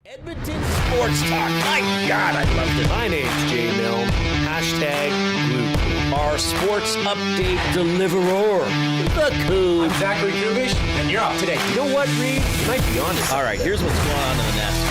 Edmonton Sports Talk. My God, I loved it. My name's Jay Milne. #Coup. Our sports update deliverer, the Coup. I'm Zachary Kubish, and you're up today. You know what, Reid? You might be honest. All right, here's what's going on in the Nest.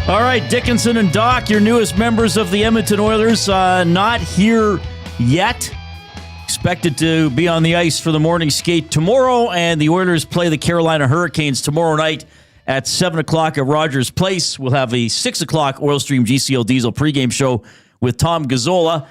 All right, Dickinson and Dach, your newest members of the Edmonton Oilers, not here yet. Expected to be on the ice for the morning skate tomorrow, and the Oilers play the Carolina Hurricanes tomorrow night at 7 o'clock at Rogers Place. We'll have a 6 o'clock Oilstream GCL Diesel pregame show with Tom Gazzola.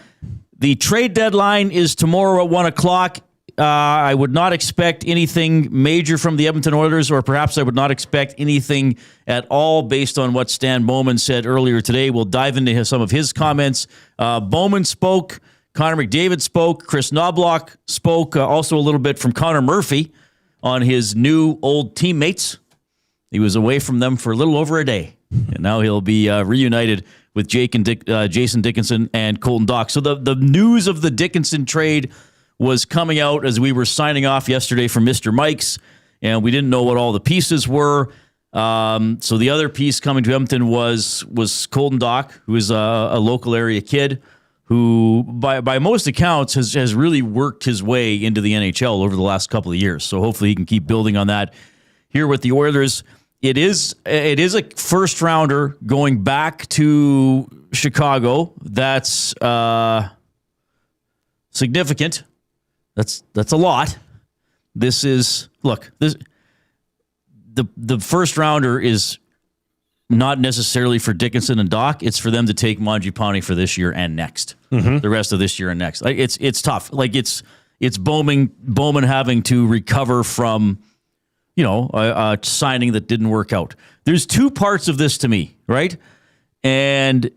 The trade deadline is tomorrow at 1 o'clock. I would not expect anything major from the Edmonton Oilers, or perhaps I would not expect anything at all based on what Stan Bowman said earlier today. We'll dive into some of his comments. Bowman spoke, Connor McDavid spoke, Chris Knobloch spoke, also a little bit from Connor Murphy on his new old teammates. He was away from them for a little over a day, and now he'll be reunited with Jason Dickinson and Colton Dach. So the news of the Dickinson trade was coming out as we were signing off yesterday from Mr. Mike's, and we didn't know what all the pieces were. So the other piece coming to Edmonton was Colton Dach, who is a local area kid who, by most accounts, has really worked his way into the NHL over the last couple of years. So hopefully he can keep building on that here with the Oilers. It is a first rounder going back to Chicago. That's significant. That's a lot. The first rounder is not necessarily for Dickinson and Dach. It's for them to take Mangiapane for this year and next. Mm-hmm. The rest of this year and next. It's tough. Like it's Bowman having to recover from, a signing that didn't work out. There's two parts of this to me, right? And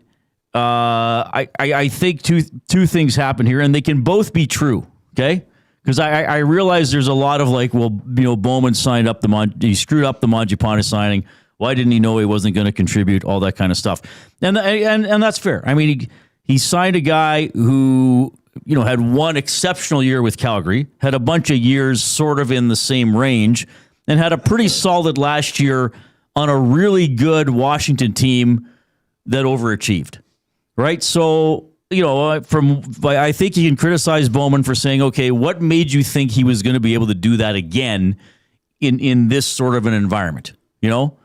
I think two things happen here, and they can both be true. Okay, because I realize there's a lot of Bowman signed up he screwed up the Mangiapane signing. Why didn't he know he wasn't going to contribute? All that kind of stuff, and that's fair. I mean, he signed a guy who had one exceptional year with Calgary, had a bunch of years sort of in the same range, and had a pretty solid last year on a really good Washington team that overachieved. Right, so. I think you can criticize Bowman for saying, okay, what made you think he was going to be able to do that again in this sort of an environment? So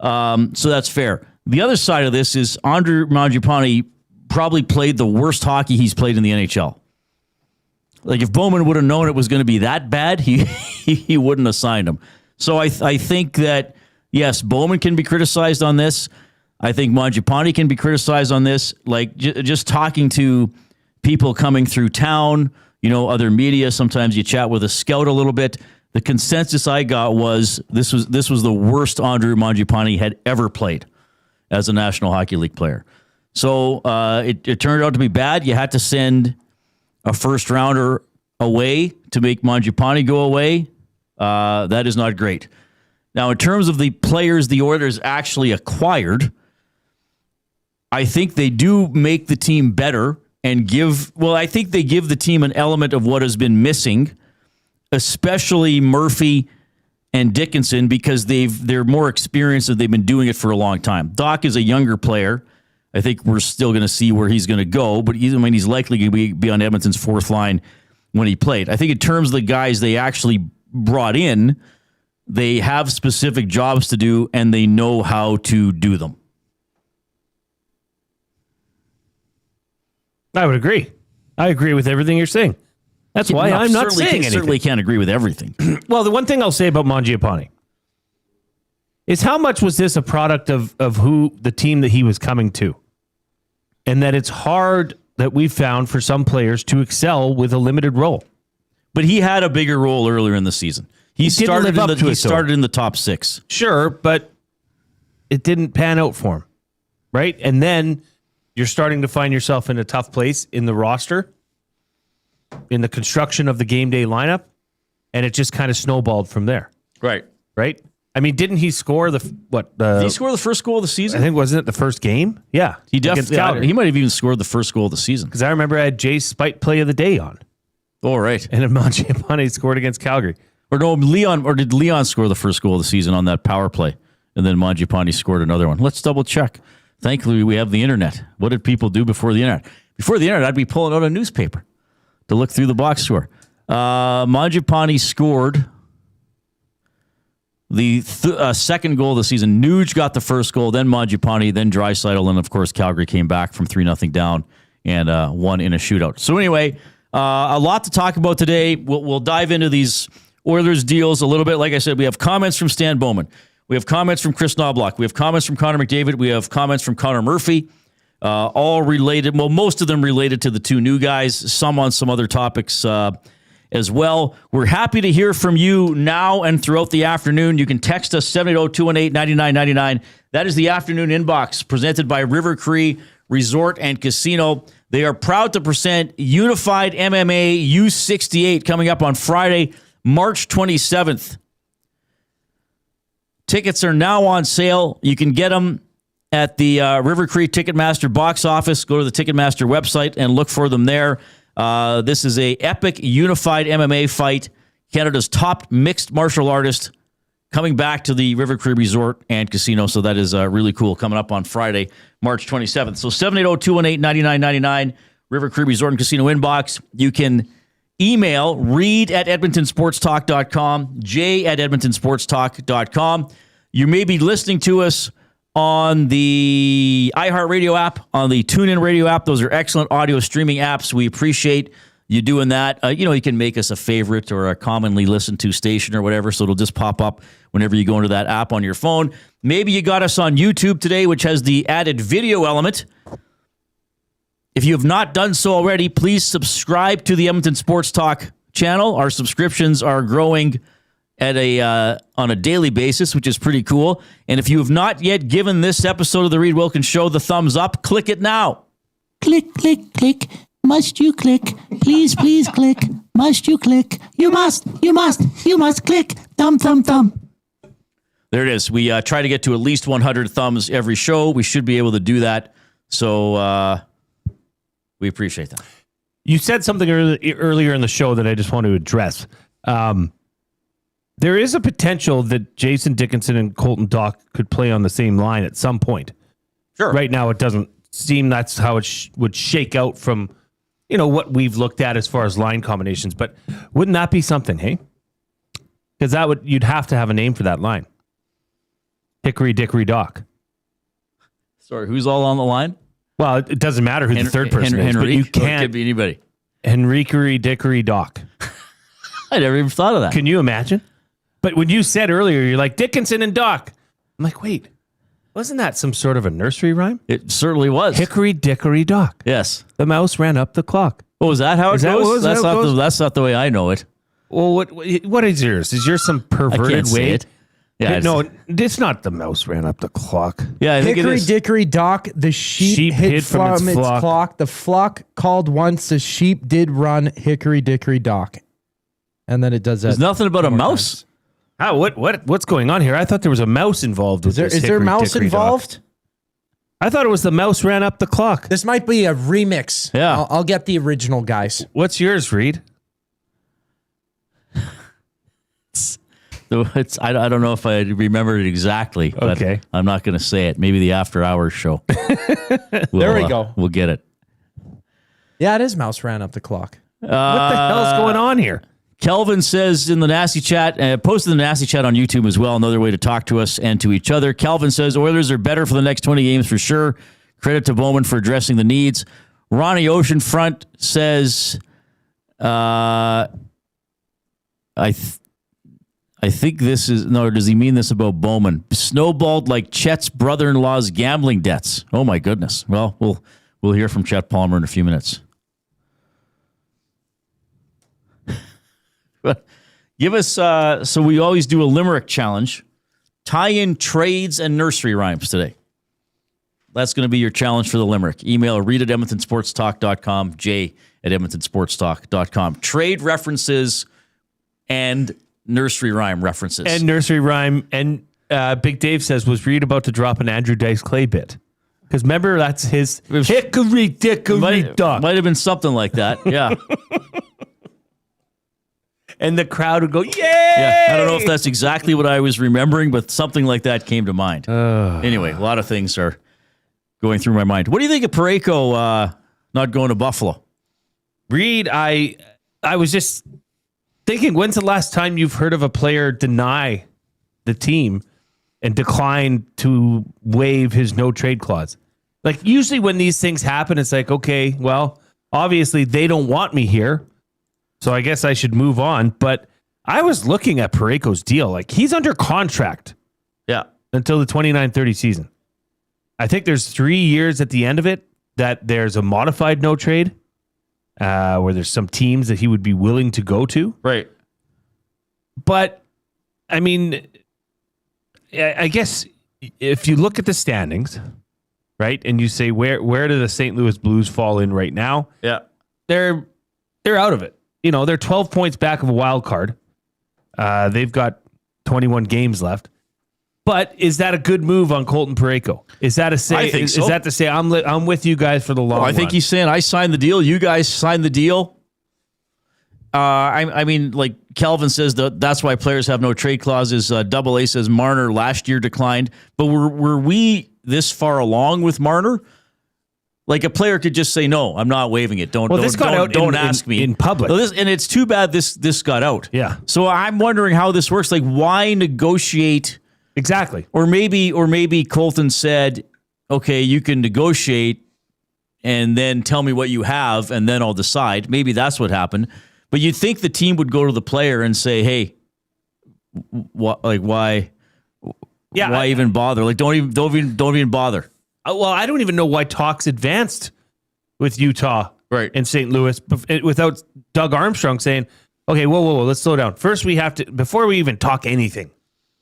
that's fair. The other side of this is Andrew Mangiapane probably played the worst hockey he's played in the NHL. Like if Bowman would have known it was going to be that bad, he wouldn't have signed him. So I think that, yes, Bowman can be criticized on this. I think Mangiapane can be criticized on this. Like just talking to people coming through town, other media. Sometimes you chat with a scout a little bit. The consensus I got was this was the worst Andrew Mangiapane had ever played as a National Hockey League player. So it turned out to be bad. You had to send a first rounder away to make Mangiapane go away. That is not great. Now, in terms of the players the Oilers actually acquired, I think they do make the team better and I think they give the team an element of what has been missing, especially Murphy and Dickinson, because they're more experienced and they've been doing it for a long time. Dach is a younger player. I think we're still going to see where he's going to go, but he's likely going to be on Edmonton's fourth line when he played. I think in terms of the guys they actually brought in, they have specific jobs to do and they know how to do them. I would agree. I agree with everything you're saying. That's why I'm not saying anything. Certainly can't agree with everything. Well, the one thing I'll say about Mangiapane is how much was this a product of who the team that he was coming to? And that it's hard that we found for some players to excel with a limited role. But he had a bigger role earlier in the season. He started in the top six. Sure, but it didn't pan out for him, right? And then you're starting to find yourself in a tough place in the roster. in the construction of the game day lineup, and it just kind of snowballed from there. Right. Right? I mean, didn't he score Did he score the first goal of the season? I think, wasn't it the first game? Yeah. He definitely. He might have even scored the first goal of the season. Because I remember I had Jay's Spite Play of the Day on. Oh, right. And then Mangiapane scored against Calgary. Or did Leon score the first goal of the season on that power play? And then Mangiapane scored another one. Let's double check. Thankfully, we have the internet. What did people do before the internet? Before the internet, I'd be pulling out a newspaper to look through the box score. Mangiapane scored the second goal of the season. Nuge got the first goal, then Mangiapane, then Draisaitl, and of course Calgary came back from 3-0 down and won in a shootout. So anyway, a lot to talk about today. We'll dive into these Oilers deals a little bit. Like I said, we have comments from Stan Bowman. We have comments from Chris Knobloch. We have comments from Connor McDavid. We have comments from Connor Murphy. All related, well, most of them related to the two new guys, some on some other topics as well. We're happy to hear from you now and throughout the afternoon. You can text us 780-218-9999. That is the afternoon inbox presented by River Cree Resort and Casino. They are proud to present Unified MMA U68 coming up on Friday, March 27th. Tickets are now on sale. You can get them at the River Cree Ticketmaster box office. Go to the Ticketmaster website and look for them there. This is a epic unified MMA fight. Canada's top mixed martial artist coming back to the River Cree Resort and Casino. So that is really cool. Coming up on Friday, March 27th. So 780-218-9999, River Cree Resort and Casino inbox. You can email Reid at edmontonsportstalk.com, Jay at edmontonsportstalk.com. You may be listening to us on the iHeartRadio app, on the TuneIn Radio app. Those are excellent audio streaming apps. We appreciate you doing that. You can make us a favorite or a commonly listened to station or whatever, so it'll just pop up whenever you go into that app on your phone. Maybe you got us on YouTube today, which has the added video element. If you have not done so already, please subscribe to the Edmonton Sports Talk channel. Our subscriptions are growing at on a daily basis, which is pretty cool. And if you have not yet given this episode of the Reid Wilkins Show the thumbs up, click it now. Click, click, click. Must you click? Please, please click. Must you click? You must click. Thumb, thumb, thumb. There it is. We try to get to at least 100 thumbs every show. We should be able to do that. So we appreciate that. You said something earlier in the show that I just want to address. There is a potential that Jason Dickinson and Colton Dach could play on the same line at some point. Sure. Right now, it doesn't seem that's how it would shake out from what we've looked at as far as line combinations. But wouldn't that be something, hey? Because you'd have to have a name for that line. Hickory Dickory Dach. Sorry, who's all on the line? Well, it doesn't matter who the third person is, but you can't. It could be anybody. Henrique Dickory Dach. I never even thought of that. Can you imagine? But when you said earlier, you're like, Dickinson and Dach. I'm like, wait, wasn't that some sort of a nursery rhyme? It certainly was. Hickory Dickory Dach. Yes. The mouse ran up the clock. Oh, is that how it goes? That's not the way I know it. Well, what is yours? Is yours some perverted way? It. Yeah, no, it's not the mouse ran up the clock. Yeah, I think Hickory it is. Dickory Dock, the sheep hid from its flock. The flock called once, the sheep did run Hickory Dickory Dock. And then it does that. There's nothing about a mouse? Times. How? What's going on here? I thought there was a mouse involved. Is there a mouse involved? I thought it was the mouse ran up the clock. This might be a remix. Yeah. I'll get the original, guys. What's yours, Reid? I don't know if I remember it exactly. But okay. I'm not going to say it. Maybe the after hours show. There we go. We'll get it. Yeah, it is mouse ran up the clock. What the hell's going on here? Kelvin says in the Nasty Chat, posted in the Nasty Chat on YouTube as well, another way to talk to us and to each other. Kelvin says, Oilers are better for the next 20 games for sure. Credit to Bowman for addressing the needs. Ronnie Oceanfront says, I think this is, no, does he mean this about Bowman? Snowballed like Chet's brother-in-law's gambling debts. Oh my goodness. Well, we'll hear from Chet Palmer in a few minutes. Give us, so we always do a limerick challenge. Tie in trades and nursery rhymes today. That's going to be your challenge for the Limerick. Email Reid at EdmontonSportsTalk.com, Jay at EdmontonSportsTalk.com. Trade references and nursery rhyme references. And nursery rhyme. And Big Dave says, was Reid about to drop an Andrew Dice Clay bit? Because remember, that's his hickory dickory dock. Might have been something like that. Yeah. And the crowd would go, yay! Yeah. I don't know if that's exactly what I was remembering, but something like that came to mind. Anyway, a lot of things are going through my mind. What do you think of Parayko not going to Buffalo? Reid, I was just thinking, when's the last time you've heard of a player deny the team and decline to waive his no trade clause? Like, usually when these things happen, it's like, okay, well, obviously they don't want me here, so I guess I should move on. But I was looking at Parayko's deal. Like, he's under contract until the 29-30 season. I think there's 3 years at the end of it that there's a modified no trade where there's some teams that he would be willing to go to. Right. But, I mean, I guess if you look at the standings, right, and you say where do the St. Louis Blues fall in right now? Yeah. They're out of it. You know, they're 12 points back of a wild card. They've got 21 games left. But is that a good move on Colton Parayko? Is that is that to say I'm with you guys for the long run? I think he's saying I signed the deal. You guys signed the deal. I mean, like Calvin says, that's why players have no trade clauses. Double A says Marner last year declined, but were we this far along with Marner? Like, a player could just say, "No, I'm not waiving it." Don't ask me in public. And it's too bad this got out. Yeah. So I'm wondering how this works. Like, why negotiate? Exactly. Or maybe Colton said, "Okay, you can negotiate, and then tell me what you have, and then I'll decide." Maybe that's what happened. But you'd think the team would go to the player and say, "Hey, why even bother? Like, don't even bother." Well, I don't even know why talks advanced with Utah and St. Louis without Doug Armstrong saying, "Okay, whoa, let's slow down. First, we have to, before we even talk anything,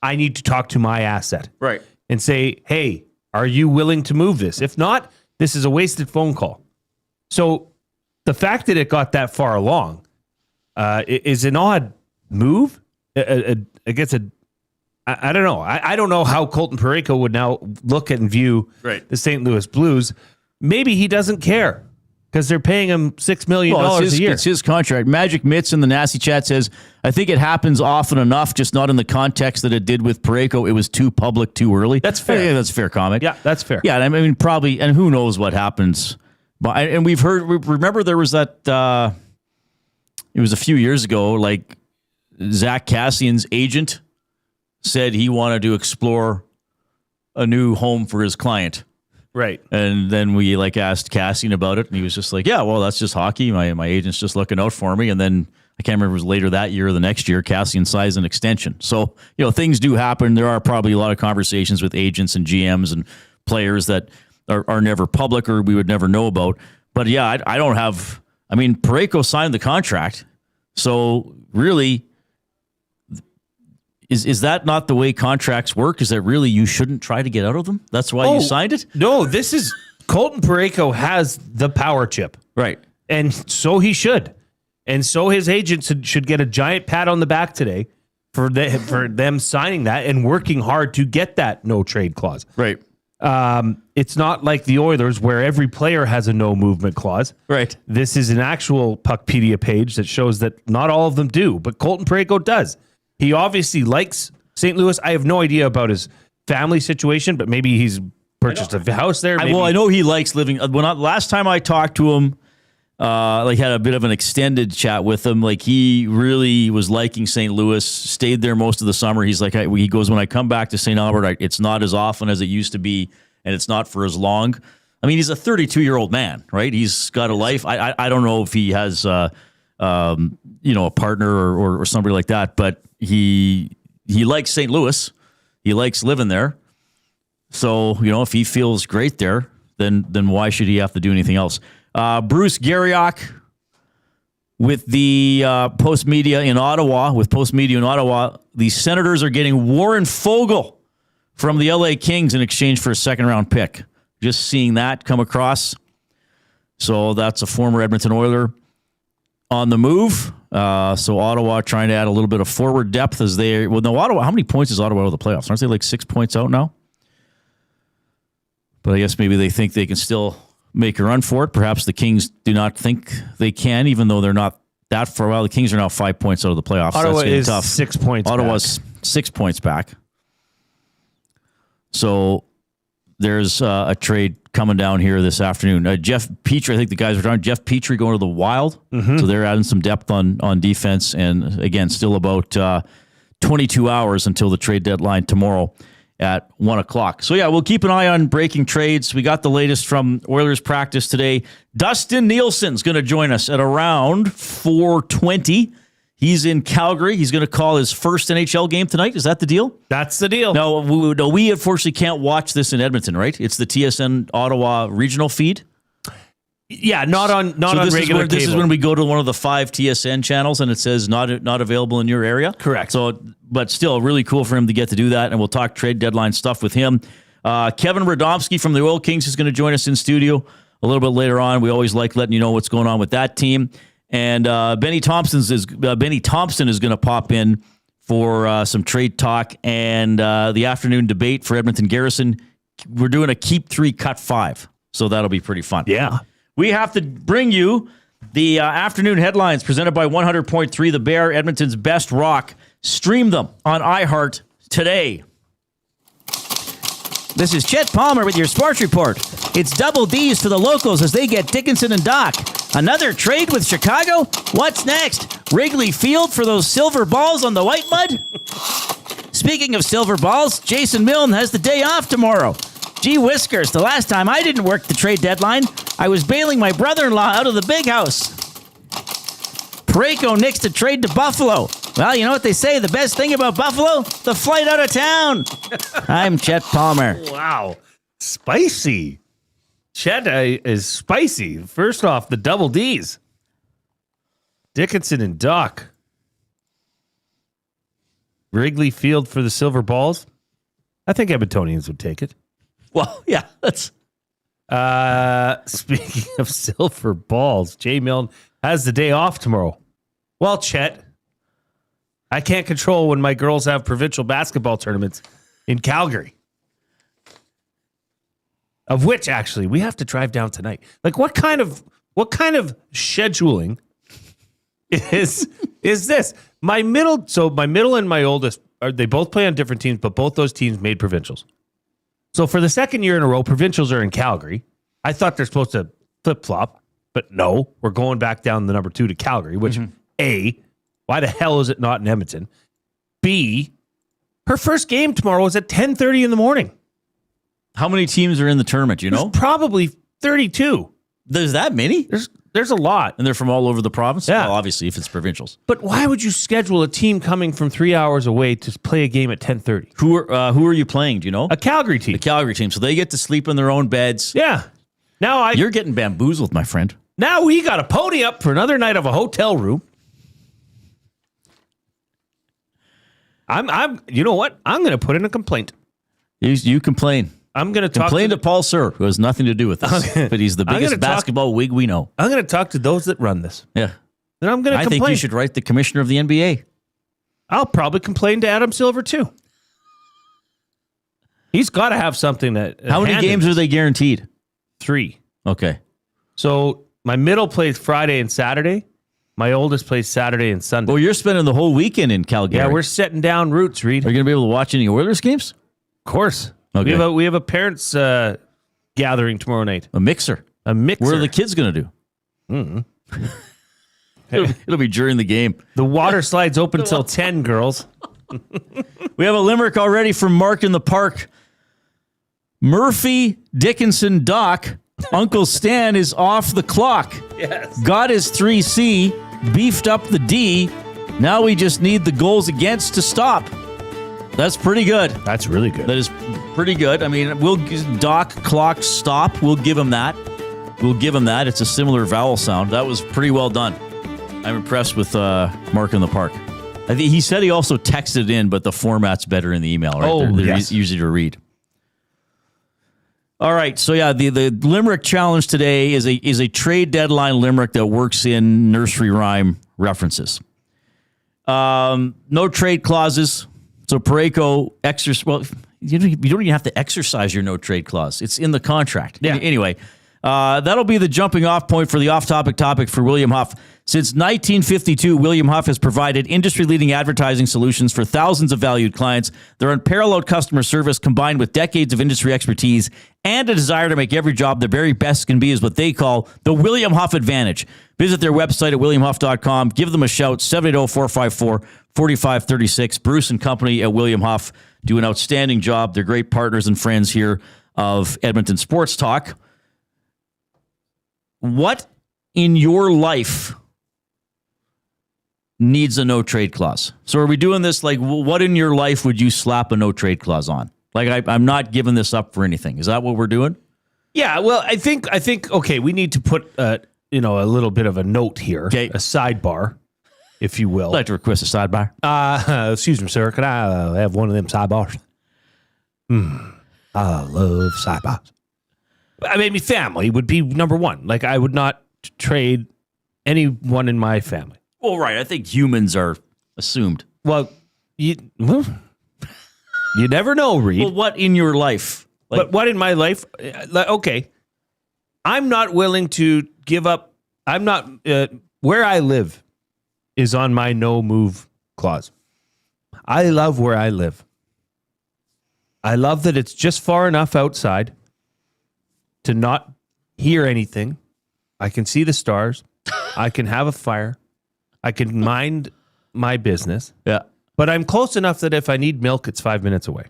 I need to talk to my asset, and say, hey, are you willing to move this? If not, this is a wasted phone call." So the fact that it got that far along is an odd move. I guess I don't know. I don't know how Colton Parayko would now look at and view the St. Louis Blues. Maybe he doesn't care because they're paying him $6 million a year. It's his contract. Magic Mitts in the Nasty Chat says, I think it happens often enough, just not in the context that it did with Parayko. It was too public too early. That's fair. Yeah, that's a fair comment. Yeah, that's fair. Yeah, I mean, probably, and who knows what happens. But, and we've heard, remember there was that, it was a few years ago, like Zach Cassian's agent said he wanted to explore a new home for his client. Right. And then we asked Cassian about it, and he was just like, yeah, well, that's just hockey. My agent's just looking out for me. And then I can't remember if it was later that year or the next year, Cassian signs an extension. So, things do happen. There are probably a lot of conversations with agents and GMs and players that are never public or we would never know about. But yeah, Parayko signed the contract. So really, Is that not the way contracts work? Is that really you shouldn't try to get out of them? That's why you signed it? No, this is Colton Parayko has the power chip. Right. And so he should. And so his agents should get a giant pat on the back today for them signing that and working hard to get that no trade clause. Right. It's not like the Oilers where every player has a no movement clause. Right. This is an actual Puckpedia page that shows that not all of them do, but Colton Parayko does. He obviously likes St. Louis. I have no idea about his family situation, but maybe he's purchased a house there. I know he likes living. Last time I talked to him, had a bit of an extended chat with him. Like, he really was liking St. Louis. Stayed there most of the summer. He's like, he goes, when I come back to St. Albert, it's not as often as it used to be, and it's not for as long. I mean, he's a 32-year-old man, right? He's got a life. I don't know if he has a partner or somebody like that, but he likes St. Louis. He likes living there. So, if he feels great there, then why should he have to do anything else? Bruce Garriock with the Post Media in Ottawa. With Post Media in Ottawa, the Senators are getting Warren Fogle from the LA Kings in exchange for a second-round pick. just seeing that come across. So that's a former Edmonton Oiler on the move. So Ottawa trying to add a little bit of forward depth as they... Well, no, Ottawa, how many points is Ottawa out of the playoffs? Aren't they like 6 points out now? But I guess maybe they think they can still make a run for it. Perhaps the Kings do not think they can, even though they're not that far. Well, the Kings are now 5 points out of the playoffs. Ottawa That's is tough. 6 points Ottawa's back. 6 points back. So there's a trade coming down here this afternoon. Jeff Petrie, I think the guys are talking. Jeff Petrie going to the Wild. So they're adding some depth on defense. And again, still about 22 hours until the trade deadline tomorrow at 1 o'clock. So yeah, we'll keep an eye on breaking trades. We got the latest from Oilers practice today. Dustin Nielsen's going to join us at around 4:20. He's in Calgary. He's going to call his first NHL game tonight. Is that the deal? That's the deal. No, we unfortunately can't watch this in Edmonton, right? It's the TSN Ottawa regional feed. Yeah, not on This regular cable. This is when we go to one of the 5 TSN channels and it says not available in your area. Correct. So, but still, really cool for him to get to do that, and we'll talk trade deadline stuff with him. Kevin Rodomsky from the Oil Kings is going to join us in studio a little bit later on. We always like letting you know what's going on with that team. And Benny Thompson is going to pop in for some trade talk and the afternoon debate for Edmonton Garrison. We're doing a keep 3, cut 5, so that'll be pretty fun. Yeah. We have to bring you the afternoon headlines presented by 100.3 The Bear, Edmonton's best rock. Stream them on iHeart today. This is Chet Palmer with your sports report. It's double D's for the locals as they get Dickinson and Dach. Another trade with Chicago? What's next? Wrigley Field for those silver balls on the white mud? Speaking of silver balls, Jason Milne has the day off tomorrow. Gee whiskers, the last time I didn't work the trade deadline, I was bailing my brother-in-law out of the big house. Parayko nixed a trade to Buffalo. Well, you know what they say, the best thing about Buffalo? The flight out of town. I'm Chet Palmer. Wow. Spicy. Chet is spicy. First off, the double D's. Dickinson and Dach. Wrigley Field for the silver balls. I think Edmontonians would take it. Well, yeah, that's... Speaking of silver balls, Jay Milne has the day off tomorrow. Well, Chet, I can't control when my girls have provincial basketball tournaments in Calgary. Of which, actually, we have to drive down tonight. Like, what kind of scheduling is this? My middle and my oldest they both play on different teams, but both those teams made provincials. So for the second year in a row, provincials are in Calgary. I thought they're supposed to flip-flop, but no, we're going back down the number 2 to Calgary, which, A, why the hell is it not in Edmonton? B, her first game tomorrow is at 10:30 in the morning. How many teams are in the tournament, you know? There's probably 32. There's that many? There's a lot. And they're from all over the province? Yeah. Well, obviously, if it's provincials. But why would you schedule a team coming from 3 hours away to play a game at 10:30? Who are you playing, do you know? A Calgary team. The Calgary team. So they get to sleep in their own beds. Yeah. You're getting bamboozled, my friend. Now we got to pony up for another night of a hotel room. You know what? I'm going to put in a complaint. You complain. I'm going to complain to Paul Sir, who has nothing to do with this, but he's the biggest basketball wig we know. I'm going to talk to those that run this. Yeah. And I'm going to complain. I think you should write the commissioner of the NBA. I'll probably complain to Adam Silver, too. He's got to have something that... How many games are they guaranteed? 3. Okay. So my middle plays Friday and Saturday. My oldest plays Saturday and Sunday. Well, you're spending the whole weekend in Calgary. Yeah, we're setting down roots, Reid. Are you going to be able to watch any Oilers games? Of course. Okay. We have a parents gathering tomorrow night. A mixer. A mixer. What are the kids going to do? It'll be during the game. The water slide's open till 10, girls. We have a limerick already from Mark in the Park. Murphy, Dickinson, Dach. Uncle Stan is off the clock. Yes. Got his 3C, beefed up the D. Now we just need the goals against to stop. That's pretty good. That's really good. That is pretty good. I mean, we'll Dach, clock, stop. We'll give him that. It's a similar vowel sound. That was pretty well done. I'm impressed with Mark in the Park. I think he said he also texted in, but the format's better in the email, right? Oh, They're yes. easy to read. All right. So yeah, the Limerick challenge today is a trade deadline Limerick that works in nursery rhyme references. No trade clauses. So Parayko you don't even have to exercise your no trade clause. It's in the contract. Yeah. Anyway, that'll be the jumping off point for the off-topic topic for William Huff. Since 1952, William Huff has provided industry-leading advertising solutions for thousands of valued clients. Their unparalleled customer service, combined with decades of industry expertise and a desire to make every job the very best can be, is what they call the William Huff Advantage. Visit their website at williamhuff.com. Give them a shout, 780-454-4536. Bruce and company at William Huff do an outstanding job. They're great partners and friends here of Edmonton Sports Talk. What in your life needs a no trade clause? So are we doing this like, what in your life would you slap a no trade clause on? Like, I'm not giving this up for anything. Is that what we're doing? Yeah, well, I think okay, we need to put a little bit of a note here, Okay. a sidebar, if you will. I'd like to request a sidebar. Excuse me, sir. Can I have one of them sidebars? I love sidebars. I mean, family would be number one. Like, I would not trade anyone in my family. Well, right. I think humans are assumed. Well, you never know, Reid. Well, what in your life? But what in my life? Okay, I'm not willing to give up. I'm not where I live is on my no move clause. I love where I live. I love that it's just far enough outside to not hear anything. I can see the stars. I can have a fire. I can mind my business. Yeah. But I'm close enough that if I need milk, it's 5 minutes away.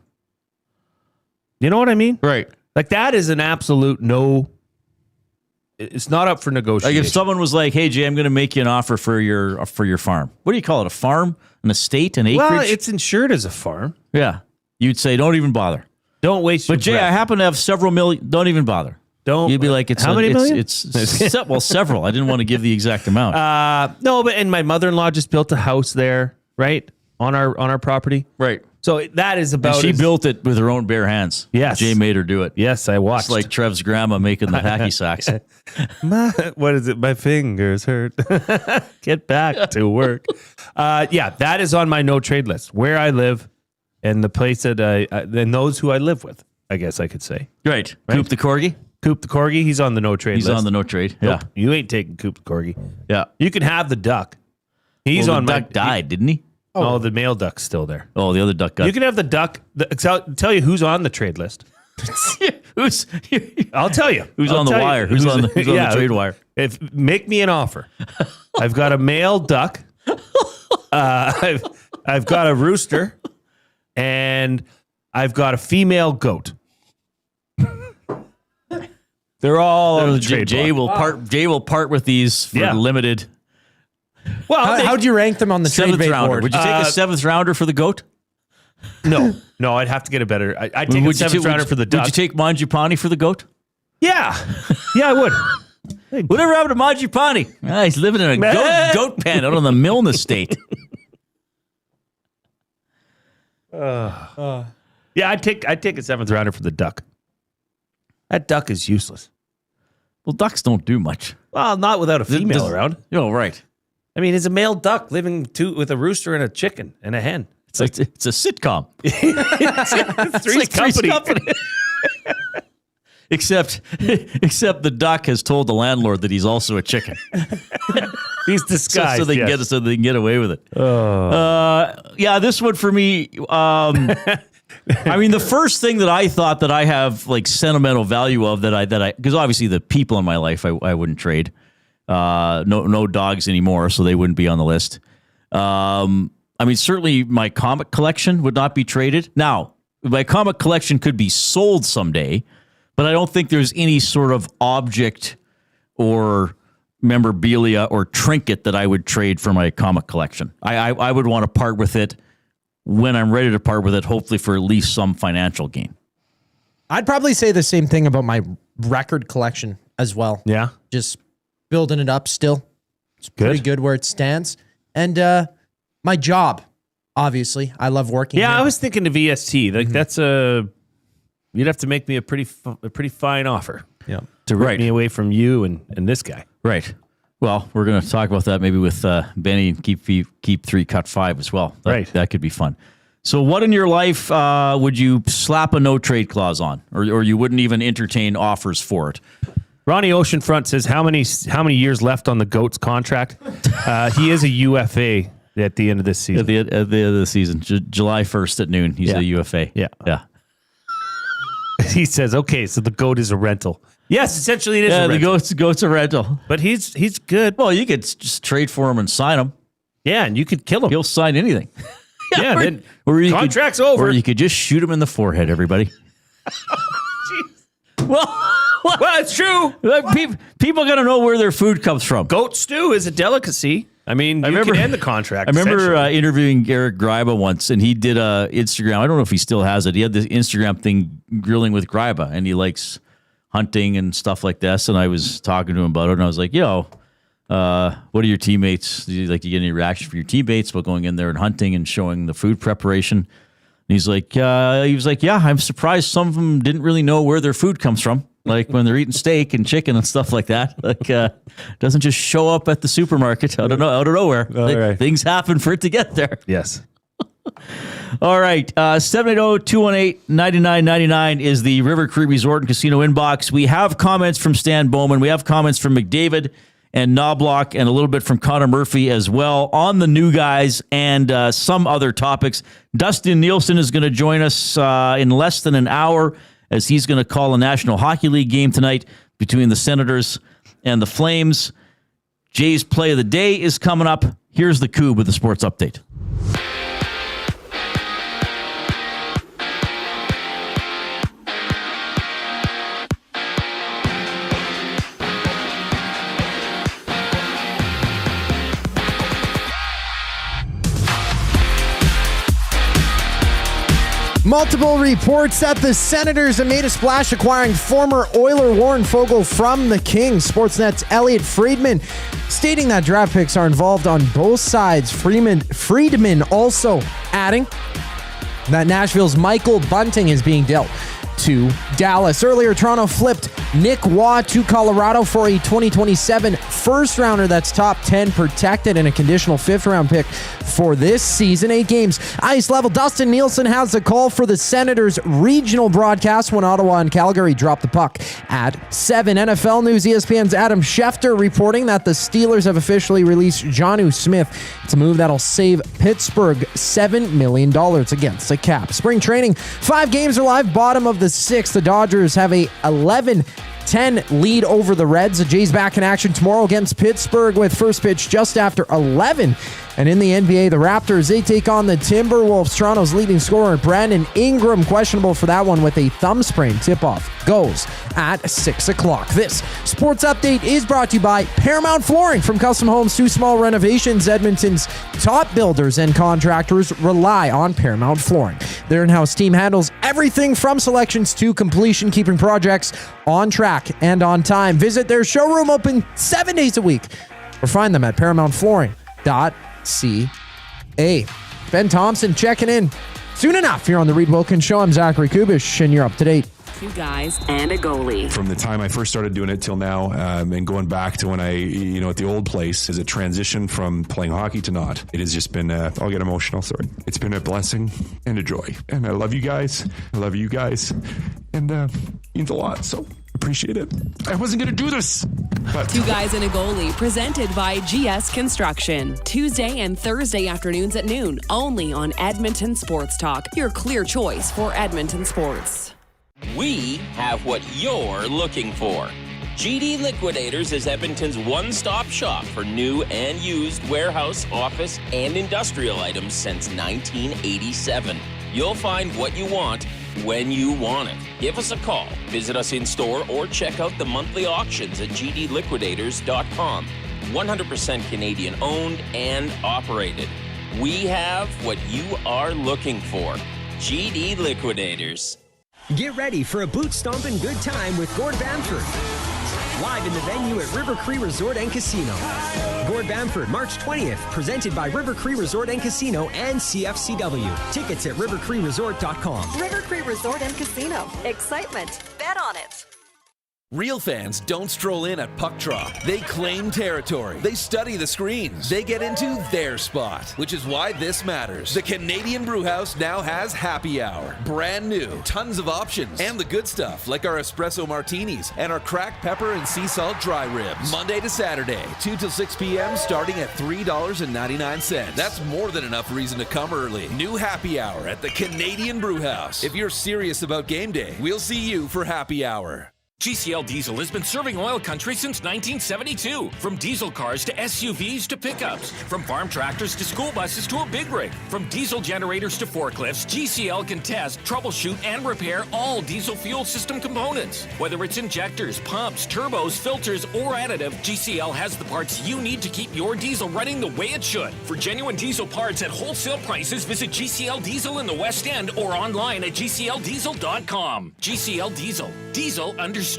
You know what I mean? Right. Like, that is an absolute no. It's not up for negotiation. Like if someone was like, "Hey Jay, I'm going to make you an offer for your farm." What do you call it? A farm, an estate, an acreage? Well, it's insured as a farm. Yeah. You'd say, "Don't even bother." Don't waste your But Jay, breath. I happen to have several million. Don't even bother. Don't. You'd be like, "It's how many million?" It's several. I didn't want to give the exact amount. No, but and my mother-in-law just built a house there, right on our property. Right. So that is about. And she built it with her own bare hands. Yes. Jay made her do it. Yes, I watched. It's like Trev's grandma making the hacky sacks. What is it? My fingers hurt. Get back to work. Yeah, that is on my no trade list. Where I live, and the place that and those who I live with. I guess I could say. Right. Coop the corgi. Coop the corgi. He's on the no trade list. He's on the no trade. Yeah. Nope, you ain't taking Coop the corgi. Yeah. You can have the duck. He's Well, on the my duck died, didn't he? Oh, the male duck's still there. Oh, the other duck got. You can have the duck. I'll tell you who's on the trade list. who's I'll tell you. who's I'll on the tell you. wire? Who's on the trade wire? Make me an offer. I've got a male duck. I've got a rooster, and I've got a female goat. They're all on the trade Jay block. will part with these for limited. Well, How'd you rank them on the trade Seventh bait rounder. board? Would you take a seventh rounder for the goat? no, I'd have to get a better. I'd take a seventh rounder for the duck. Would you take Mangiapane for the goat? Yeah, I would. Whatever happened to Mangiapane? Ah, he's living in a goat pen out on the Milne estate. Yeah, I'd take a seventh rounder for the duck. That duck is useless. Well, ducks don't do much. Well, not without a female around. Oh, right. I mean, it's a male duck living with a rooster and a chicken and a hen. It's like it's a sitcom. Three's company. Except the duck has told the landlord that he's also a chicken. He's disguised. so they can get away with it. Yeah, this one for me. I mean, the first thing that I thought that I have like sentimental value of that I because obviously the people in my life I wouldn't trade. No dogs anymore, so they wouldn't be on the list. I mean, certainly my comic collection would not be traded. Now, my comic collection could be sold someday, but I don't think there's any sort of object or memorabilia or trinket that I would trade for my comic collection. I would want to part with it when I'm ready to part with it, hopefully for at least some financial gain. I'd probably say the same thing about my record collection as well. Yeah. Just building it up still. It's pretty good where it stands. And my job, obviously. I love working Yeah, here. I was thinking of EST. Like that's a You'd have to make me a pretty fine offer. Yeah. To rip me away from you and this guy. Right. Well, we're going to talk about that maybe with Benny and keep 3, cut 5 as well. That could be fun. So what in your life would you slap a no-trade clause on? Or you wouldn't even entertain offers for it? Ronnie Oceanfront says, how many years left on the GOAT's contract? He is a UFA at the end of this season. At the end of the season. July 1st at noon, he's a UFA. Yeah. He says, okay, so the GOAT is a rental. Yes, essentially it is a rental. The GOAT's a rental. But he's good. Well, you could just trade for him and sign him. Yeah, and you could kill him. He'll sign anything. Then contract's over. Or you could just shoot him in the forehead, everybody. Well, it's true. People got to know where their food comes from. Goat stew is a delicacy. I mean, you can end the contract. I remember interviewing Eric Gryba once, and he did a Instagram. I don't know if he still has it. He had this Instagram thing, Grilling with Gryba, and he likes hunting and stuff like this. And I was talking to him about it, and I was like, what are your teammates? Do you get any reaction from your teammates about going in there and hunting and showing the food preparation? And he's like, I'm surprised some of them didn't really know where their food comes from. Like when they're eating steak and chicken and stuff like that. Doesn't just show up at the supermarket out of nowhere. Things happen for it to get there. Yes. All right. 780-218-9999 is the River Cree Resort and Casino inbox. We have comments from Stan Bowman. We have comments from McDavid and Knobloch and a little bit from Connor Murphy as well on the new guys and some other topics. Dustin Nielsen is going to join us in less than an hour as he's going to call a National Hockey League game tonight between the Senators and the Flames. Jay's Play of the Day is coming up. Here's the Coup with the sports update. Multiple reports that the Senators have made a splash acquiring former Oiler Warren Foegele from the Kings. Sportsnet's Elliot Friedman stating that draft picks are involved on both sides. Friedman also adding that Nashville's Michael Bunting is being dealt to Dallas. Earlier, Toronto flipped Nick Waugh to Colorado for a 2027 first rounder that's top 10 protected and a conditional 5th round pick for this season. 8 games. Ice level. Dustin Nielson has the call for the Senators regional broadcast when Ottawa and Calgary drop the puck at 7. NFL news. ESPN's Adam Schefter reporting that the Steelers have officially released Jonnu Smith. It's a move that'll save Pittsburgh $7 million against the cap. Spring training. 5 games are live. Bottom of the 6th. The Dodgers have a 11-10 lead over the Reds. The Jays back in action tomorrow against Pittsburgh with first pitch just after 11. And in the NBA, the Raptors, they take on the Timberwolves. Toronto's leading scorer, Brandon Ingram, questionable for that one with a thumb sprain. Tip-off goes at 6 o'clock. This sports update is brought to you by Paramount Flooring. From custom homes to small renovations, Edmonton's top builders and contractors rely on Paramount Flooring. Their in-house team handles everything from selections to completion, keeping projects on track and on time. Visit their showroom, open 7 days a week, or find them at ParamountFlooring.ca. Ben Thompson checking in soon enough here on the Reid Wilkins Show. I'm Zachary Kubish, and you're up to date. 2 guys and a goalie. From the time I first started doing it till now, and going back to when I, at the old place, as a transition from playing hockey to not, it has just been, I'll get emotional, sorry. It's been a blessing and a joy. And I love you guys. I love you guys. And it means a lot, so appreciate it. I wasn't going to do this. But 2 guys and a goalie, presented by GS Construction. Tuesday and Thursday afternoons at noon, only on Edmonton Sports Talk, your clear choice for Edmonton sports. We have what you're looking for. GD Liquidators is Edmonton's one-stop shop for new and used warehouse, office, and industrial items since 1987. You'll find what you want when you want it. Give us a call, visit us in-store, or check out the monthly auctions at gdliquidators.com. 100% Canadian-owned and operated. We have what you are looking for. GD Liquidators. Get ready for a boot-stomping good time with Gord Bamford. Live in the venue at River Cree Resort and Casino. aboard Bamford March 20th, presented by River Cree Resort and Casino and CFCW. Tickets at rivercreeresort.com. River Cree Resort and Casino. Excitement. Bet on it. Real fans don't stroll in at puck drop. They claim territory. They study the screens. They get into their spot, which is why this matters. The Canadian Brewhouse now has happy hour. Brand new. Tons of options. And the good stuff, like our espresso martinis and our cracked pepper and sea salt dry ribs. Monday to Saturday, 2 till 6 p.m., starting at $3.99. That's more than enough reason to come early. New happy hour at the Canadian Brewhouse. If you're serious about game day, we'll see you for happy hour. GCL Diesel has been serving oil country since 1972. From diesel cars to SUVs to pickups. From farm tractors to school buses to a big rig. From diesel generators to forklifts, GCL can test, troubleshoot, and repair all diesel fuel system components. Whether it's injectors, pumps, turbos, filters, or additive, GCL has the parts you need to keep your diesel running the way it should. For genuine diesel parts at wholesale prices, visit GCL Diesel in the West End or online at GCLDiesel.com. GCL Diesel. Diesel understood.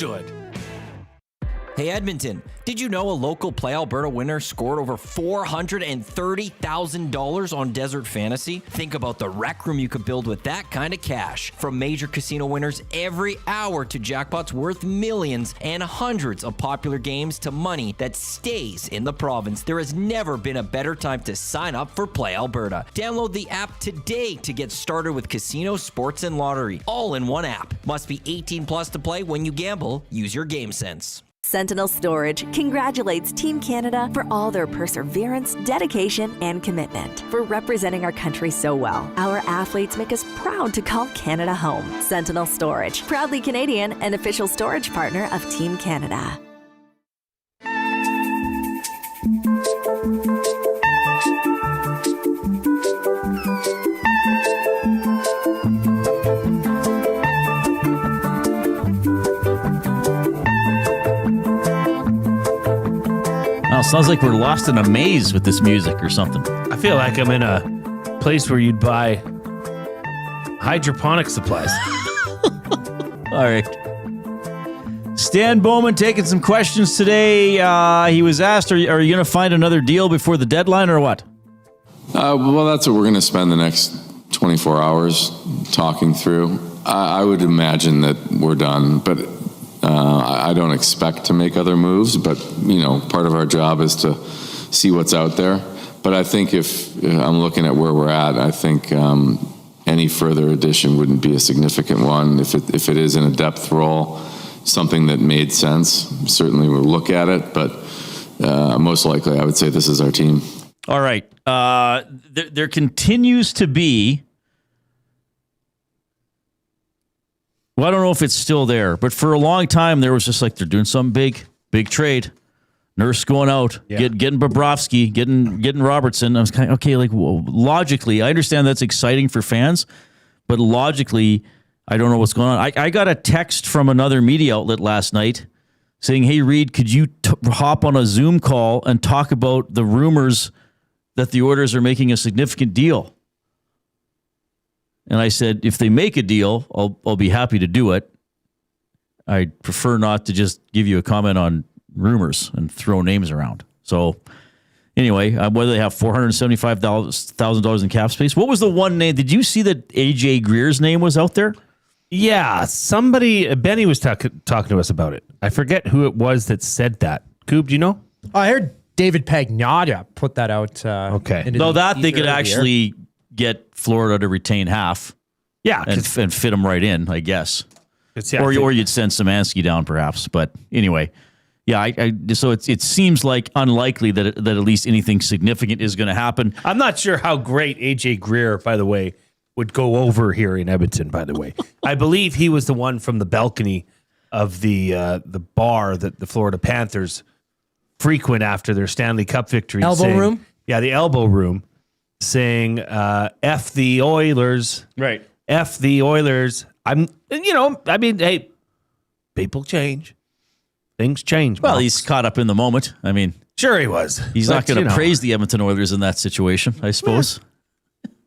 Hey Edmonton, did you know a local Play Alberta winner scored over $430,000 on Desert Fantasy? Think about the rec room you could build with that kind of cash. From major casino winners every hour to jackpots worth millions and hundreds of popular games to money that stays in the province, there has never been a better time to sign up for Play Alberta. Download the app today to get started with casino, sports, and lottery, all in one app. Must be 18 plus to play. When you gamble, use your game sense. Sentinel Storage congratulates Team Canada for all their perseverance, dedication, and commitment. For representing our country so well, our athletes make us proud to call Canada home. Sentinel Storage, proudly Canadian and official storage partner of Team Canada. Sounds like we're lost in a maze with this music or something. I feel like I'm in a place where you'd buy hydroponic supplies. All right. Stan Bowman taking some questions today. He was asked, are you going to find another deal before the deadline or what? Well, that's what we're going to spend the next 24 hours talking through. I would imagine that we're done, but I don't expect to make other moves, but, part of our job is to see what's out there. But I think if I'm looking at where we're at, I think any further addition wouldn't be a significant one. If it is in a depth role, something that made sense, certainly we'll look at it. But most likely, I would say this is our team. All right. There continues to be... Well, I don't know if it's still there, but for a long time, there was just like, they're doing some big trade. Nurse going out, getting Bobrovsky, getting Robertson. I was kind of, okay, like, well, logically, I understand that's exciting for fans, but logically, I don't know what's going on. I got a text from another media outlet last night saying, hey, Reid, could you hop on a Zoom call and talk about the rumors that the Oilers are making a significant deal? And I said, if they make a deal, I'll be happy to do it. I prefer not to just give you a comment on rumors and throw names around. So anyway, whether they have $475,000 in cap space. What was the one name? Did you see that AJ Greer's name was out there? Yeah, Benny was talking to us about it. I forget who it was that said that. Coup, do you know? I heard David Pagnotta put that out. Okay. Though that they could actually get Florida to retain half. Yeah. And fit them right in, I guess. Or you'd send Szymanski down perhaps. But anyway, yeah, so it seems like unlikely that at least anything significant is going to happen. I'm not sure how great AJ Greer, by the way, would go over here in Edmonton, by the way. I believe he was the one from the balcony of the bar that the Florida Panthers frequent after their Stanley Cup victory. Elbow room? Yeah, the elbow room, saying, F the Oilers. Right. F the Oilers. Hey, people change. Things change. Well, he's caught up in the moment. I mean, sure he was. He's not going to praise the Edmonton Oilers in that situation, I suppose.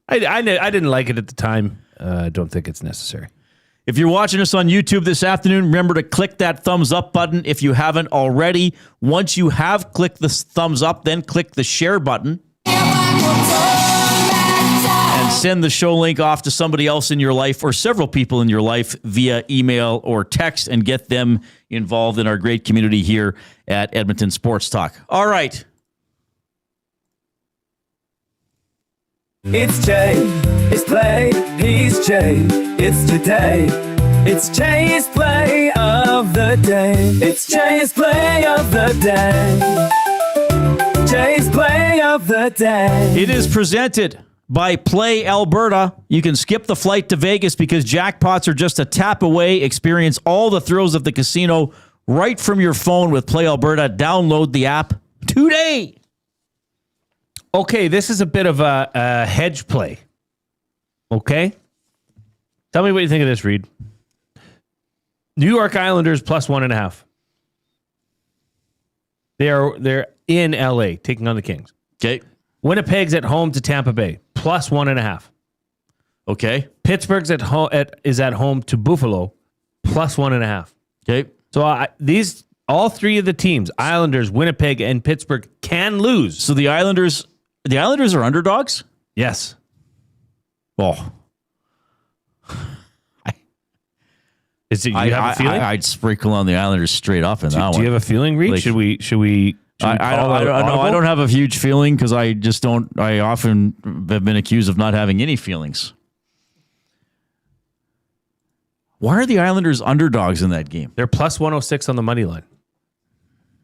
I didn't like it at the time. I don't think it's necessary. If you're watching us on YouTube this afternoon, remember to click that thumbs up button if you haven't already. Once you have clicked the thumbs up, then click the share button. And send the show link off to somebody else in your life or several people in your life via email or text and get them involved in our great community here at Edmonton Sports Talk. All right. It's Jay, it's play, he's Jay, it's today. It's Jay's play of the day. It's Jay's play of the day. Jay's play of the day. It is presented by Play Alberta. You can skip the flight to Vegas because jackpots are just a tap away. Experience all the thrills of the casino right from your phone with Play Alberta. Download the app today. Okay, this is a bit of a hedge play. Okay? Tell me what you think of this, Reid. New York Islanders plus 1.5. They're in LA taking on the Kings. Okay. Winnipeg's at home to Tampa Bay plus 1.5. Okay. Pittsburgh's is at home to Buffalo plus 1.5. Okay. So all three of the teams, Islanders, Winnipeg, and Pittsburgh, can lose. So the Islanders are underdogs? Yes. Oh. You have a feeling? I'd sprinkle on the Islanders straight up in that one. Do you have a feeling, Reid? Like, should we I don't have a huge feeling because I often have been accused of not having any feelings. Why are the Islanders underdogs in that game? They're plus 106 on the money line.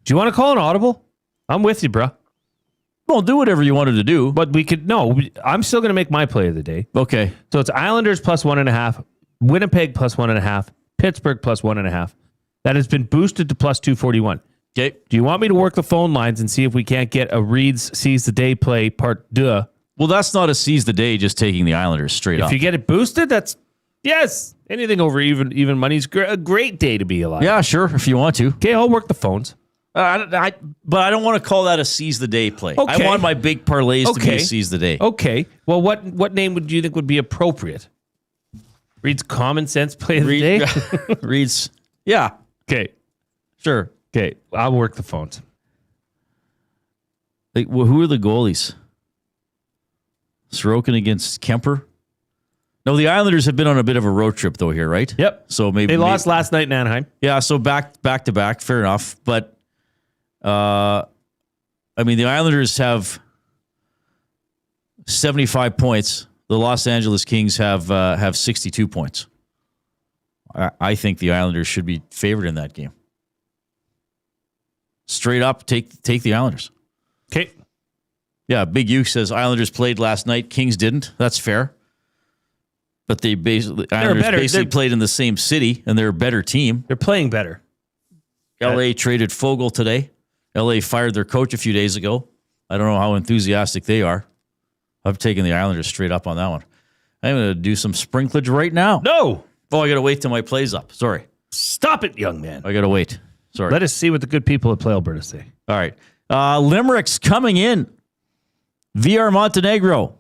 Do you want to call an audible? I'm with you, bro. Well, do whatever you wanted to do. But I'm still going to make my play of the day. Okay. So it's Islanders plus 1.5, Winnipeg plus 1.5, Pittsburgh plus 1.5. That has been boosted to plus 241. Okay. Do you want me to work the phone lines and see if we can't get a Reid's Seize the Day play part 2? Well, that's not a seize the day, just taking the Islanders straight up. If you get it boosted, that's, yes. Anything over even money's a great day to be alive. Yeah, sure, if you want to. Okay, I'll work the phones. But I don't want to call that a seize the day play. Okay. I want my big parlays to be a seize the day. Okay. Well, what name do you think would be appropriate? Reid's common sense play of the day? Reid's, yeah. Okay. Sure. Okay. I'll work the phones. Like, well, who are the goalies? Sorokin against Kemper? No, the Islanders have been on a bit of a road trip, though, here, right? Yep. So maybe they lost last night in Anaheim. Yeah, so back to back, fair enough. But, I mean, the Islanders have 75 points. The Los Angeles Kings have 62 points. I think the Islanders should be favored in that game. Straight up, take the Islanders. Okay. Yeah, Big U says Islanders played last night. Kings didn't. That's fair. But Islanders basically played in the same city, and they're a better team. They're playing better. LA traded Fogle today. LA fired their coach a few days ago. I don't know how enthusiastic they are. I've taken the Islanders straight up on that one. I'm going to do some sprinklage right now. No. Oh, I got to wait till my play's up. Sorry. Stop it, young man. I got to wait. Sorry. Let us see what the good people at Play Alberta say. All right. Limericks coming in. VR Montenegro.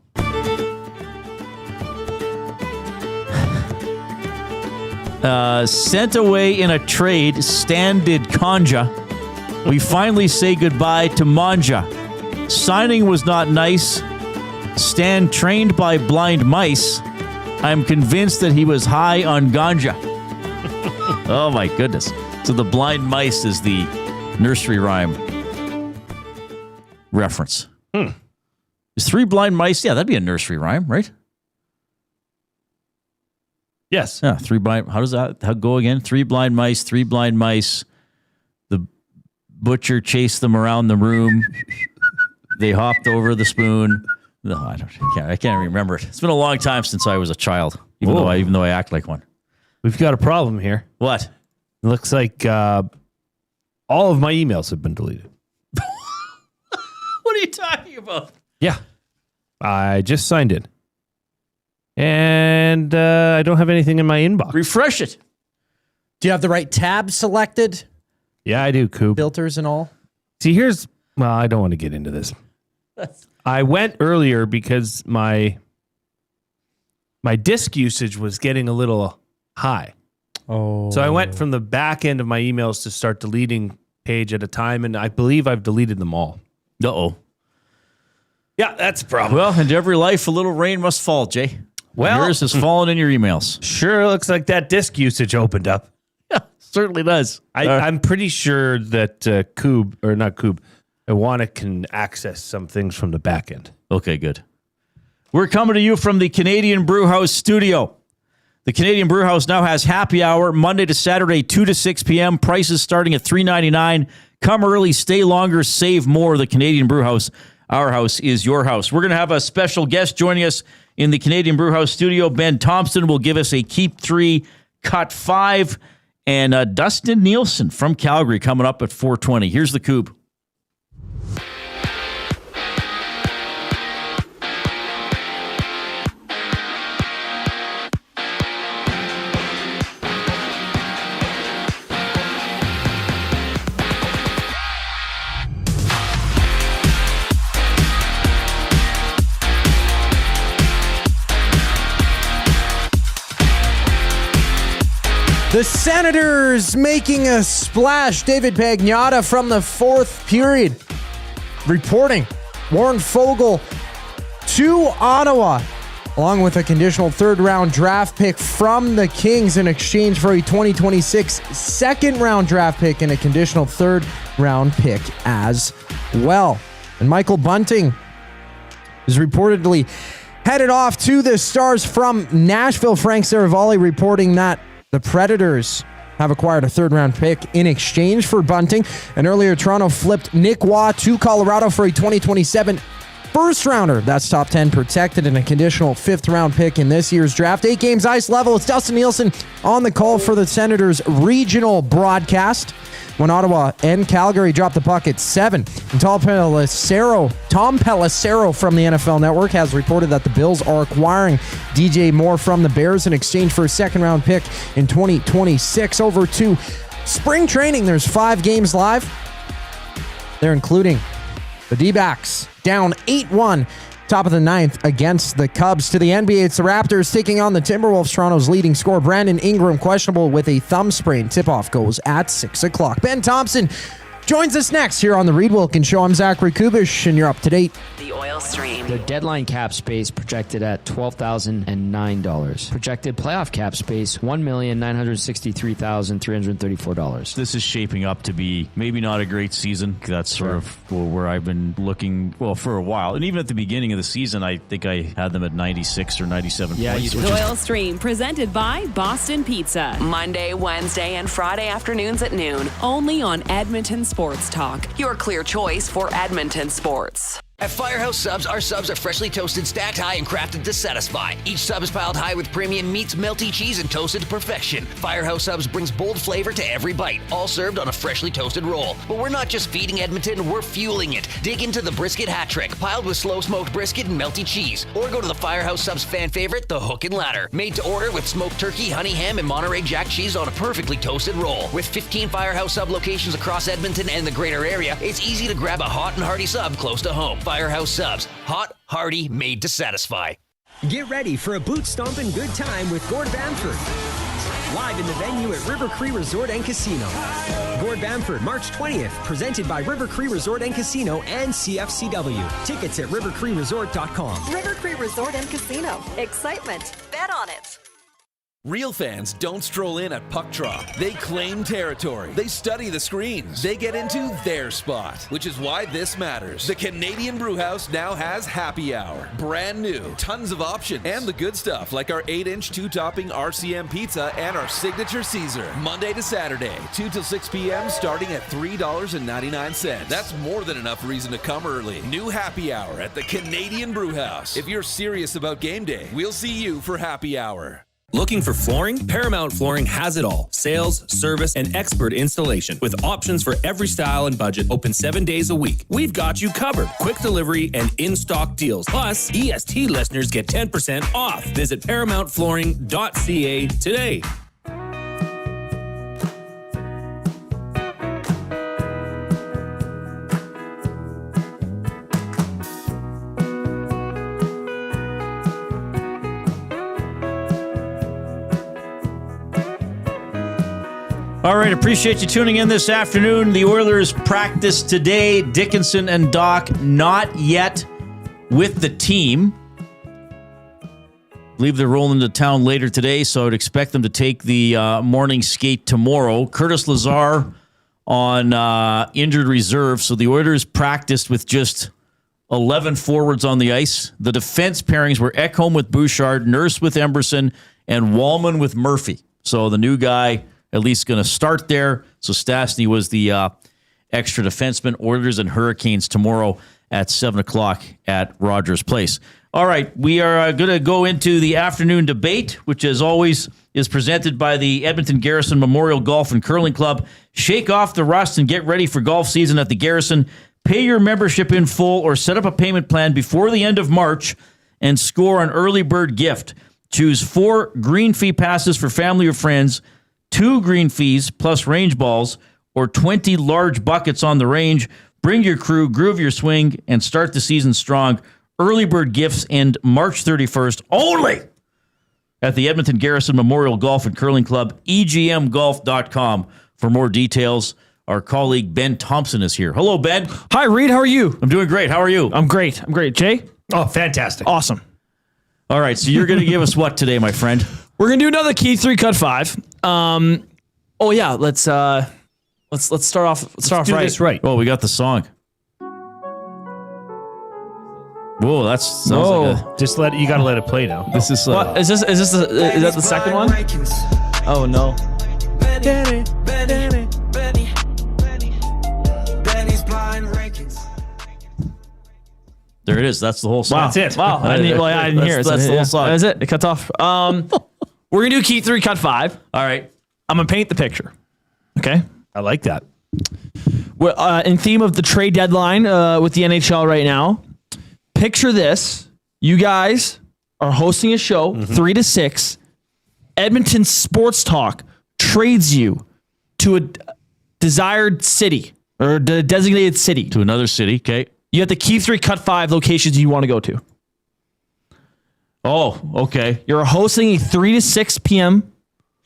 Sent away in a trade, Stan did Conja. We finally say goodbye to Manja. Signing was not nice. Stan trained by blind mice. I'm convinced that he was high on ganja. Oh my goodness. So the blind mice is the nursery rhyme reference. Is 3 blind mice? Yeah, that'd be a nursery rhyme, right? Yes. Yeah, 3 blind. How does that go again? 3 blind mice, 3 blind mice. The butcher chased them around the room. They hopped over the spoon. No, I can't remember it. It's been a long time since I was a child, even though I act like one. We've got a problem here. What? It looks like all of my emails have been deleted. What are you talking about? Yeah. I just signed in. And I don't have anything in my inbox. Refresh it. Do you have the right tab selected? Yeah, I do, Coup. Filters and all? See, I don't want to get into this. I went earlier because my disk usage was getting a little high. Oh. So I went from the back end of my emails to start deleting page at a time, and I believe I've deleted them all. Uh-oh. Yeah, that's a problem. Well, in every life, a little rain must fall, Jay. Well, yours has fallen in your emails. Sure looks like that disk usage opened up. Yeah, certainly does. I'm pretty sure that Iwana can access some things from the back end. Okay, good. We're coming to you from the Canadian Brewhouse studio. The Canadian Brewhouse now has happy hour Monday to Saturday, 2 to 6 p.m. Prices starting at $3.99. Come early, stay longer, save more. The Canadian Brewhouse, our house is your house. We're going to have a special guest joining us in the Canadian Brewhouse studio. Ben Thompson will give us a Keep 3, Cut 5. And Dustin Nielsen from Calgary coming up at 4:20. Here's the Coup. The Senators making a splash. David Pagnotta from the fourth period reporting Warren Foegele to Ottawa, along with a conditional third-round draft pick from the Kings in exchange for a 2026 second-round draft pick and a conditional third-round pick as well. And Michael Bunting is reportedly headed off to the Stars from Nashville. Frank Saravalli reporting that the Predators have acquired a third-round pick in exchange for Bunting. And earlier, Toronto flipped Nick Waugh to Colorado for a 2027 first-rounder. That's top 10 protected and a conditional fifth-round pick in this year's draft. 8 games ice level. It's Dustin Nielsen on the call for the Senators regional broadcast when Ottawa and Calgary dropped the puck at 7. And Tom Pelissero from the NFL Network has reported that the Bills are acquiring DJ Moore from the Bears in exchange for a second-round pick in 2026. Over to spring training. There's 5 games live. They're including the D-backs down 8-1, top of the 9th against the Cubs. To the NBA, it's the Raptors taking on the Timberwolves. Toronto's leading scorer, Brandon Ingram, questionable with a thumb sprain. Tip-off goes at 6 o'clock. Ben Thompson joins us next here on the Reid Wilkins Show. I'm Zachary Kubish, and you're up to date. The Oil Stream. Their deadline cap space projected at $12,009. Projected playoff cap space, $1,963,334. This is shaping up to be maybe not a great season. That's sort of where I've been looking, for a while. And even at the beginning of the season, I think I had them at 96 or 97 points. The Oil Stream, presented by Boston Pizza. Monday, Wednesday, and Friday afternoons at noon. Only on Edmonton Sports Talk. Your clear choice for Edmonton sports. At Firehouse Subs, our subs are freshly toasted, stacked high, and crafted to satisfy. Each sub is piled high with premium meats, melty cheese, and toasted to perfection. Firehouse Subs brings bold flavor to every bite, all served on a freshly toasted roll. But we're not just feeding Edmonton, we're fueling it. Dig into the brisket hat trick, piled with slow-smoked brisket and melty cheese. Or go to the Firehouse Subs fan favorite, the Hook and Ladder. Made to order with smoked turkey, honey ham, and Monterey Jack cheese on a perfectly toasted roll. With 15 Firehouse Sub locations across Edmonton and the greater area, it's easy to grab a hot and hearty sub close to home. Firehouse Subs. Hot, hearty, made to satisfy. Get ready for a boot-stomping good time with Gord Bamford. Live in the venue at River Cree Resort and Casino. Gord Bamford, March 20th, presented by River Cree Resort and Casino and CFCW. Tickets at rivercreeresort.com. River Cree Resort and Casino. Excitement. Bet on it. Real fans don't stroll in at puck drop. They claim territory. They study the screens. They get into their spot, which is why this matters. The Canadian Brewhouse now has happy hour. Brand new, tons of options, and the good stuff like our 8-inch 2-topping RCM pizza and our signature Caesar. Monday to Saturday, 2 till 6 p.m. starting at $3.99. That's more than enough reason to come early. New happy hour at the Canadian Brewhouse. If you're serious about game day, we'll see you for happy hour. Looking for flooring? Paramount Flooring has it all. Sales, service, and expert installation. With options for every style and budget, open 7 days a week. We've got you covered. Quick delivery and in-stock deals. Plus, EST listeners get 10% off. Visit ParamountFlooring.ca today. All right, appreciate you tuning in this afternoon. The Oilers practice today. Dickinson and Dach not yet with the team. I believe they're rolling to town later today, so I would expect them to take the morning skate tomorrow. Curtis Lazar on injured reserve, so the Oilers practiced with just 11 forwards on the ice. The defense pairings were Ekholm with Bouchard, Nurse with Emberson, and Wallman with Murphy. So the new guy at least going to start there. So Stastny was the extra defenseman. Oilers and Hurricanes tomorrow at 7 o'clock at Rogers Place. All right, we are going to go into the afternoon debate, which as always is presented by the Edmonton Garrison Memorial Golf and Curling Club. Shake off the rust and get ready for golf season at the Garrison. Pay your membership in full or set up a payment plan before the end of March and score an early bird gift. Choose 4 green fee passes for family or friends, 2 green fees plus range balls, or 20 large buckets on the range. Bring your crew, groove your swing, and start the season strong. Early bird gifts end March 31st only at the Edmonton Garrison Memorial Golf and Curling Club, egmgolf.com. For more details, our colleague Ben Thompson is here. Hello, Ben. Hi, Reid. How are you? I'm doing great. How are you? I'm great. Jay? Oh, fantastic. Awesome. All right, so you're going to give us what today, my friend? We're going to do another Key 3 Cut 5. Let's start off right. This right. Oh, we got the song. Whoa, that sounds like you got to let it play now. This is what is this? Is that the second one? Oh no. There it is. That's the whole song. Wow. That's it. Wow. I didn't hear it. That's the whole song. That is it. It cuts off. We're going to do Key 3 Cut 5. All right. I'm going to paint the picture. Okay? I like that. We're in theme of the trade deadline with the NHL right now. Picture this. You guys are hosting a show, 3 to 6. Edmonton Sports Talk trades you to a desired city or designated city. To another city, okay. You have the Key 3 Cut 5 locations you want to go to. Oh, okay. You're hosting a 3 to 6 p.m.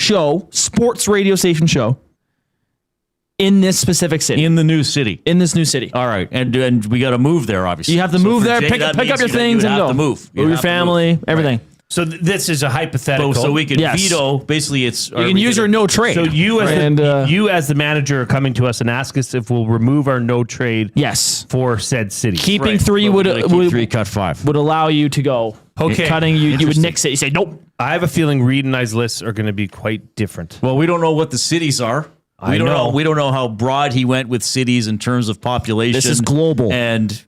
show, sports radio station show, in this specific city. In the new city. In this new city. All right. And we got to move there, obviously. You have to move there, pick up your things and go. Move Your family, everything. Right. So this is a hypothetical. So we can veto. Basically, it's you can use your no trade. So you as the manager are coming to us and ask us if we'll remove our no trade. Yes. For said city. Keeping 3 would keep 3, cut 5 would allow you to go. Okay. Cutting you would nix it. You say nope. I have a feeling Reid and I's lists are going to be quite different. Well, we don't know what the cities are. We don't know. We don't know how broad he went with cities in terms of population. This is global. And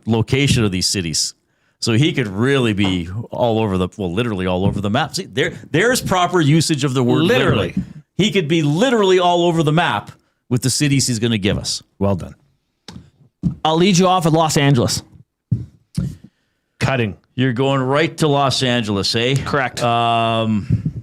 location of these cities. So he could really be literally all over the map. See, there's proper usage of the word literally. He could be literally all over the map with the cities he's going to give us. Well done. I'll lead you off at Los Angeles. Cutting. You're going right to Los Angeles, eh? Correct. I'm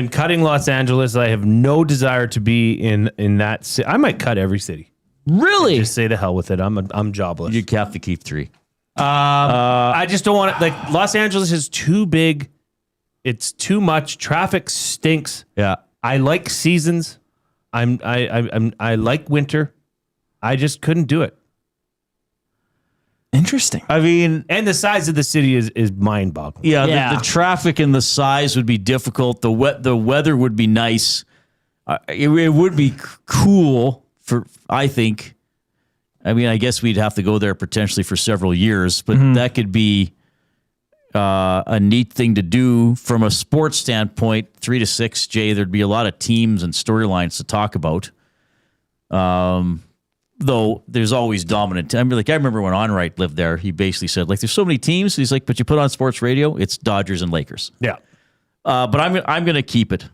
cutting Los Angeles. I have no desire to be in that city. I might cut every city. Really? Just say to hell with it. I'm jobless. You have to keep 3. I just don't want it. Like Los Angeles is too big. It's too much. Traffic stinks. Yeah. I like seasons. I like winter. I just couldn't do it. Interesting. I mean, and the size of the city is mind-boggling. Yeah. The traffic and the size would be difficult. The weather would be nice. It would be cool I think. I mean, I guess we'd have to go there potentially for several years, but that could be a neat thing to do from a sports standpoint. 3 to 6, Jay, there'd be a lot of teams and storylines to talk about. Though there's always dominant. I remember when Onright lived there, he basically said, there's so many teams. He's like, but you put on sports radio, it's Dodgers and Lakers. Yeah. But I'm going to keep it.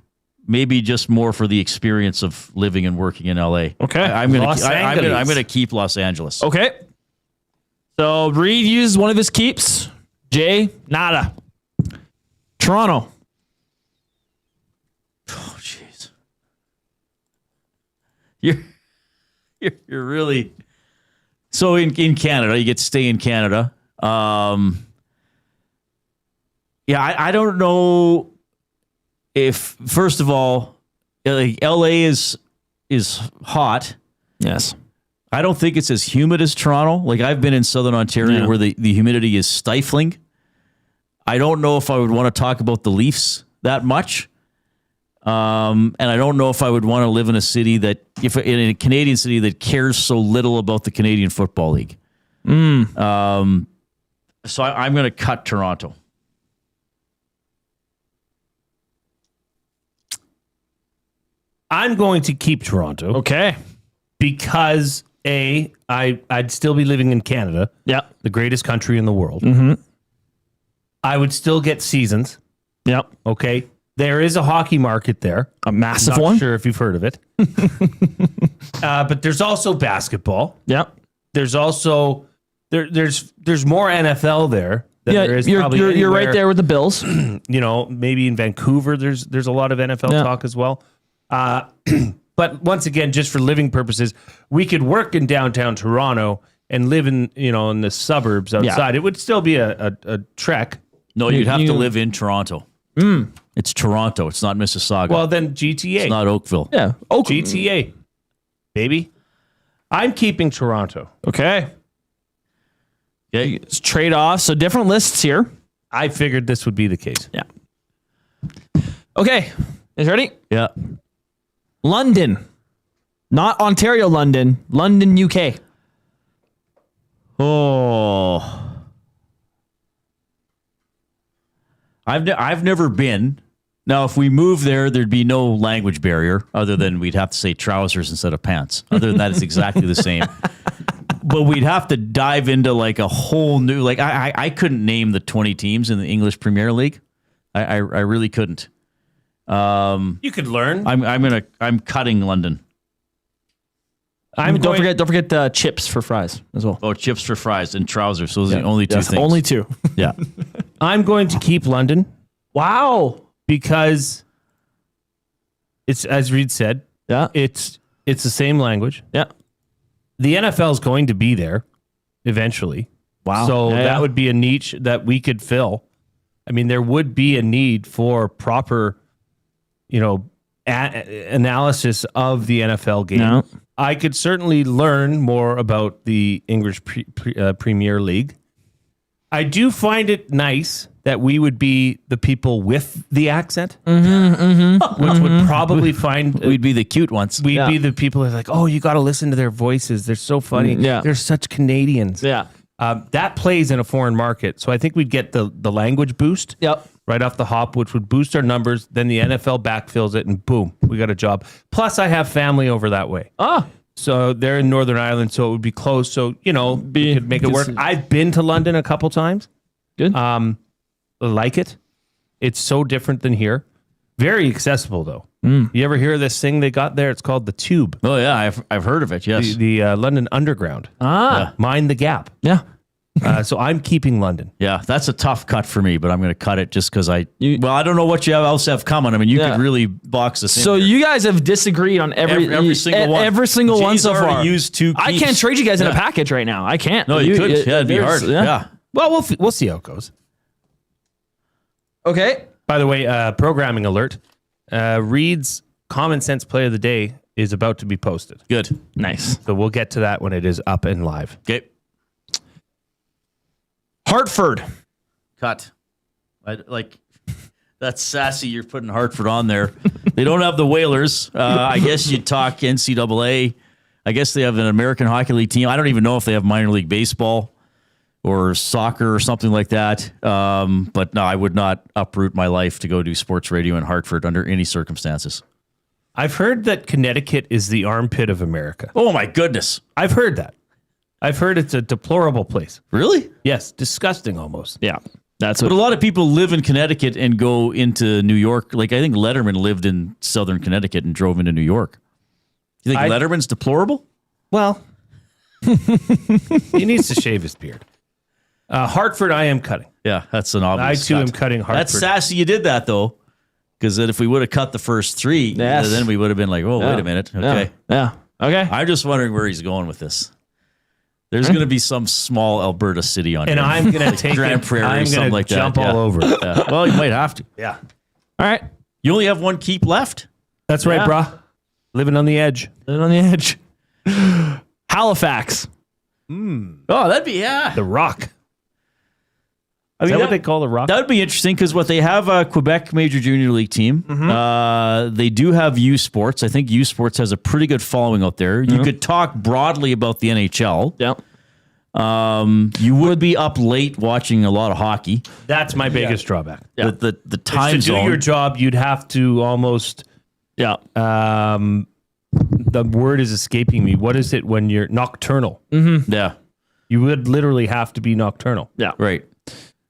Maybe just more for the experience of living and working in LA. Okay. I'm going to keep Los Angeles. Okay. So Reid used one of his keeps. Jay, nada. Toronto. Oh, jeez. You're really... So in Canada, you get to stay in Canada. I don't know if, first of all, Like LA is hot. Yes. I don't think it's as humid as Toronto. Like I've been in Southern Ontario where the humidity is stifling. I don't know if I would want to talk about the Leafs that much. And I don't know if I would want to live in a city in a Canadian city that cares so little about the Canadian Football League. So I'm going to cut Toronto. I'm going to keep Toronto. Okay. Because I'd still be living in Canada. Yeah. The greatest country in the world. Mm-hmm. I would still get seasons. Yep. Okay. There is a hockey market there. A massive Not one. Sure if you've heard of it. But there's also basketball. Yep. There's also there's more NFL there than there is probably you're right anywhere. there with the Bills. Maybe in Vancouver there's a lot of NFL talk as well. But once again, just for living purposes, we could work in downtown Toronto and live in the suburbs outside. It would still be a trek. No, you'd have to live in Toronto. It's Toronto. It's not Mississauga. Well, then GTA. It's not Oakville. Yeah. GTA. Baby. I'm keeping Toronto. Okay. Yeah. It's trade off. So different lists here. I figured this would be the case. Yeah. Okay. Is ready? Yeah. London. Not Ontario, London. London, UK. Oh. I've never been. Now, if we move there, there'd be no language barrier other than we'd have to say trousers instead of pants. Other than that, it's exactly the same. But we'd have to dive into like a whole new, like I couldn't name the 20 teams in the English Premier League. I really couldn't. You could learn. I'm cutting London. Don't forget chips for fries as well. Oh, chips for fries and trousers. Those are the only two things. Only two. Yeah. I'm going to keep London. Wow. Because it's, as Reid said, it's the same language. Yeah. The NFL is going to be there eventually. Wow. So that would be a niche that we could fill. I mean, there would be a need for proper, analysis of the NFL game. No. I could certainly learn more about the English Premier League. I do find it nice that we would be the people with the accent, which would probably find... We'd be the cute ones. We'd be the people that are like, oh, you got to listen to their voices. They're so funny. Yeah. They're such Canadians. Yeah. That plays in a foreign market. So I think we'd get the language boost right off the hop, which would boost our numbers. Then the NFL backfills it and boom, we got a job. Plus I have family over that way. So they're in Northern Ireland, so it would be close. So, we could make it work. I've been to London a couple times. Good. Like it. It's so different than here. Very accessible, though. You ever hear of this thing they got there? It's called the Tube. Oh, yeah. I've heard of it, yes. The London Underground. Mind the gap. Yeah. So I'm keeping London. Yeah, that's a tough cut for me, but I'm going to cut it just because I don't know what you else have coming. I mean, you could really box this in. So here. you guys have disagreed on every single one. Every single one so far. Used two I can't trade you guys in a package right now. I can't. No, you could. It'd be hard. Yeah. Well, we'll see how it goes. Okay. By the way, programming alert. Reid's Common Sense Play of the Day is about to be posted. Good. Nice. So we'll get to that when it is up and live. Okay. Hartford. Cut. That's sassy. You're putting Hartford on there. They don't have the Whalers. I guess you'd talk NCAA. I guess they have an American Hockey League team. I don't even know if they have minor league baseball or soccer or something like that. But no, I would not uproot my life to go do sports radio in Hartford under any circumstances. I've heard that Connecticut is the armpit of America. Oh, my goodness. I've heard that. I've heard it's a deplorable place. Really? Yes. Disgusting almost. Yeah. But a lot of people live in Connecticut and go into New York. Like, I think Letterman lived in southern Connecticut and drove into New York. You think Letterman's deplorable? Well, he needs to shave his beard. Hartford, I am cutting. Yeah, that's an obvious I, too, am cutting Hartford. That's sassy you did that, though. Because if we would have cut the first three, then we would have been like, oh, wait a minute. Okay. Yeah. Okay. I'm just wondering where he's going with this. There's going to be some small Alberta city on and here. I'm going to take Grand Prairie, I'm something like that. Jump all over it. Yeah. Well, you might have to. Yeah. All right. You only have one keep left? That's right, Yeah. brah. Living on the edge. Living on the edge. Halifax. Oh, that'd be, The Rock. I Is mean, that what they call the Rock? That would be interesting because what they have a Quebec Major Junior League team. They do have U Sports. I think U Sports has a pretty good following out there. You could talk broadly about the NHL. Yeah. You would be up late watching a lot of hockey. That's my biggest drawback. Yeah. The time to zone. do your job, you'd have to almost. Yeah. The word is escaping me. What is it when you're nocturnal? Yeah. You would literally have to be nocturnal. Yeah. Right.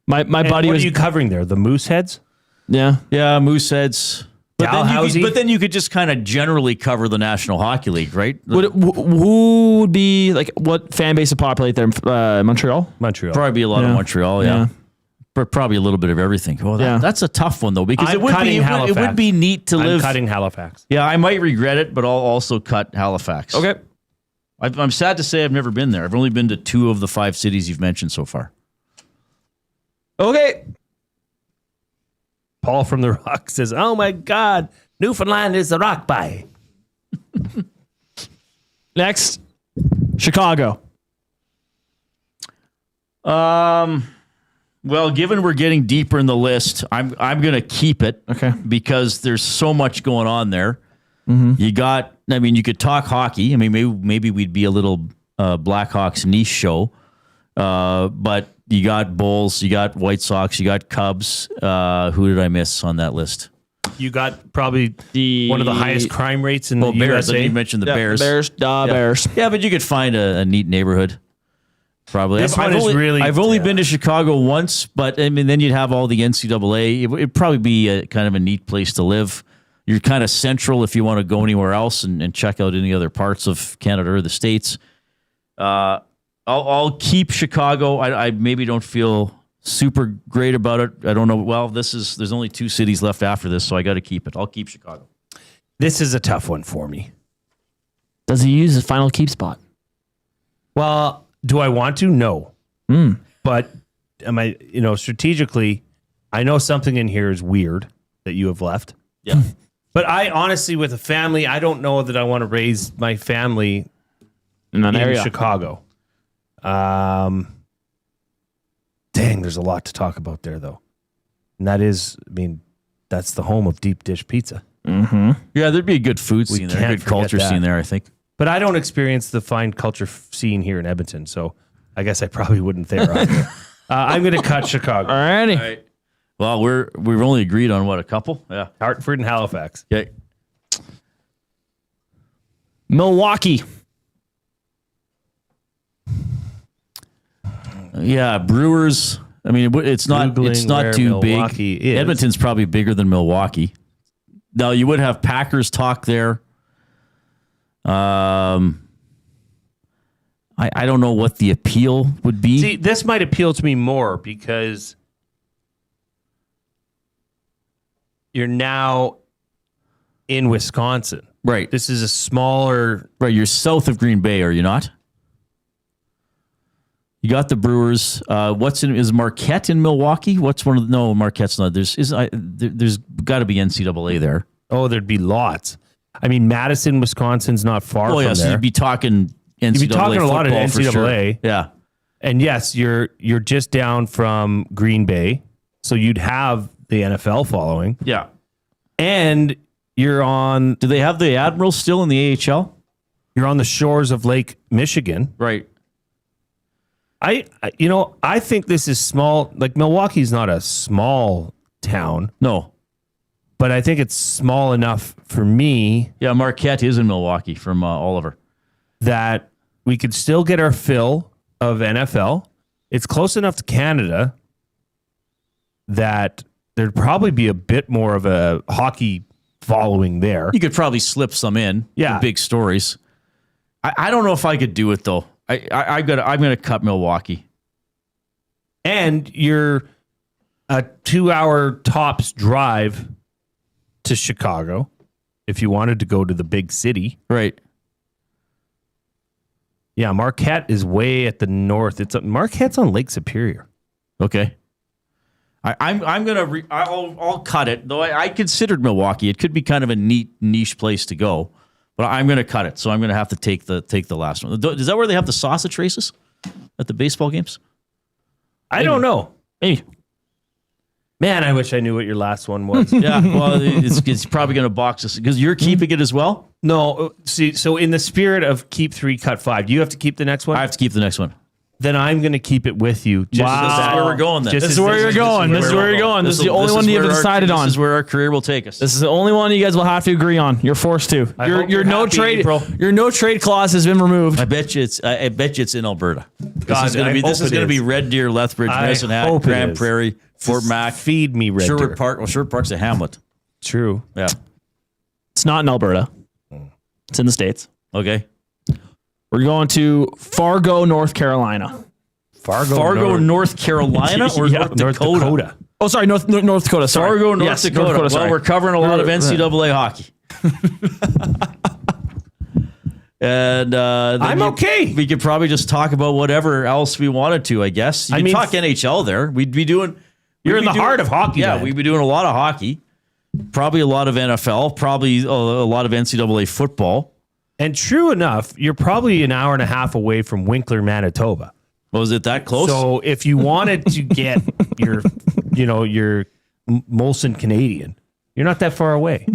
My buddy what was are you covering there? The moose heads? Yeah. Yeah, Mooseheads. Dalhousie? But then you could just kind of generally cover the National Hockey League, right? Who would be like what fan base would populate there? Montreal. Probably be a lot of Montreal, yeah. But probably a little bit of everything. Well, that's a tough one though because I'm it would be neat to live. I'm cutting Halifax. Yeah, I might regret it, but I'll also cut Halifax. Okay. I'm sad to say I've never been there. I've only been to 2 of the 5 cities you've mentioned so far. Okay. Paul from the Rock says, "Oh my God, Newfoundland is the rock by." Next, Chicago. Well, given we're getting deeper in the list, I'm going to keep it. Okay. Because there's so much going on there. You got, I mean, you could talk hockey. I mean, maybe we'd be a little Blackhawks niche show. But you got Bulls, you got White Sox, you got Cubs. Who did I miss on that list? You got probably one of the highest crime rates in the Bears. USA. You mentioned the Bears. Bears. Yeah, but you could find a neat neighborhood. Probably. This one is really. I've only been to Chicago once, but I mean, then you'd have all the NCAA. It'd probably be a kind of a neat place to live. You're kind of central if you want to go anywhere else and check out any other parts of Canada or the States. I'll keep Chicago. I maybe don't feel super great about it. I don't know. Well, there's only 2 cities left after this, so I got to keep it. I'll keep Chicago. This is a tough one for me. Does he use his final keep spot? Well, do I want to? No. But am I, strategically, I know something in here is weird that you have left. Yeah. But I honestly, with a family, I don't know that I want to raise my family in that area. Chicago. Dang, there's a lot to talk about there, though. And that is, I mean, that's the home of deep dish pizza. Yeah, there'd be a good food scene there, a can't good culture forget that. scene there, I think. But I don't experience the fine culture scene here in Edmonton, so I guess I probably wouldn't there either. I'm going to cut Chicago. Alrighty. All right. Well, we've only agreed on what, a couple? Yeah. Hartford and Halifax. Okay. Milwaukee. Yeah, Brewers. I mean, it's not Googling too where big. Milwaukee is. Edmonton's probably bigger than Milwaukee. Now you would have Packers talk there. I don't know what the appeal would be. See, this might appeal to me more because you're now in Wisconsin. Right. This is a smaller. Right. You're south of Green Bay, are you not? You got the Brewers. Is Marquette in Milwaukee? No, Marquette's not. There's got to be NCAA there. Oh, there'd be lots. I mean, Madison, Wisconsin's not far from there. So you'd be talking NCAA. You'd be talking a lot of football for NCAA. sure. Yeah. And yes, you're just down from Green Bay, so you'd have the NFL following. Yeah. And you're on. Do they have the Admirals still in the AHL? You're on the shores of Lake Michigan. Right. I think this is small. Like, Milwaukee's not a small town. No. But I think it's small enough for me. Yeah, Marquette is in Milwaukee from Oliver. That we could still get our fill of NFL. It's close enough to Canada that there'd probably be a bit more of a hockey following there. You could probably slip some in. Yeah. The big stories. I don't know if I could do it, though. I'm gonna cut Milwaukee. And you're a 2-hour tops drive to Chicago if you wanted to go to the big city. Right. Yeah, Marquette is way at the north. Marquette's on Lake Superior. Okay. I'll cut it. Though I considered Milwaukee. It could be kind of a neat niche place to go, but I'm going to cut it. So I'm going to have to take the last one. Is that where they have the sausage races at the baseball games? I don't know. Maybe. Man, I wish I knew what your last one was. Yeah, well, it's probably going to box us because you're keeping it as well. No, see, so in the spirit of keep 3, cut 5, do you have to keep the next one? I have to keep the next one. Then I'm going to keep it with you. This is where we're going then. This is where you're going. This is where you're going. This is the only one you haven't decided on. This is where our career will take us. This is the only one you guys will have to agree on. You're forced to. Your no trade clause has been removed. I bet you it's in Alberta. God, This is going to be Red Deer, Lethbridge, Medicine Hat, Grand Prairie, Fort Mac. Feed me Red Sherwood Deer. Park. Well, Sherwood Park's a hamlet. True. Yeah. It's not in Alberta. It's in the States. Okay. We're going to Fargo, North Carolina. Fargo, North Carolina, or North Dakota? Oh, sorry, North Dakota. Sorry. Fargo, North Dakota. North Dakota, We're covering a lot of NCAA hockey. And I'm okay. We could probably just talk about whatever else we wanted to, I guess. You could talk NHL there. We'd be doing... You're in the heart of hockey. Yeah, we'd be doing a lot of hockey. Probably a lot of NFL. Probably a lot of NCAA football. And true enough, you're probably an hour and a half away from Winkler, Manitoba. Was it that close? So if you wanted to get your Molson Canadian, you're not that far away.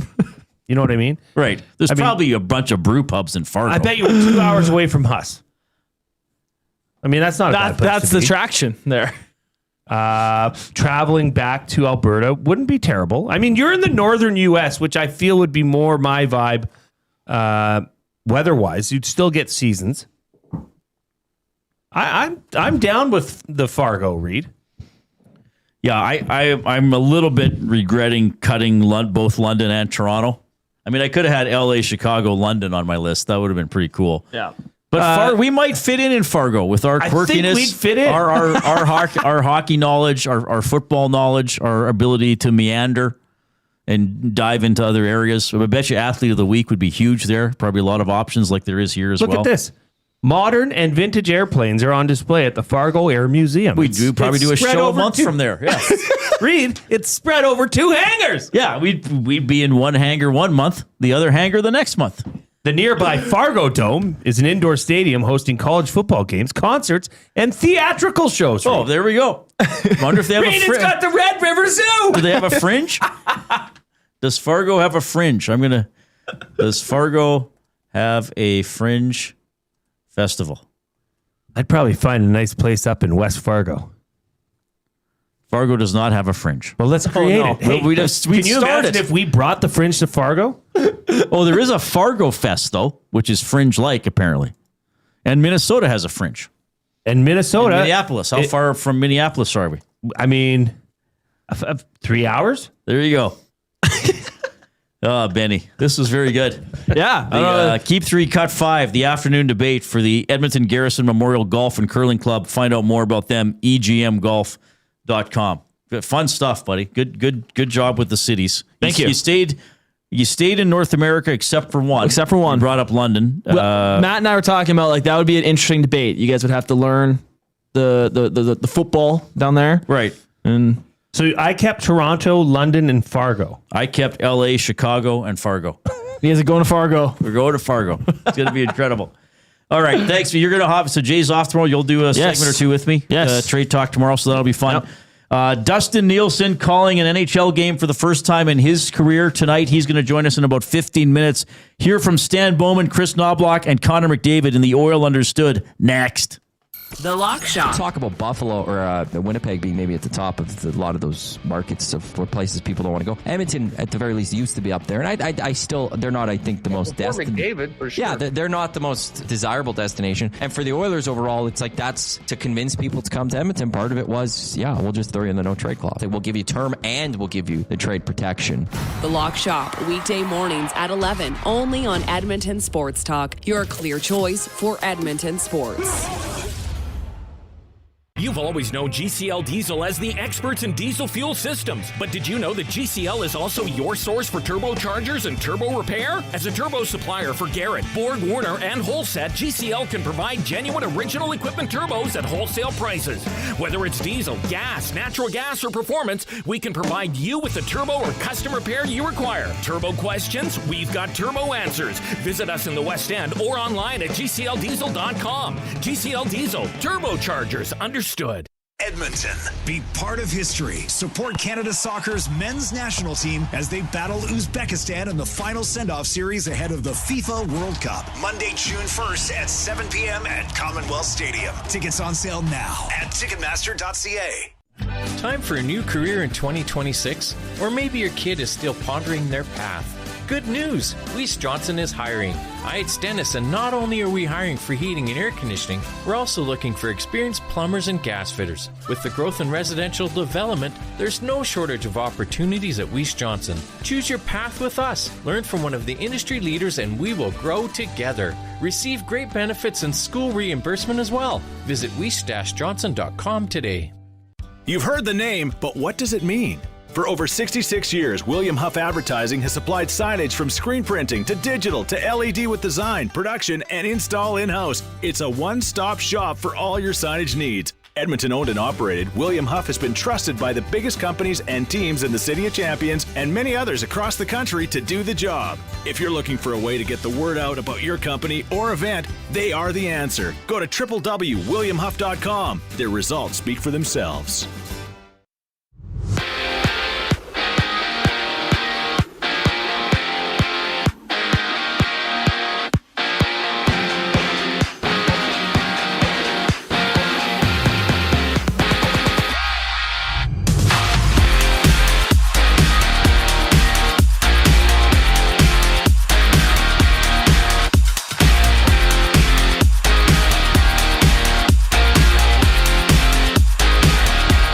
You know what I mean? Right. There's probably a bunch of brew pubs in Fargo. I bet you were 2 hours away from Huss. I mean, that's not a bad place That's to the be. traction there. Traveling back to Alberta wouldn't be terrible. I mean, you're in the northern U.S., which I feel would be more my vibe weather-wise. You'd still get seasons. I'm down with the Fargo, Reid. Yeah, I'm a little bit regretting cutting both London and Toronto. I mean, I could have had L.A., Chicago, London on my list. That would have been pretty cool. Yeah. But we might fit in Fargo with our quirkiness. I think we'd fit in. Our hockey knowledge, our football knowledge, our ability to meander and dive into other areas. I bet you Athlete of the Week would be huge there. Probably a lot of options like there is here as well. Look at this. Modern and vintage airplanes are on display at the Fargo Air Museum. We do probably do a show a month from there. Yeah. Reid, it's spread over 2 hangars. Yeah, we'd be in one hangar 1 month, the other hangar the next month. The nearby Fargo Dome is an indoor stadium hosting college football games, concerts, and theatrical shows. Oh, there we go. Wonder if they have Reid, it's got the Red River Zoo. Do they have a fringe? Does Fargo have a fringe? Does Fargo have a fringe festival? I'd probably find a nice place up in West Fargo. Fargo does not have a fringe. Well, let's create it. Hey, can you imagine if we brought the fringe to Fargo? Oh, there is a Fargo Fest, though, which is fringe-like, apparently. And Minnesota has a fringe. And Minnesota... Minneapolis. How far from Minneapolis are we? I mean, 3 hours? There you go. Oh, Benny, this was very good. Yeah. Keep 3, cut 5, the afternoon debate for the Edmonton Garrison Memorial Golf and Curling Club. Find out more about them, egmgolf.com. Fun stuff, buddy. Good job with the cities. Thank you. You stayed in North America except for one. You brought up London. Well, Matt and I were talking about like that would be an interesting debate. You guys would have to learn the football down there. Right. And so I kept Toronto, London, and Fargo. I kept LA, Chicago, and Fargo. You guys are going to Fargo. We're going to Fargo. It's going to be incredible. All right. Thanks. You're going to hop. So Jay's off tomorrow. You'll do a segment or two with me. Yes. Trade talk tomorrow. So that'll be fun. Yep. Dustin Nielsen calling an NHL game for the first time in his career tonight. He's going to join us in about 15 minutes. Hear from Stan Bowman, Chris Knobloch, and Connor McDavid in the Oil Understood next. The Lock Shop. Talk about Buffalo or Winnipeg being maybe at the top of a lot of those markets of where places people don't want to go. Edmonton, at the very least, used to be up there, and I still they're not. I think the most McDavid for sure. Yeah, they're not the most desirable destination. And for the Oilers overall, it's like that's to convince people to come to Edmonton. Part of it was, we'll just throw you in the no trade clause. We'll give you term and we'll give you the trade protection. The Lock Shop, weekday mornings at 11, only on Edmonton Sports Talk. Your clear choice for Edmonton sports. You've always known GCL Diesel as the experts in diesel fuel systems, but did you know that GCL is also your source for turbochargers and turbo repair? As a turbo supplier for Garrett, Borg Warner, and Wholesat, GCL can provide genuine original equipment turbos at wholesale prices. Whether it's diesel, gas, natural gas, or performance, we can provide you with the turbo or custom repair you require. Turbo questions? We've got turbo answers. Visit us in the West End or online at gcldiesel.com. GCL Diesel, turbochargers, understood. Edmonton. Be part of history. Support Canada Soccer's men's national team as they battle Uzbekistan in the final send-off series ahead of the FIFA World Cup. Monday, June 1st at 7 p.m. at Commonwealth Stadium. Tickets on sale now at Ticketmaster.ca. Time for a new career in 2026? Or maybe your kid is still pondering their path. Good news! Weiss Johnson is hiring. It's Dennis, and not only are we hiring for heating and air conditioning, we're also looking for experienced plumbers and gas fitters. With the growth in residential development, there's no shortage of opportunities at Weiss Johnson. Choose your path with us. Learn from one of the industry leaders, and we will grow together. Receive great benefits and school reimbursement as well. Visit weiss-johnson.com today. You've heard the name, but what does it mean? For over 66 years, William Huff Advertising has supplied signage from screen printing to digital to LED with design, production, and install in-house. It's a one-stop shop for all your signage needs. Edmonton owned and operated, William Huff has been trusted by the biggest companies and teams in the City of Champions and many others across the country to do the job. If you're looking for a way to get the word out about your company or event, they are the answer. Go to www.williamhuff.com. Their results speak for themselves.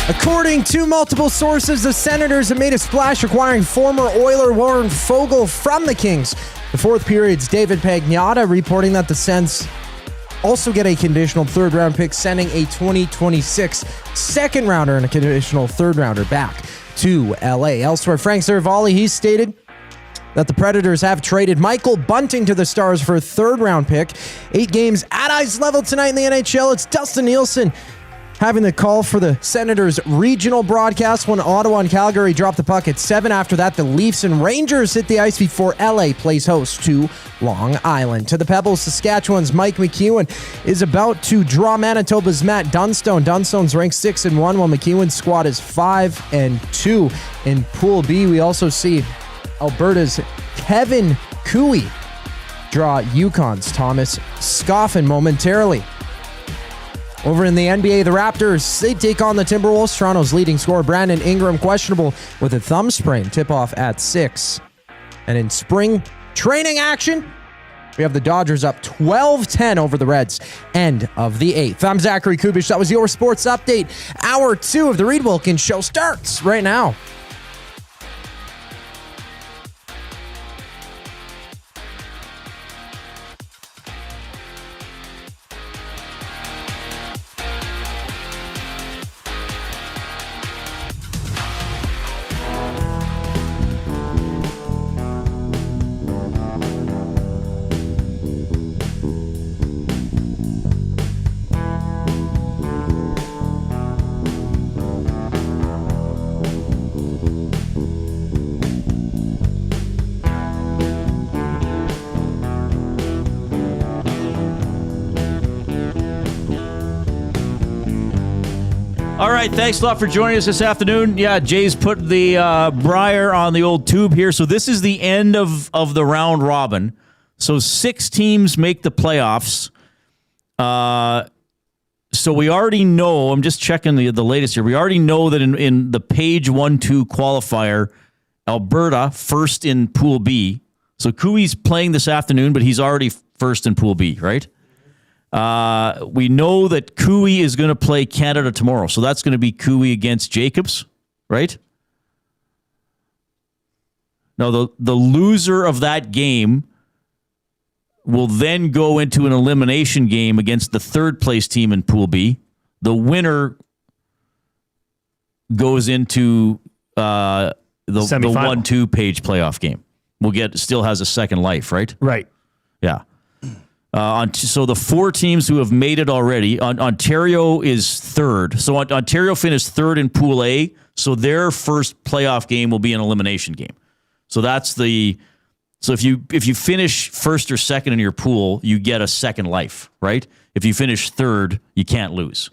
According to multiple sources, the Senators have made a splash acquiring former Oiler Warren Foegele from the Kings. The fourth period's David Pagnotta reporting that the Sens also get a conditional third-round pick, sending a 2026 second-rounder and a conditional third-rounder back to LA. Elsewhere, Frank Seravalli, he stated that the Predators have traded Michael Bunting to the Stars for a third-round pick. 8 games at ice level tonight in the NHL. It's Dustin Nielsen having the call for the Senators regional broadcast when Ottawa and Calgary dropped the puck at 7. After that, the Leafs and Rangers hit the ice before LA plays host to Long Island. To the Pebbles, Saskatchewan's Mike McEwen is about to draw Manitoba's Matt Dunstone. Dunstone's ranked 6-1, while McEwen's squad is 5-2. In Pool B, we also see Alberta's Kevin Coup draw Yukon's Thomas Scoffin momentarily. Over in the NBA, the Raptors, they take on the Timberwolves. Toronto's leading scorer, Brandon Ingram, questionable with a thumb sprain. Tip-off at 6. And in spring training action, we have the Dodgers up 12-10 over the Reds. End of the 8th. I'm Zachary Kubish. That was your sports update. Hour 2 of the Reid Wilkins Show starts right now. All right, thanks a lot for joining us this afternoon. Yeah, Jay's put the Briar on the old tube here. So this is the end of the round robin. So 6 teams make the playoffs. So we already know, I'm just checking the latest here. We already know that in the Page 1-2 qualifier, Alberta first in Pool B. So Coui's playing this afternoon, but he's already first in Pool B, right? We know that Coup is going to play Canada tomorrow. So that's going to be Coup against Jacobs, right? No, the loser of that game will then go into an elimination game against the third place team in Pool B. The winner goes into the Semifinal. 1-2 page playoff game. Still has a second life, right? Right. Yeah. So the 4 teams who have made it already, Ontario is third. So Ontario finished third in Pool A. So their first playoff game will be an elimination game. So so if you finish first or second in your pool, you get a second life, right? If you finish third, you can't lose.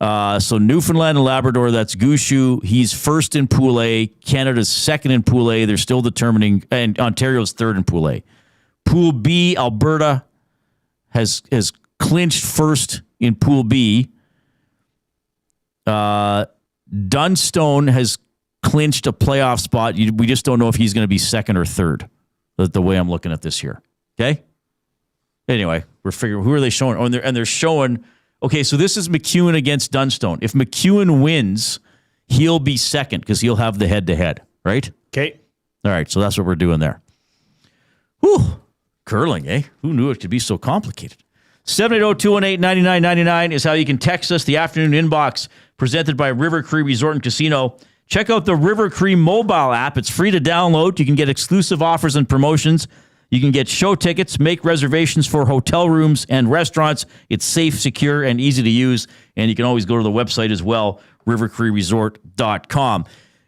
So Newfoundland and Labrador, that's Gushu. He's first in Pool A. Canada's second in Pool A. They're still determining, and Ontario's third in Pool A. Pool B, Alberta has clinched first in Pool B. Dunstone has clinched a playoff spot. We just don't know if he's going to be second or third, the way I'm looking at this here. Okay? Anyway, we're figuring, who are they showing? Oh, and they're showing, okay, so this is McEwen against Dunstone. If McEwen wins, he'll be second because he'll have the head-to-head, right? Okay. All right, so that's what we're doing there. Whew. Curling, eh? Who knew it could be so complicated? 780-218-9999 is how you can text us. The afternoon inbox presented by River Cree Resort and Casino. Check out the River Cree mobile app. It's free to download. You can get exclusive offers and promotions. You can get show tickets, make reservations for hotel rooms and restaurants. It's safe, secure, and easy to use. And you can always go to the website as well, rivercreeresort.com.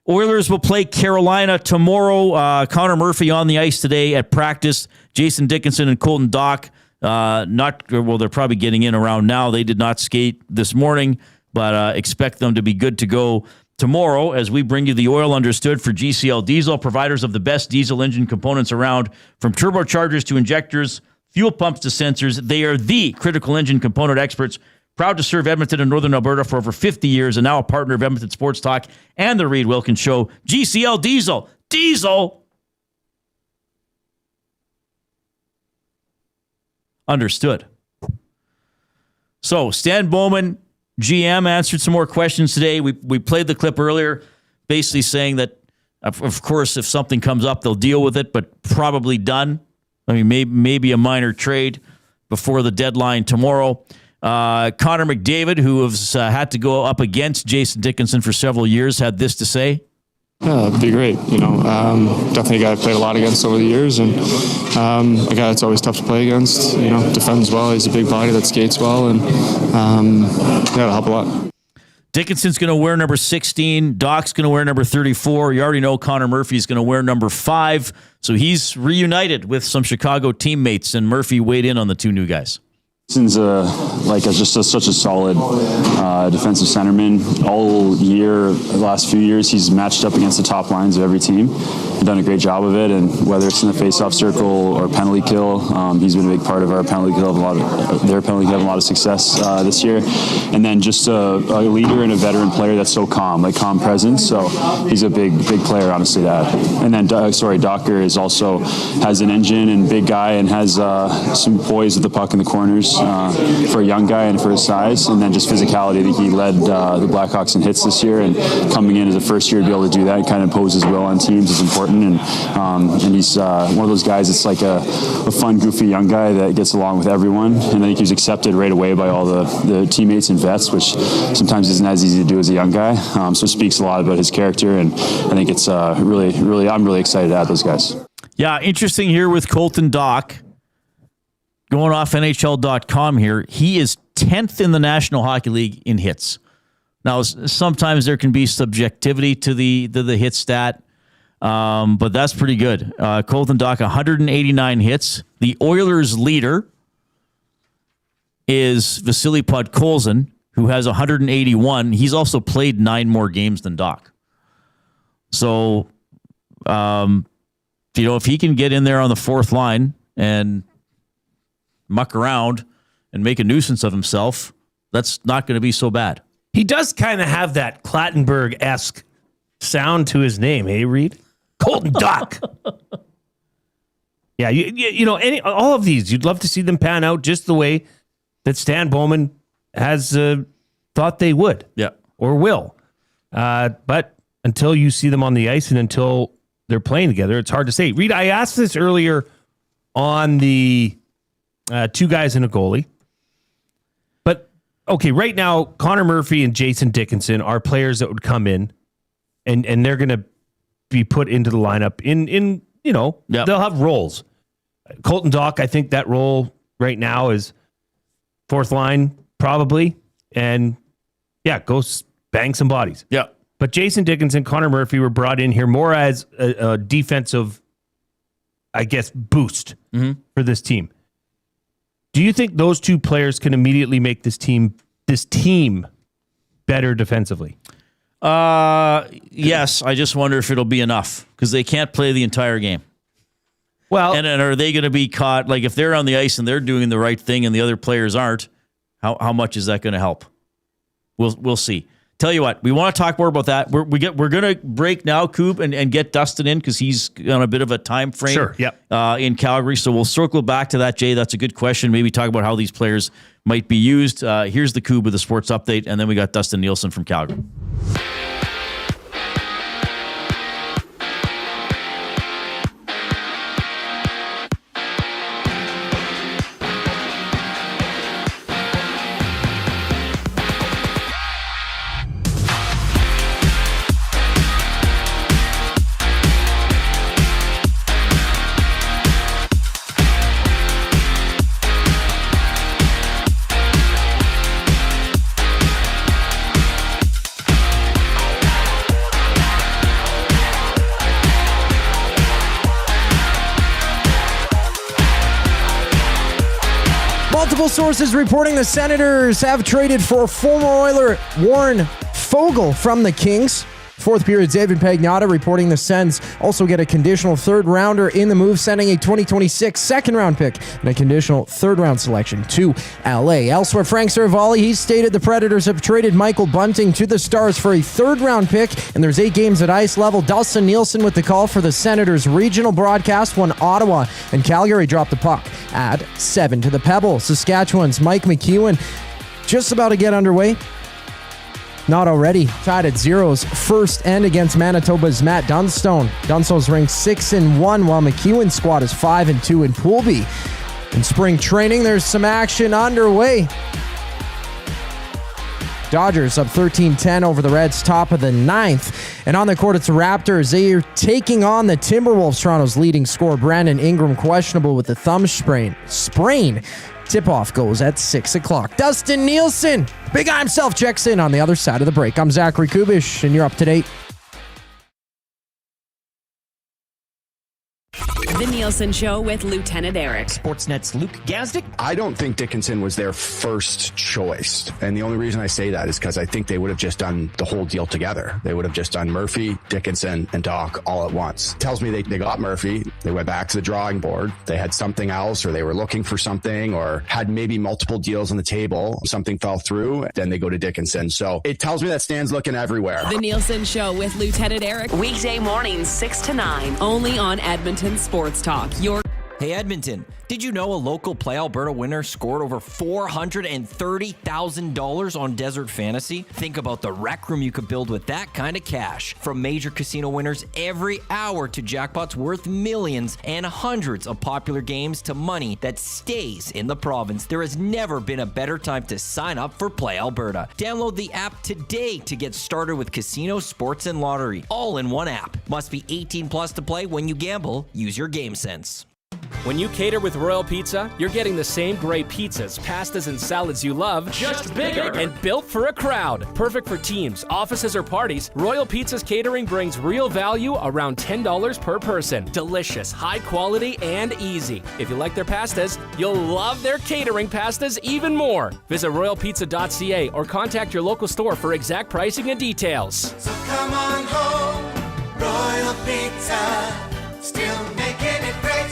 Oilers will play Carolina tomorrow. Connor Murphy on the ice today at practice. Jason Dickinson and Colton Dach, they're probably getting in around now. They did not skate this morning, but expect them to be good to go tomorrow as we bring you the Oil Understood for GCL Diesel, providers of the best diesel engine components around, from turbochargers to injectors, fuel pumps to sensors. They are the critical engine component experts. Proud to serve Edmonton and Northern Alberta for over 50 years and now a partner of Edmonton Sports Talk and the Reid Wilkins Show. GCL Diesel. Diesel. Understood. So, Stan Bowman, GM, answered some more questions today. We played the clip earlier, basically saying that, of course, if something comes up, they'll deal with it, but probably done. I mean, maybe a minor trade before the deadline tomorrow. Connor McDavid, who has had to go up against Jason Dickinson for several years, had this to say. Yeah, it'd be great. Definitely a guy I've played a lot against over the years, and a guy that's always tough to play against. Defends well. He's a big body that skates well, and it'll help a lot. Dickinson's going to wear number 16. Dach's going to wear number 34. You already know Connor Murphy's going to wear number 5. So he's reunited with some Chicago teammates, and Murphy weighed in on the 2 new guys. Dickinson's such a solid defensive centerman. All year, the last few years, he's matched up against the top lines of every team and done a great job of it. And whether it's in the face-off circle or penalty kill, he's been a big part of our penalty kill. Their penalty kill, have a lot of success this year. And then just a leader and a veteran player that's so calm presence. So he's a big player, honestly. And then Docker has an engine and big guy and has some poise with the puck in the corners. For a young guy and for his size, and then just physicality. I think he led the Blackhawks in hits this year, and coming in as a first year to be able to do that and kind of impose his will on teams is important. And he's one of those guys that's like a fun, goofy young guy that gets along with everyone. And I think he was accepted right away by all the teammates and vets, which sometimes isn't as easy to do as a young guy. So it speaks a lot about his character, and I think it's I'm really excited to add those guys. Yeah, interesting here with Colton Dach. Going off NHL.com here, he is 10th in the National Hockey League in hits. Now, sometimes there can be subjectivity to the hit stat, but that's pretty good. Colton Dach, 189 hits. The Oilers' leader is Vasily Podkolzin, who has 181. He's also played 9 more games than Dach. So, if he can get in there on the 4th line and muck around and make a nuisance of himself, that's not going to be so bad. He does kind of have that Clattenburg-esque sound to his name, hey, Reid? Colton Dach. Yeah, all of these, you'd love to see them pan out just the way that Stan Bowman has thought they would. Yeah. Or will. But until you see them on the ice and until they're playing together, it's hard to say. Reid, I asked this earlier on the 2 guys and a goalie. But okay, right now, Connor Murphy and Jason Dickinson are players that would come in and they're going to be put into the lineup in they'll have roles. Colton Dach, I think that role right now is fourth line probably. And yeah, go bang some bodies. Yeah. But Jason Dickinson, Connor Murphy were brought in here more as a defensive, I guess, boost for this team. Do you think those two players can immediately make this team better defensively? Yes. I just wonder if it'll be enough because they can't play the entire game. Well, and are they going to be caught? Like if they're on the ice and they're doing the right thing and the other players aren't, how much is that going to help? We'll see. Tell you what, we want to talk more about that. We're going to break now, Coup, and get Dustin in because he's on a bit of a time frame. Sure. Yep. In Calgary, so we'll circle back to that, Jay. That's a good question. Maybe talk about how these players might be used. Here's the Coup with the sports update, and then we got Dustin Nielsen from Calgary. Multiple sources reporting the Senators have traded for former Oiler Warren Foegele from the Kings. Fourth period, David Pagnotta reporting the Sens also get a conditional third rounder in the move, sending a 2026 second round pick and a conditional third round selection to LA. Elsewhere, Frank Saravalli, he stated the Predators have traded Michael Bunting to the Stars for a third round pick, and there's 8 games at ice level. Dustin Nielsen with the call for the Senators regional broadcast when Ottawa and Calgary dropped the puck at 7 to the Pebble. Saskatchewan's Mike McEwen just about to get underway. Not already. Tied at zeros. First end against Manitoba's Matt Dunstone. Dunstone's ranked 6-1, while McEwen's squad is 5-2 in Pool B. In spring training, there's some action underway. Dodgers up 13-10 over the Reds, top of the 9th. And on the court, it's the Raptors. They are taking on the Timberwolves. Toronto's leading scorer, Brandon Ingram, questionable with the thumb sprain. Tip-off goes at 6 o'clock. Dustin Nielsen, big guy himself, checks in on the other side of the break. I'm Zachary Kubish, and you're up to date. The Nielsen Show with Lieutenant Eric. Sportsnet's Luke Gazdick. I don't think Dickinson was their first choice. And the only reason I say that is because I think they would have just done the whole deal together. They would have just done Murphy, Dickinson, and Dach all at once. Tells me they got Murphy. They went back to the drawing board. They had something else, or they were looking for something, or had maybe multiple deals on the table. Something fell through. Then they go to Dickinson. So it tells me that Stan's looking everywhere. The Nielsen Show with Lieutenant Eric. Weekday mornings 6 to 9. Only on Edmonton Sports Talk. Hey Edmonton, did you know a local Play Alberta winner scored over $430,000 on Desert Fantasy? Think about the rec room you could build with that kind of cash. From major casino winners every hour to jackpots worth millions and hundreds of popular games to money that stays in the province, there has never been a better time to sign up for Play Alberta. Download the app today to get started with casino, sports, and lottery, all in one app. Must be 18 plus to play. When you gamble, use your game sense. When you cater with Royal Pizza, you're getting the same great pizzas, pastas, and salads you love, just bigger and built for a crowd. Perfect for teams, offices, or parties, Royal Pizza's catering brings real value around $10 per person. Delicious, high quality, and easy. If you like their pastas, you'll love their catering pastas even more. Visit royalpizza.ca or contact your local store for exact pricing and details. So come on home, Royal Pizza, still making it great.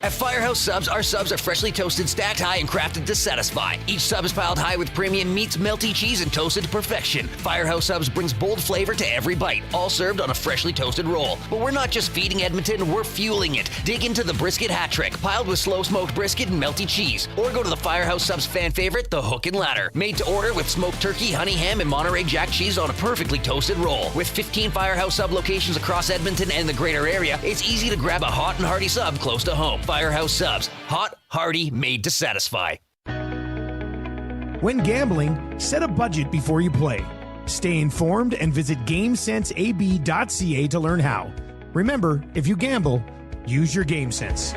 At Firehouse Subs, our subs are freshly toasted, stacked high, and crafted to satisfy. Each sub is piled high with premium meats, melty cheese, and toasted to perfection. Firehouse Subs brings bold flavor to every bite, all served on a freshly toasted roll. But we're not just feeding Edmonton, we're fueling it. Dig into the brisket hat trick, piled with slow-smoked brisket and melty cheese. Or go to the Firehouse Subs fan favorite, the Hook and Ladder. Made to order with smoked turkey, honey ham, and Monterey Jack cheese on a perfectly toasted roll. With 15 Firehouse Sub locations across Edmonton and the greater area, it's easy to grab a hot and hearty sub close to home. Firehouse Subs. Hot, hearty, made to satisfy. When gambling, set a budget before you play. Stay informed and visit GameSenseAB.ca to learn how. Remember, if you gamble, use your game sense.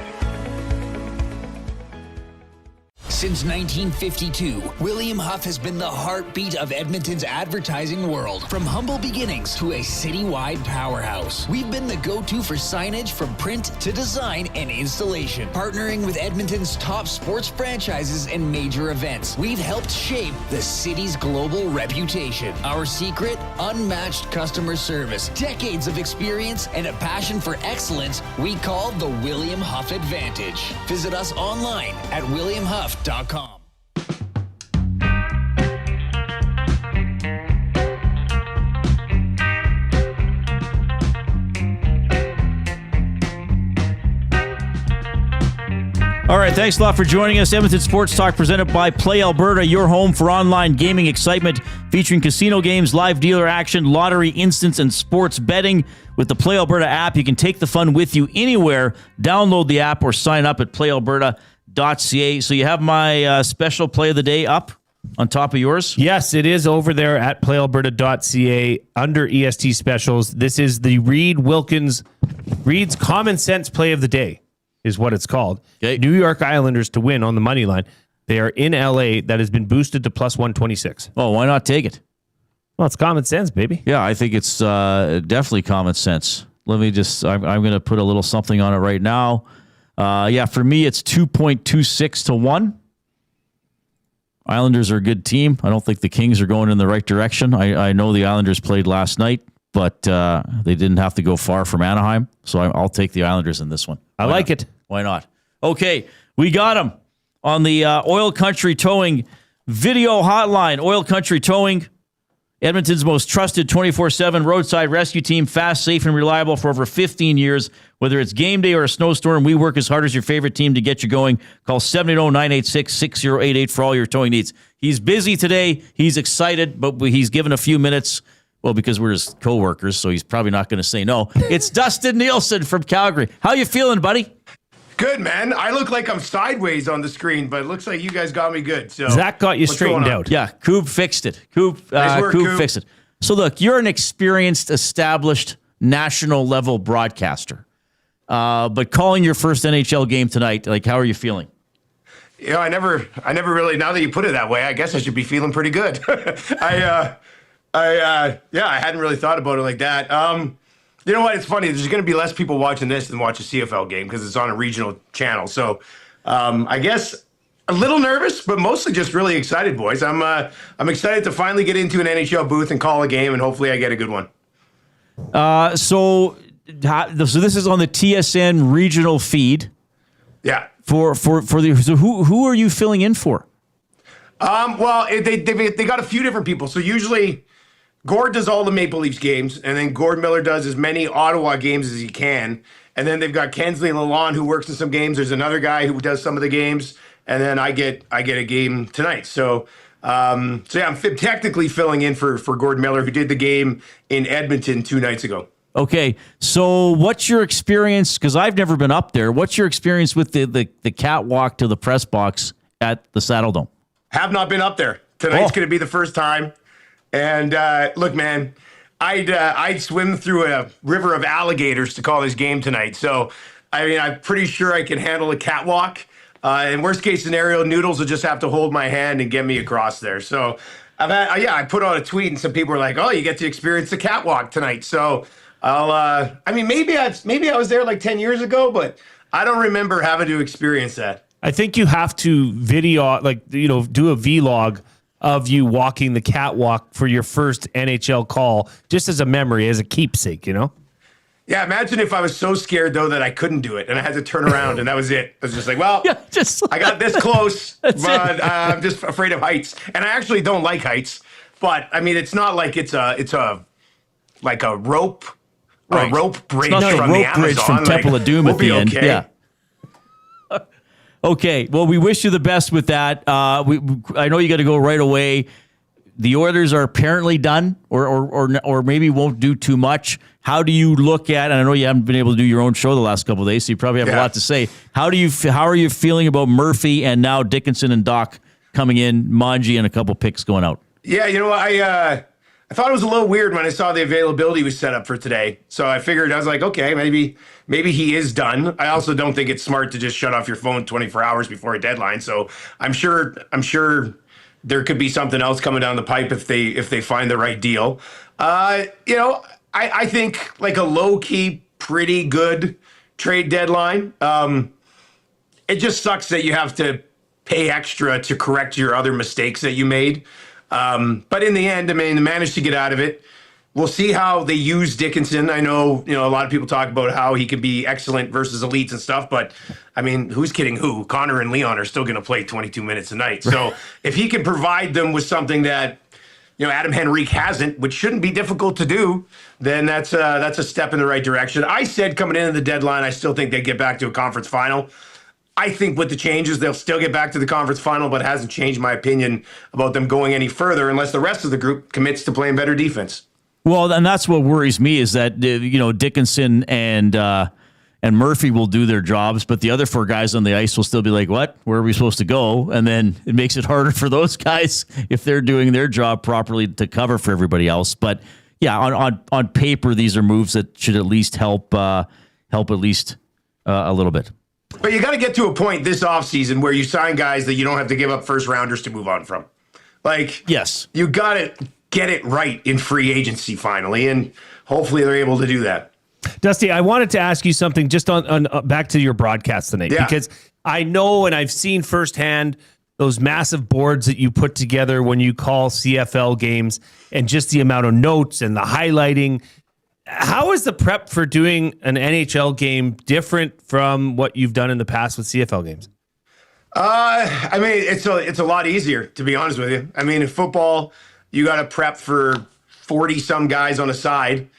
Since 1952, William Huff has been the heartbeat of Edmonton's advertising world. From humble beginnings to a citywide powerhouse, we've been the go-to for signage from print to design and installation. Partnering with Edmonton's top sports franchises and major events, we've helped shape the city's global reputation. Our secret? Unmatched customer service, decades of experience, and a passion for excellence we call the William Huff Advantage. Visit us online at williamhuff.com. All right, thanks a lot for joining us. Edmonton Sports Talk presented by Play Alberta, your home for online gaming excitement, featuring casino games, live dealer action, lottery, instants, and sports betting. With the Play Alberta app, you can take the fun with you anywhere. Download the app or sign up at playalberta.ca. So you have my special play of the day up on top of yours? Yes, it is over there at playalberta.ca under EST specials. This is the Reid Wilkins, Reid's Common Sense Play of the Day is what it's called. Okay. New York Islanders to win on the money line. They are in LA. That has been boosted to plus 126. Oh, why not take it? Well, it's common sense, baby. Yeah, I think it's definitely common sense. Let me just, I'm going to put a little something on it right now. Yeah, for me, it's 2.26 to 1. Islanders are a good team. I don't think the Kings are going in the right direction. I know the Islanders played last night, but they didn't have to go far from Anaheim. So I'll take the Islanders in this one. I like it. Why not? Okay, we got them on the Oil Country Towing video hotline. Oil Country Towing, Edmonton's most trusted 24/7 roadside rescue team, fast, safe, and reliable for over 15 years. Whether it's game day or a snowstorm, we work as hard as your favorite team to get you going. Call 780-986-6088 for all your towing needs. He's busy today. He's excited, but he's given a few minutes. Well, because we're his co-workers, so he's probably not going to say no. It's Dustin Nielsen from Calgary. How you feeling, buddy? Good, man. I look like I'm sideways on the screen, but it looks like you guys got me good. So Zach got you straightened out. Yeah, Coup fixed it. Coup fixed it. So look, you're an experienced, established, national-level broadcaster. But calling your first NHL game tonight, like, how are you feeling? You know, I never really, now that you put it that way, I guess I should be feeling pretty good. I hadn't really thought about it like that. You know what? It's funny. There's going to be less people watching this than watch a CFL game because it's on a regional channel. So I guess a little nervous, but mostly just really excited, boys. I'm excited to finally get into an NHL booth and call a game, and hopefully I get a good one. So this is on the TSN regional feed. Yeah. For the so who are you filling in for? Well, they got a few different people. So usually Gord does all the Maple Leafs games, and then Gord Miller does as many Ottawa games as he can. And then they've got Kensley Lalonde, who works in some games. There's another guy who does some of the games, and then I get a game tonight. So I'm technically filling in for Gord Miller, who did the game in Edmonton 2 nights ago. Okay, so what's your experience? Because I've never been up there. What's your experience with the catwalk to the press box at the Saddle Dome? Have not been up there. Tonight's going to be the first time. And look, man, I'd swim through a river of alligators to call this game tonight. So, I mean, I'm pretty sure I can handle a catwalk. In worst case scenario, Noodles will just have to hold my hand and get me across there. So, I put out a tweet and some people were like, "Oh, you get to experience the catwalk tonight." So, maybe I was there like 10 years ago, but I don't remember having to experience that. I think you have to video, do a vlog of you walking the catwalk for your first NHL call, just as a memory, as a keepsake, you know? Yeah, imagine if I was so scared, though, that I couldn't do it, and I had to turn around, and that was it. I was just like, well, I got this close, but I'm just afraid of heights. And I actually don't like heights, but, I mean, it's not like it's a rope, right. A rope bridge from the Amazon. Bridge from Temple of Doom at the end. Okay. Yeah. Okay, well, we wish you the best with that. I know you got to go right away. The Oilers are apparently done, or maybe won't do too much. How do you look at? And I know you haven't been able to do your own show the last couple of days, so you probably have a lot to say. How are you feeling about Murphy and now Dickinson and Dach coming in, Mangi, and a couple picks going out. Yeah, you know, I thought it was a little weird when I saw the availability was set up for today. So I figured, I was like, okay, maybe he is done. I also don't think it's smart to just shut off your phone 24 hours before a deadline. So I'm sure there could be something else coming down the pipe if they find the right deal. You know, I think like a low-key, pretty good trade deadline. It just sucks that you have to pay extra to correct your other mistakes that you made. But in the end, I mean, they managed to get out of it. We'll see how they use Dickinson. I know, you know, a lot of people talk about how he can be excellent versus elites and stuff, but I mean, who's kidding who? Connor and Leon are still going to play 22 minutes a night. So if he can provide them with something that, you know, Adam Henrique hasn't, which shouldn't be difficult to do, then that's a step in the right direction. I said coming into the deadline, I still think they get back to a conference final. I think with the changes, they'll still get back to the conference final, but it hasn't changed my opinion about them going any further unless the rest of the group commits to playing better defense. Well, and that's what worries me is that, you know, Dickinson and Murphy will do their jobs, but the other 4 guys on the ice will still be like, what? Where are we supposed to go? And then it makes it harder for those guys if they're doing their job properly to cover for everybody else. But yeah, on paper, these are moves that should at least help at least a little bit. But you got to get to a point this offseason where you sign guys that you don't have to give up first rounders to move on from. Like, yes, you got to get it right in free agency finally, and hopefully they're able to do that. Dusty, I wanted to ask you something just on back to your broadcast tonight, because I know and I've seen firsthand those massive boards that you put together when you call CFL games and just the amount of notes and the highlighting. How is the prep for doing an NHL game different from what you've done in the past with CFL games? I mean, it's a lot easier, to be honest with you. I mean, in football, you got to prep for 40-some guys on a side,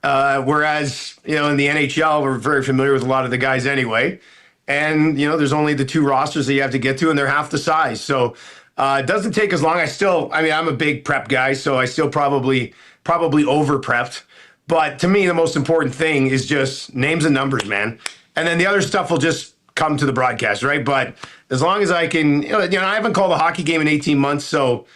whereas, you know, in the NHL, we're very familiar with a lot of the guys anyway. And, you know, there's only the 2 rosters that you have to get to, and they're half the size. So it doesn't take as long. I'm a big prep guy, so I still probably over-prepped. But to me, the most important thing is just names and numbers, man. And then the other stuff will just come to the broadcast, right? But as long as I can, you know, I haven't called a hockey game in 18 months, so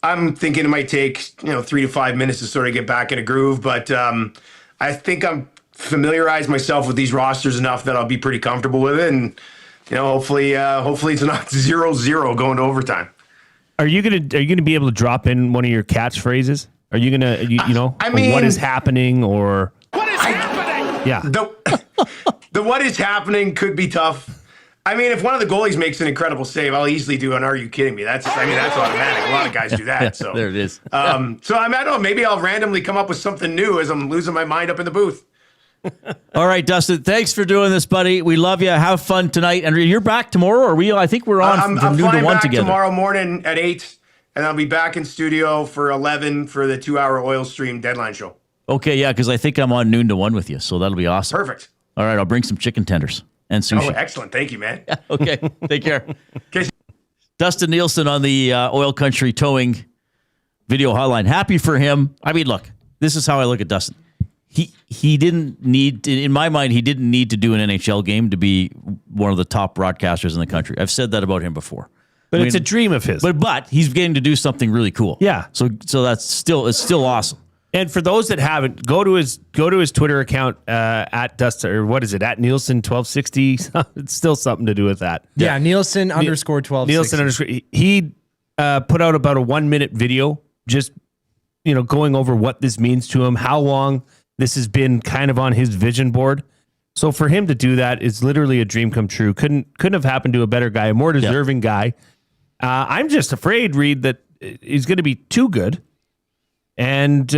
I'm thinking it might take, you know, 3 to 5 minutes to sort of get back in a groove. But I think I'm familiarized myself with these rosters enough that I'll be pretty comfortable with it. And, you know, hopefully it's not 0-0 going to overtime. Are you gonna be able to drop in one of your catchphrases? Are you gonna, you know, I mean, what is happening or what is happening? Yeah, the what is happening could be tough. I mean, if one of the goalies makes an incredible save, I'll easily do an "Are you kidding me?" That's automatic. A lot of guys do that. So there it is. So I don't know. Maybe I'll randomly come up with something new as I'm losing my mind up in the booth. All right, Dustin. Thanks for doing this, buddy. We love you. Have fun tonight. And you're back tomorrow, I think we're on I'm from noon to 1 together. Tomorrow morning at 8. And I'll be back in studio for 11 for the 2-hour oil stream deadline show. Okay, yeah, because I think I'm on noon to 1 with you, so that'll be awesome. Perfect. All right, I'll bring some chicken tenders and sushi. Oh, excellent. Thank you, man. Okay, take care. Dustin Nielsen on the Oil Country Towing video hotline. Happy for him. I mean, look, this is how I look at Dustin. He didn't need, in my mind, he didn't need to do an NHL game to be one of the top broadcasters in the country. I've said that about him before. But it's a dream of his. But he's getting to do something really cool. Yeah. So it's still awesome. And for those that haven't, go to his Twitter account at Dustin, or what is it, at Nielsen 1260. It's still something to do with that. Yeah, Nielsen _ 1260. Nielsen he put out about a 1-minute video, just going over what this means to him, how long this has been kind of on his vision board. So for him to do that is literally a dream come true. Couldn't have happened to a better guy, a more deserving guy. I'm just afraid, Reid, that he's going to be too good. And,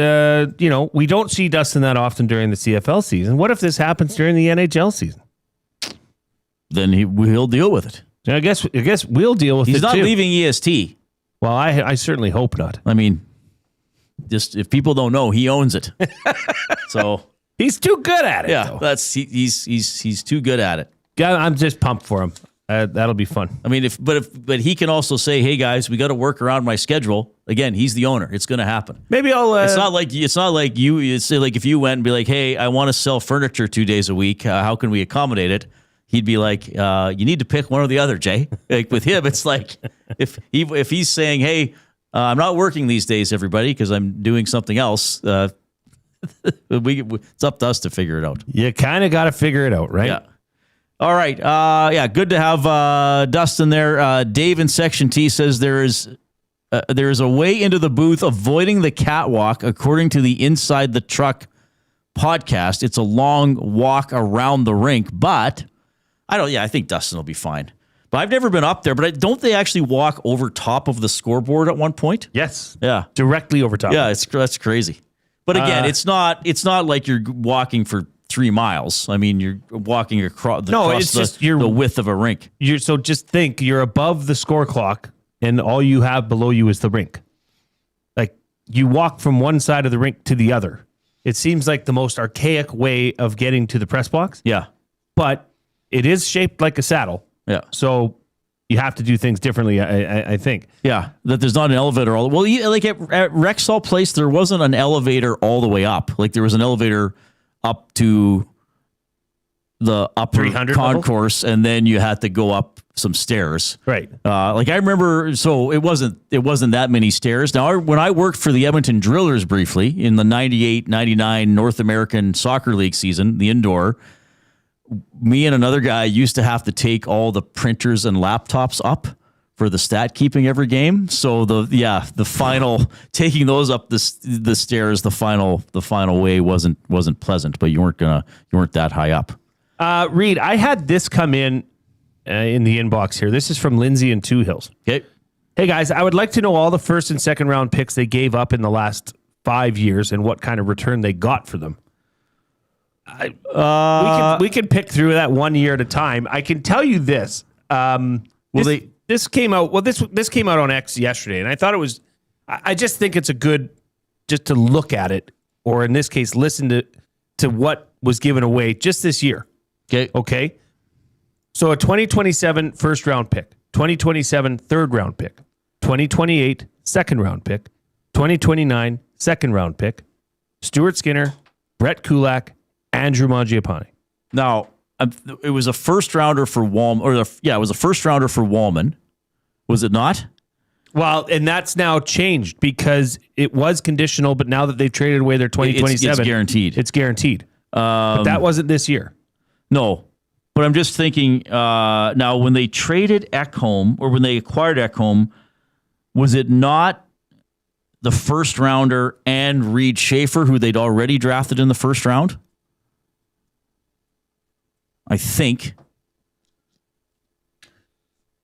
we don't see Dustin that often during the CFL season. What if this happens during the NHL season? Then he'll deal with it. I guess we'll deal with it. He's not leaving EST. Well, I certainly hope not. I mean, just if people don't know, he owns it. So he's too good at it. Yeah, though. he's too good at it. I'm just pumped for him. That'll be fun. I mean, but he can also say, "Hey guys, we got to work around my schedule." Again, he's the owner. It's going to happen. Maybe I'll. It's not like you. It's like if you went and be like, "Hey, I want to sell furniture 2 days a week. How can we accommodate it?" he'd be like, you need to pick one or the other, Jay. Like with him, it's like if he's saying, hey, I'm not working these days, everybody, because I'm doing something else. It's up to us to figure it out. You kind of got to figure it out, right? Yeah. All right. Good to have Dustin there. Dave in Section T says there is a way into the booth avoiding the catwalk, according to the Inside the Truck podcast. It's a long walk around the rink, but I think Dustin will be fine. But I've never been up there, but don't they actually walk over top of the scoreboard at one point? Yes. Yeah. Directly over top. Yeah, that's crazy. But again, it's not like you're walking for 3 miles. I mean, you're walking across the width of a rink. So just think you're above the score clock and all you have below you is the rink. Like you walk from one side of the rink to the other. It seems like the most archaic way of getting to the press box. Yeah. But it is shaped like a saddle. Yeah. So you have to do things differently, I think. Yeah. That there's not an elevator like at Rexall Place, there wasn't an elevator all the way up. Like there was an elevator up to the upper concourse, and then you had to go up some stairs. Right. Like I remember, so it wasn't that many stairs. Now, when I worked for the Edmonton Drillers briefly in the 98-99 North American Soccer League season, the indoor, me and another guy used to have to take all the printers and laptops up for the stat keeping every game. So the final taking those up the stairs, the final way wasn't pleasant, but you weren't that high up. Reid, I had this come in the inbox here. This is from Lindsay in Two Hills. Okay. Hey guys, I would like to know all the first and second round picks they gave up in the last 5 years and what kind of return they got for them. We can pick through that 1 year at a time. I can tell you this. This came out. Well, this came out on X yesterday, and I thought it was. I just think it's a good just to look at it, or in this case, listen to what was given away just this year. Okay. So a 2027 first round pick, 2027 third round pick, 2028 second round pick, 2029 second round pick, Stuart Skinner, Brett Kulak, Andrew Mangiapane. Now, it was a first rounder for Wallman, it was a first rounder for Wallman. Was it not? Well, and that's now changed because it was conditional, but now that they've traded away their 2027, it's guaranteed. It's guaranteed. But that wasn't this year. No, but I'm just thinking now when they traded Ekholm or when they acquired Ekholm, was it not the first rounder and Reid Schaefer, who they'd already drafted in the first round? I think.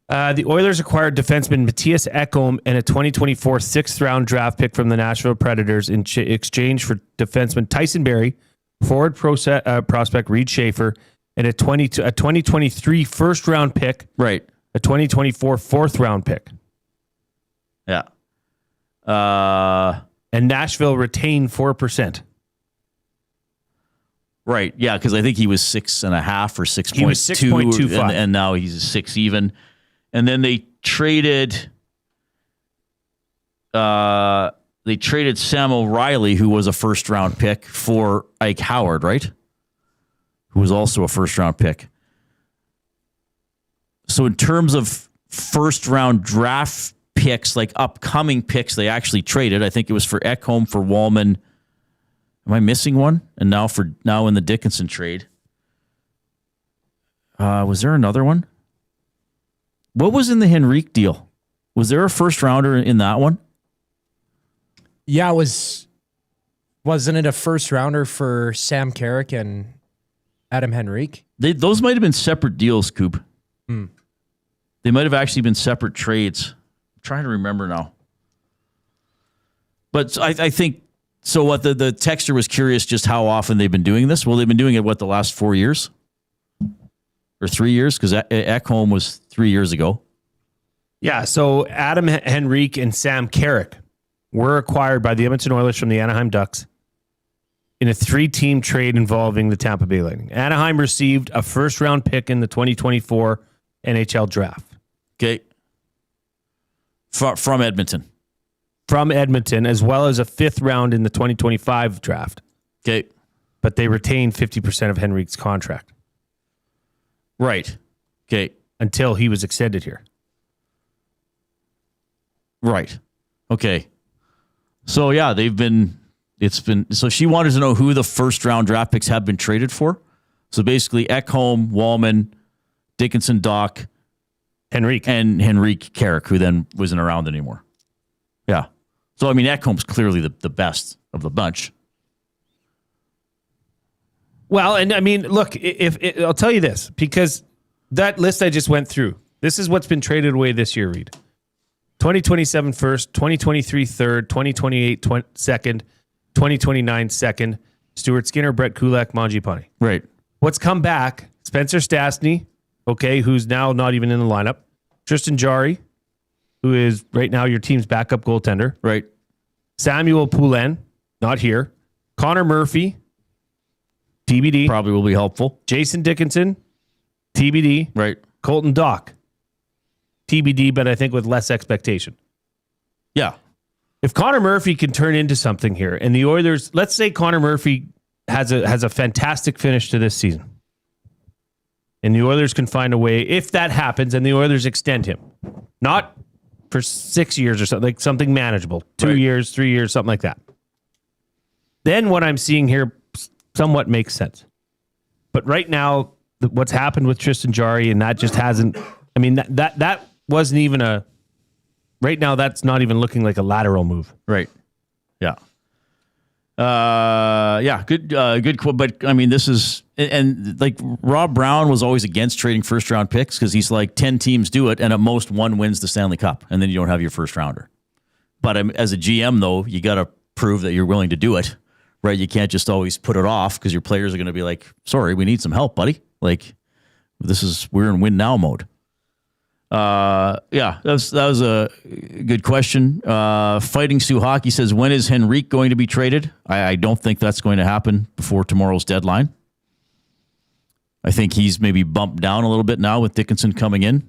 The Oilers acquired defenseman Mattias Ekholm and a 2024 sixth-round draft pick from the Nashville Predators in exchange for defenseman Tyson Barrie, forward prospect Reid Schaefer, and a 2023 first-round pick. Right. A 2024 fourth-round pick. Yeah. And Nashville retained 4%. Right. Yeah, because I think he was 6.5 or 6.2. He was 6.25. And now he's 6 even. And then they traded Sam O'Reilly, who was a first round pick, for Ike Howard, right? Who was also a first round pick. So in terms of first round draft picks, like upcoming picks, they actually traded. I think it was for Ekholm, for Wallman. Am I missing one? And now in the Dickinson trade. Was there another one? What was in the Henrique deal? Was there a first rounder in that one? Yeah, wasn't it a first rounder for Sam Carrick and Adam Henrique? Those might have been separate deals, Coop. They might have actually been separate trades. I'm trying to remember now. But I think, so what the texter was curious just how often they've been doing this. Well, they've been doing it, the last 4 years? Or 3 years? Because Ekholm was 3 years ago. Yeah, so Adam Henrique and Sam Carrick were acquired by the Edmonton Oilers from the Anaheim Ducks in a 3-team trade involving the Tampa Bay Lightning. Anaheim received a first-round pick in the 2024 NHL draft. Okay. From Edmonton. From Edmonton, as well as a 5th round in the 2025 draft. Okay. But they retained 50% of Henrique's contract. Right. Okay. Until he was extended here. Right. Okay. So yeah, so she wanted to know who the first round draft picks have been traded for. So basically Ekholm, Wallman, Dickinson, Dach, Henrique Carrick, who then wasn't around anymore. Yeah. So I mean Ekholm's clearly the best of the bunch. Well, and I mean, look, I'll tell you this, because that list I just went through, this is what's been traded away this year, Reid. 2027 first, 2023 third, 2028 second, 2029 second, Stuart Skinner, Brett Kulak, Mangiapane. Right. What's come back? Spencer Stastny, okay, who's now not even in the lineup. Tristan Jarry, who is right now your team's backup goaltender. Right. Samuel Poulin, not here. Connor Murphy, TBD. Probably will be helpful. Jason Dickinson, TBD. Right. Colton Dach, TBD, but I think with less expectation. Yeah. If Connor Murphy can turn into something here, and the Oilers, let's say Connor Murphy has a fantastic finish to this season, and the Oilers can find a way, if that happens, and the Oilers extend him, not for 6 years or something, like something manageable, 2 years, 3 years, something like that. Then what I'm seeing here somewhat makes sense. But right now, what's happened with Tristan Jarry, and that just hasn't, I mean, that wasn't even right now, that's not even looking like a lateral move. Right. Yeah. Good quote. But I mean, this is, and like Rob Brown was always against trading first round picks because he's like 10 teams do it, and at most one wins the Stanley Cup, and then you don't have your first rounder. But as a GM, though, you got to prove that you're willing to do it, right? You can't just always put it off because your players are going to be like, sorry, we need some help, buddy. Like, we're in win now mode. That was a good question. Fighting Sioux Hockey says, when is Henrique going to be traded? I don't think that's going to happen before tomorrow's deadline. I think he's maybe bumped down a little bit now with Dickinson coming in.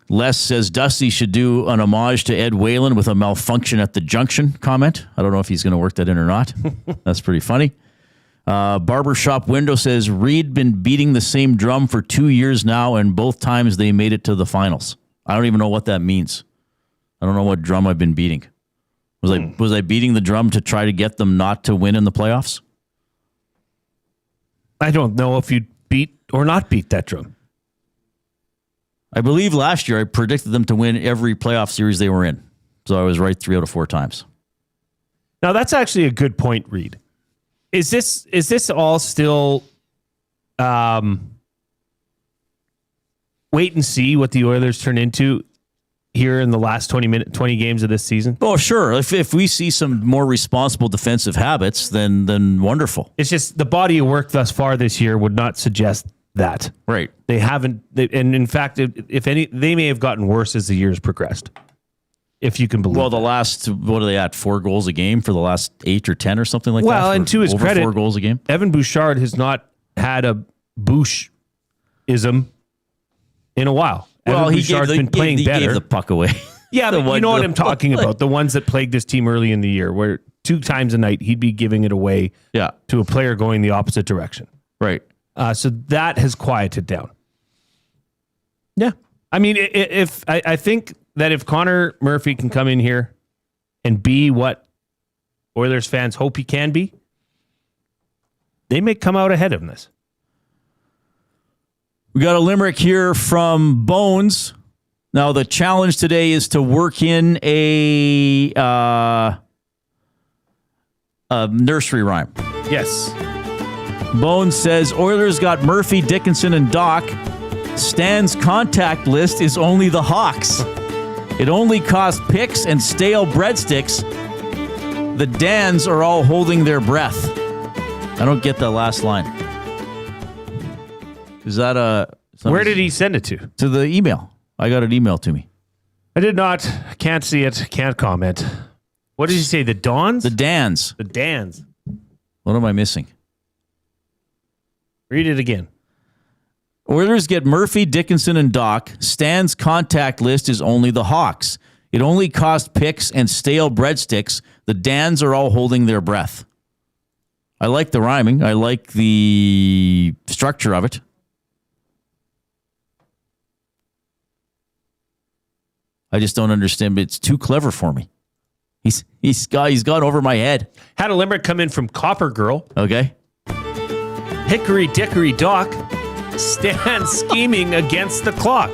Les says Dusty should do an homage to Ed Whalen with a malfunction at the junction comment. I don't know if he's going to work that in or not. That's pretty funny. Barbershop Window says Reid been beating the same drum for 2 years now, and both times they made it to the finals. I don't even know what that means. I don't know what drum I've been beating. Was I beating the drum to try to get them not to win in the playoffs? I don't know if you beat or not beat that drum. I believe last year I predicted them to win every playoff series they were in. So I was right 3 out of 4 times. Now that's actually a good point, Reid. Is this all still wait and see what the Oilers turn into here in the last 20 games of this season? Oh, sure. If we see some more responsible defensive habits, then wonderful. It's just the body of work thus far this year would not suggest that. Right. They haven't, and in fact, if any, they may have gotten worse as the years progressed. If you can believe. Well, the last, what are they at? 4 goals a game for the last 8 or 10 or something like that? Well, and to his credit, 4 goals a game. Evan Bouchard has not had a Bouch-ism in a while. Well, Evan Bouchard's been playing better. Gave the puck away. Yeah, but you know what I'm talking about. The ones that plagued this team early in the year, where 2 times a night he'd be giving it away to a player going the opposite direction. Right. So that has quieted down. Yeah. I mean, I think that if Connor Murphy can come in here and be what Oilers fans hope he can be, they may come out ahead of this. We got a limerick here from Bones. Now, the challenge today is to work in a nursery rhyme. Yes. Bones says, Oilers got Murphy, Dickinson, and Dach. Stan's contact list is only the Hawks. It only costs picks and stale breadsticks. The Dans are all holding their breath. I don't get that last line. Is that a... Where did he send it to? To the email. I got an email to me. I did not. Can't see it. Can't comment. What did you say? The Dons? The Dans. The Dans. What am I missing? Read it again. Oilers get Murphy, Dickinson, and Dach. Stan's contact list is only the Hawks. It only costs picks and stale breadsticks. The Dans are all holding their breath. I like the rhyming. I like the structure of it. I just don't understand. It's too clever for me. He's gone over my head. Had a limerick come in from Copper Girl. Okay. Hickory dickory dock stands scheming against the clock.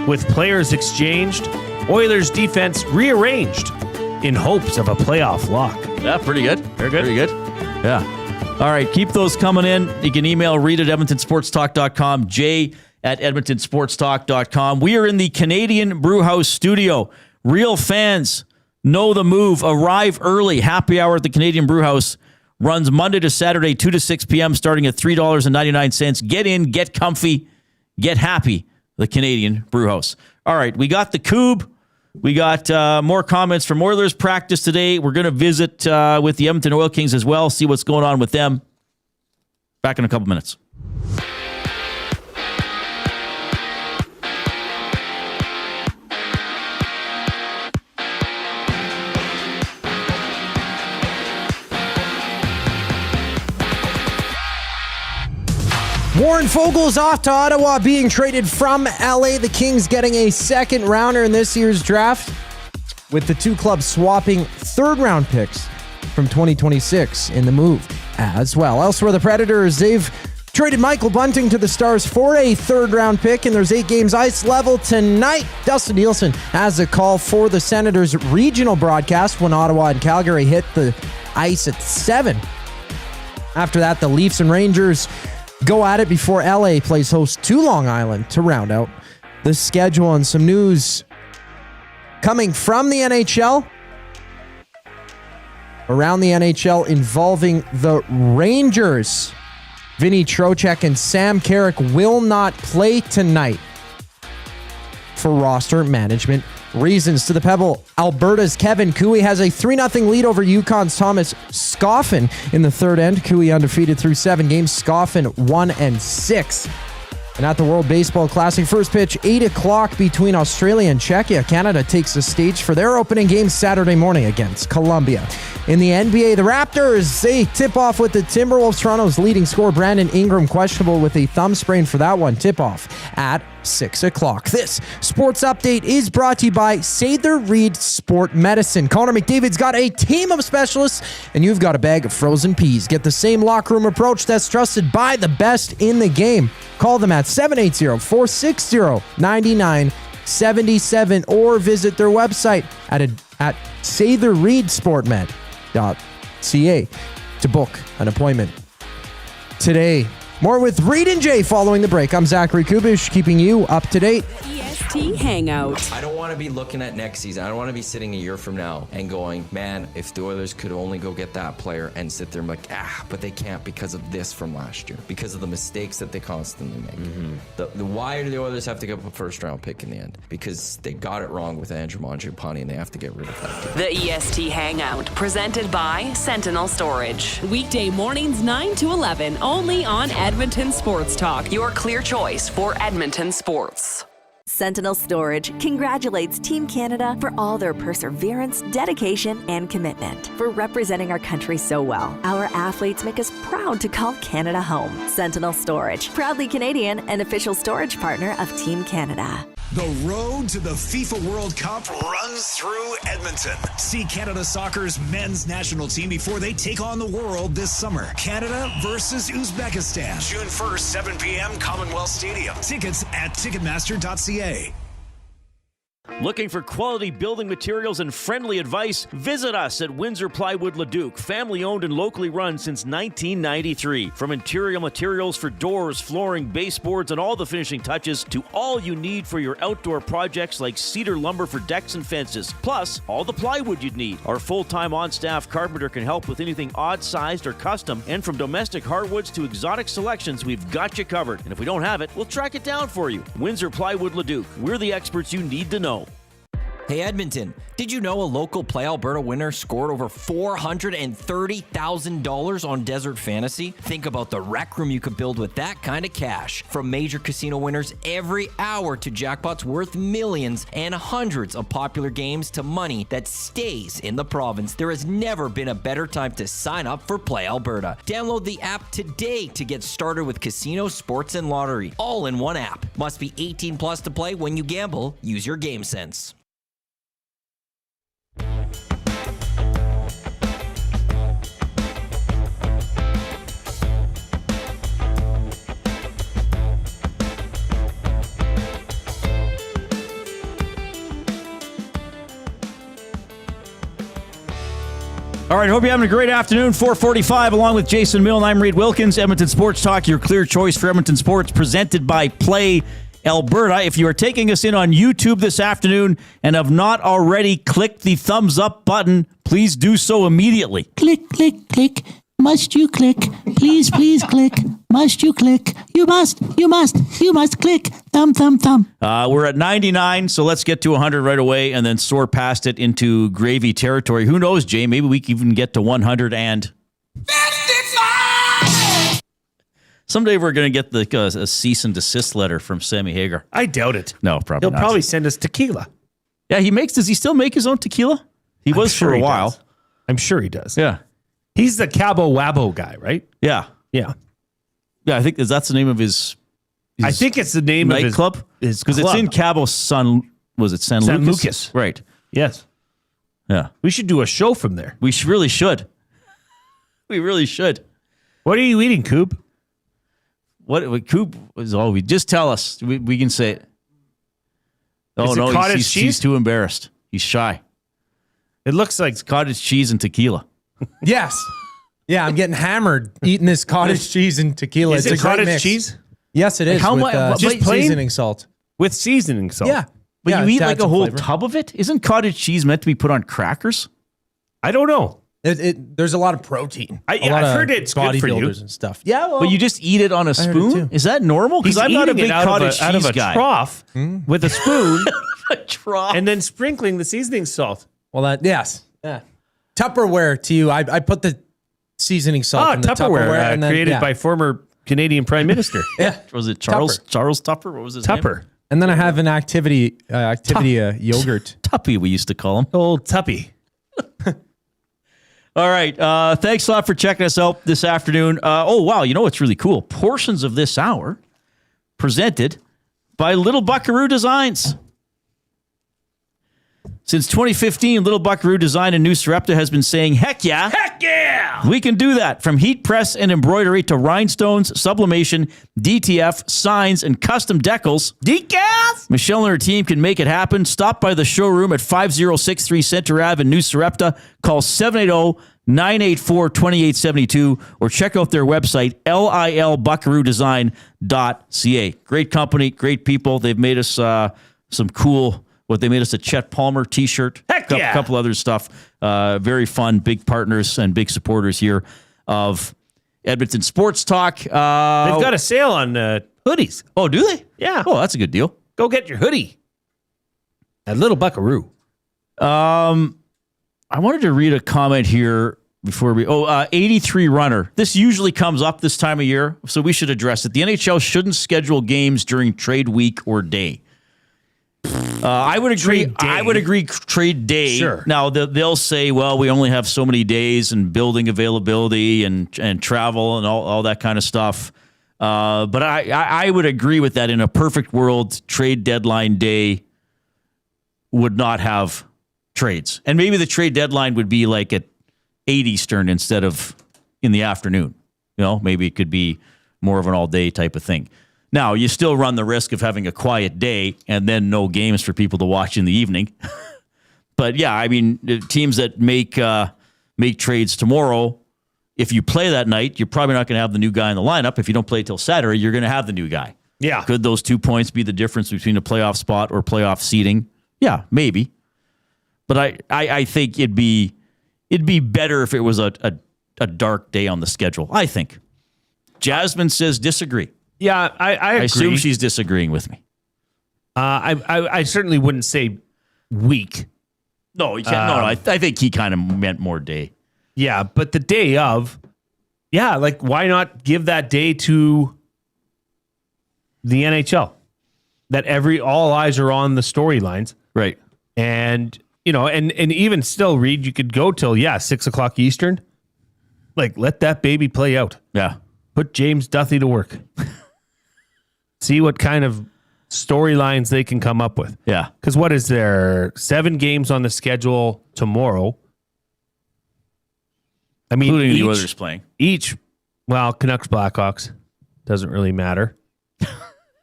With players exchanged, Oilers defense rearranged in hopes of a playoff lock. Yeah, pretty good. Very good. Pretty good. Yeah. All right, keep those coming in. You can email Reid at edmontonsportstalk.com, Jay at edmontonsportstalk.com. We are in the Canadian Brewhouse studio. Real fans know the move. Arrive early. Happy hour at the Canadian Brewhouse runs Monday to Saturday, 2 to 6 p.m., starting at $3.99. Get in, get comfy, get happy. The Canadian Brewhouse. All right, we got the Coup. We got more comments from Oilers practice today. We're going to visit with the Edmonton Oil Kings as well, see what's going on with them. Back in a couple minutes. Warren Foegele's off to Ottawa, being traded from LA. The Kings getting a second rounder in this year's draft, with the two clubs swapping third-round picks from 2026 in the move as well. Elsewhere, the Predators, they've traded Michael Bunting to the Stars for a third-round pick, and there's 8 games ice level tonight. Dustin Nielsen has a call for the Senators' regional broadcast when Ottawa and Calgary hit the ice at 7. After that, the Leafs and Rangers go at it before LA plays host to Long Island to round out the schedule. And some news coming from the NHL, around the NHL involving the Rangers. Vinny Trocheck and Sam Carrick will not play tonight for roster management reasons. To the Pebble, Alberta's Kevin Coup has a 3-0 lead over Yukon's Thomas Scoffin in the third end. Coup undefeated through 7 games. Scoffin 1-6. And at the World Baseball Classic, first pitch 8 o'clock between Australia and Czechia. Canada takes the stage for their opening game Saturday morning against Colombia. In the NBA, the Raptors, they tip off with the Timberwolves. Toronto's leading scorer Brandon Ingram questionable with a thumb sprain for that one. Tip off at 6 o'clock. This sports update is brought to you by Sather Reid Sport Medicine. Connor McDavid's got a team of specialists, and you've got a bag of frozen peas. Get the same locker room approach that's trusted by the best in the game. Call them at 780-460-9977 or visit their website at satherreidsportmed.ca to book an appointment today. More with Reid and Jay following the break. I'm Zachary Kubish, keeping you up to date. EST Hangout. I don't want to be looking at next season. I don't want to be sitting a year from now and going, man, if the Oilers could only go get that player, and sit there and be like, but they can't because of this from last year, because of the mistakes that they constantly make. Why do the Oilers have to give up a first-round pick in the end? Because they got it wrong with Andrew Mangiapane, and they have to get rid of that dude. The EST Hangout, presented by Sentinel Storage. Weekday mornings 9 to 11, only on Edmonton Sports Talk, your clear choice for Edmonton sports. Sentinel Storage congratulates Team Canada for all their perseverance, dedication, and commitment, for representing our country so well. Our athletes make us proud to call Canada home. Sentinel Storage, proudly Canadian and official storage partner of Team Canada. The road to the FIFA World Cup runs through Edmonton. See Canada Soccer's men's national team before they take on the world this summer. Canada versus Uzbekistan. June 1st, 7 p.m., Commonwealth Stadium. Tickets at Ticketmaster.ca. Looking for quality building materials and friendly advice? Visit us at Windsor Plywood Leduc, family owned and locally run since 1993. From interior materials for doors, flooring, baseboards, and all the finishing touches to all you need for your outdoor projects like cedar lumber for decks and fences, plus all the plywood you'd need. Our full-time on-staff carpenter can help with anything odd-sized or custom, and from domestic hardwoods to exotic selections, we've got you covered. And if we don't have it, we'll track it down for you. Windsor Plywood Leduc, we're the experts you need to know. Hey Edmonton, did you know a local Play Alberta winner scored over $430,000 on Desert Fantasy? Think about the rec room you could build with that kind of cash. From major casino winners every hour to jackpots worth millions and hundreds of popular games to money that stays in the province, there has never been a better time to sign up for Play Alberta. Download the app today to get started with casino, sports, and lottery, all in one app. Must be 18 plus to play. When you gamble, use your game sense. All right, hope you're having a great afternoon. 4:45, along with Jason Milne. I'm Reid Wilkins, Edmonton Sports Talk, your clear choice for Edmonton sports, presented by Play Alberta. If you are taking us in on YouTube this afternoon and have not already clicked the thumbs up button, please do so immediately. Click, click, click. Must you click? Please, please click. Must you click? You must click. Thumb, thumb, thumb. We're at 99, so let's get to 100 right away and then soar past it into gravy territory. Who knows, Jay? Maybe we can even get to 100 and... 55! Someday we're going to get a cease and desist letter from Sammy Hagar. I doubt it. No, probably He'll not. probably send us tequila. Yeah, does he still make his own tequila? He was for a while. I'm sure he does. Yeah. He's the Cabo Wabo guy, right? Yeah. Yeah. Yeah, I think that's the name of his I think it's the name of his nightclub. Because it's in Cabo San San Lucas? Lucas. Right. Yes. Yeah. We should do a show from there. We really should. We really should. What are you eating, Coup? What Coup is all we just tell us. We can say it. Oh, Is it no, cottage cheese? he's too embarrassed. He's shy. It looks like it's cottage cheese and tequila. Yes. Yeah, I'm getting hammered eating this cottage cheese and tequila. Is it's it a great cottage mix. cheese? Yes, it is. How with, much? just plain? seasoning salt. With seasoning salt. Yeah. But Yeah, you eat it like adds a some whole flavor. tub of it? Isn't cottage cheese meant to be put on crackers? I don't know. There's a lot of protein. I've heard it's good for you. bodybuilders and stuff. Yeah, well, But you just eat it on a I heard it spoon? too. Is that normal? Because He's I'm not a eating big it cottage cheese out of a guy. trough with a spoon A trough. and then sprinkling the seasoning salt. well, yes. Yeah. Tupperware to you. I put the seasoning salt in the Tupperware, and then, created yeah. by former Canadian Prime Minister. Yeah. Was it Charles Tupper? What was his Tupper. name? And then I have an activity yogurt. Tuppy, we used to call him. Old Tuppy. All right. Thanks a lot for checking us out this afternoon. Oh, wow. You know what's really cool? Portions of this hour presented by Little Buckaroo Designs. Since 2015, Little Buckaroo Design in New Sarepta has been saying, heck yeah. Heck yeah! We can do that. From heat press and embroidery to rhinestones, sublimation, DTF, signs, and custom decals. Decals! Michelle and her team can make it happen. Stop by the showroom at 5063 Center Ave in New Sarepta. Call 780-984-2872 or check out their website, lilbuckaroodesign.ca. Great company, great people. They've made us some cool... They made us a Chet Palmer t-shirt, Heck yeah. a couple other stuff. Very fun, big partners and big supporters here of Edmonton Sports Talk. They've got a sale on hoodies. Oh, do they? Yeah. Oh, that's a good deal. Go get your hoodie at Little Buckaroo. I wanted to read a comment here before we... 83 runner. This usually comes up this time of year, so we should address it. The NHL shouldn't schedule games during trade week or day. I would agree. I would agree. Trade day. Sure. Now they'll say, "Well, we only have so many days, and building availability, and travel, and all that kind of stuff." But I would agree with that. In a perfect world, trade deadline day would not have trades, and maybe the trade deadline would be like at 8 Eastern instead of in the afternoon. You know, maybe it could be more of an all day type of thing. Now, you still run the risk of having a quiet day and then no games for people to watch in the evening. But yeah, I mean, teams that make trades tomorrow, if you play that night, you're probably not going to have the new guy in the lineup. If you don't play till Saturday, you're going to have the new guy. Yeah. Could those 2 points be the difference between a playoff spot or playoff seeding? Yeah, maybe. But I think it'd be better if it was a dark day on the schedule, I think. Jasmine says disagree. Yeah, I agree. I assume she's disagreeing with me. I certainly wouldn't say week. No, he can't. No, I think he kind of meant more day. Yeah, but the day of, like why not give that day to the NHL? That all eyes are on the storylines, right? And and even still, Reid, you could go till 6:00 Eastern. Like let that baby play out. Yeah, put James Duthie to work. See what kind of storylines they can come up with. Yeah, because what is there? 7 games on the schedule tomorrow. I mean, including the Oilers playing. Canucks, Blackhawks. Doesn't really matter.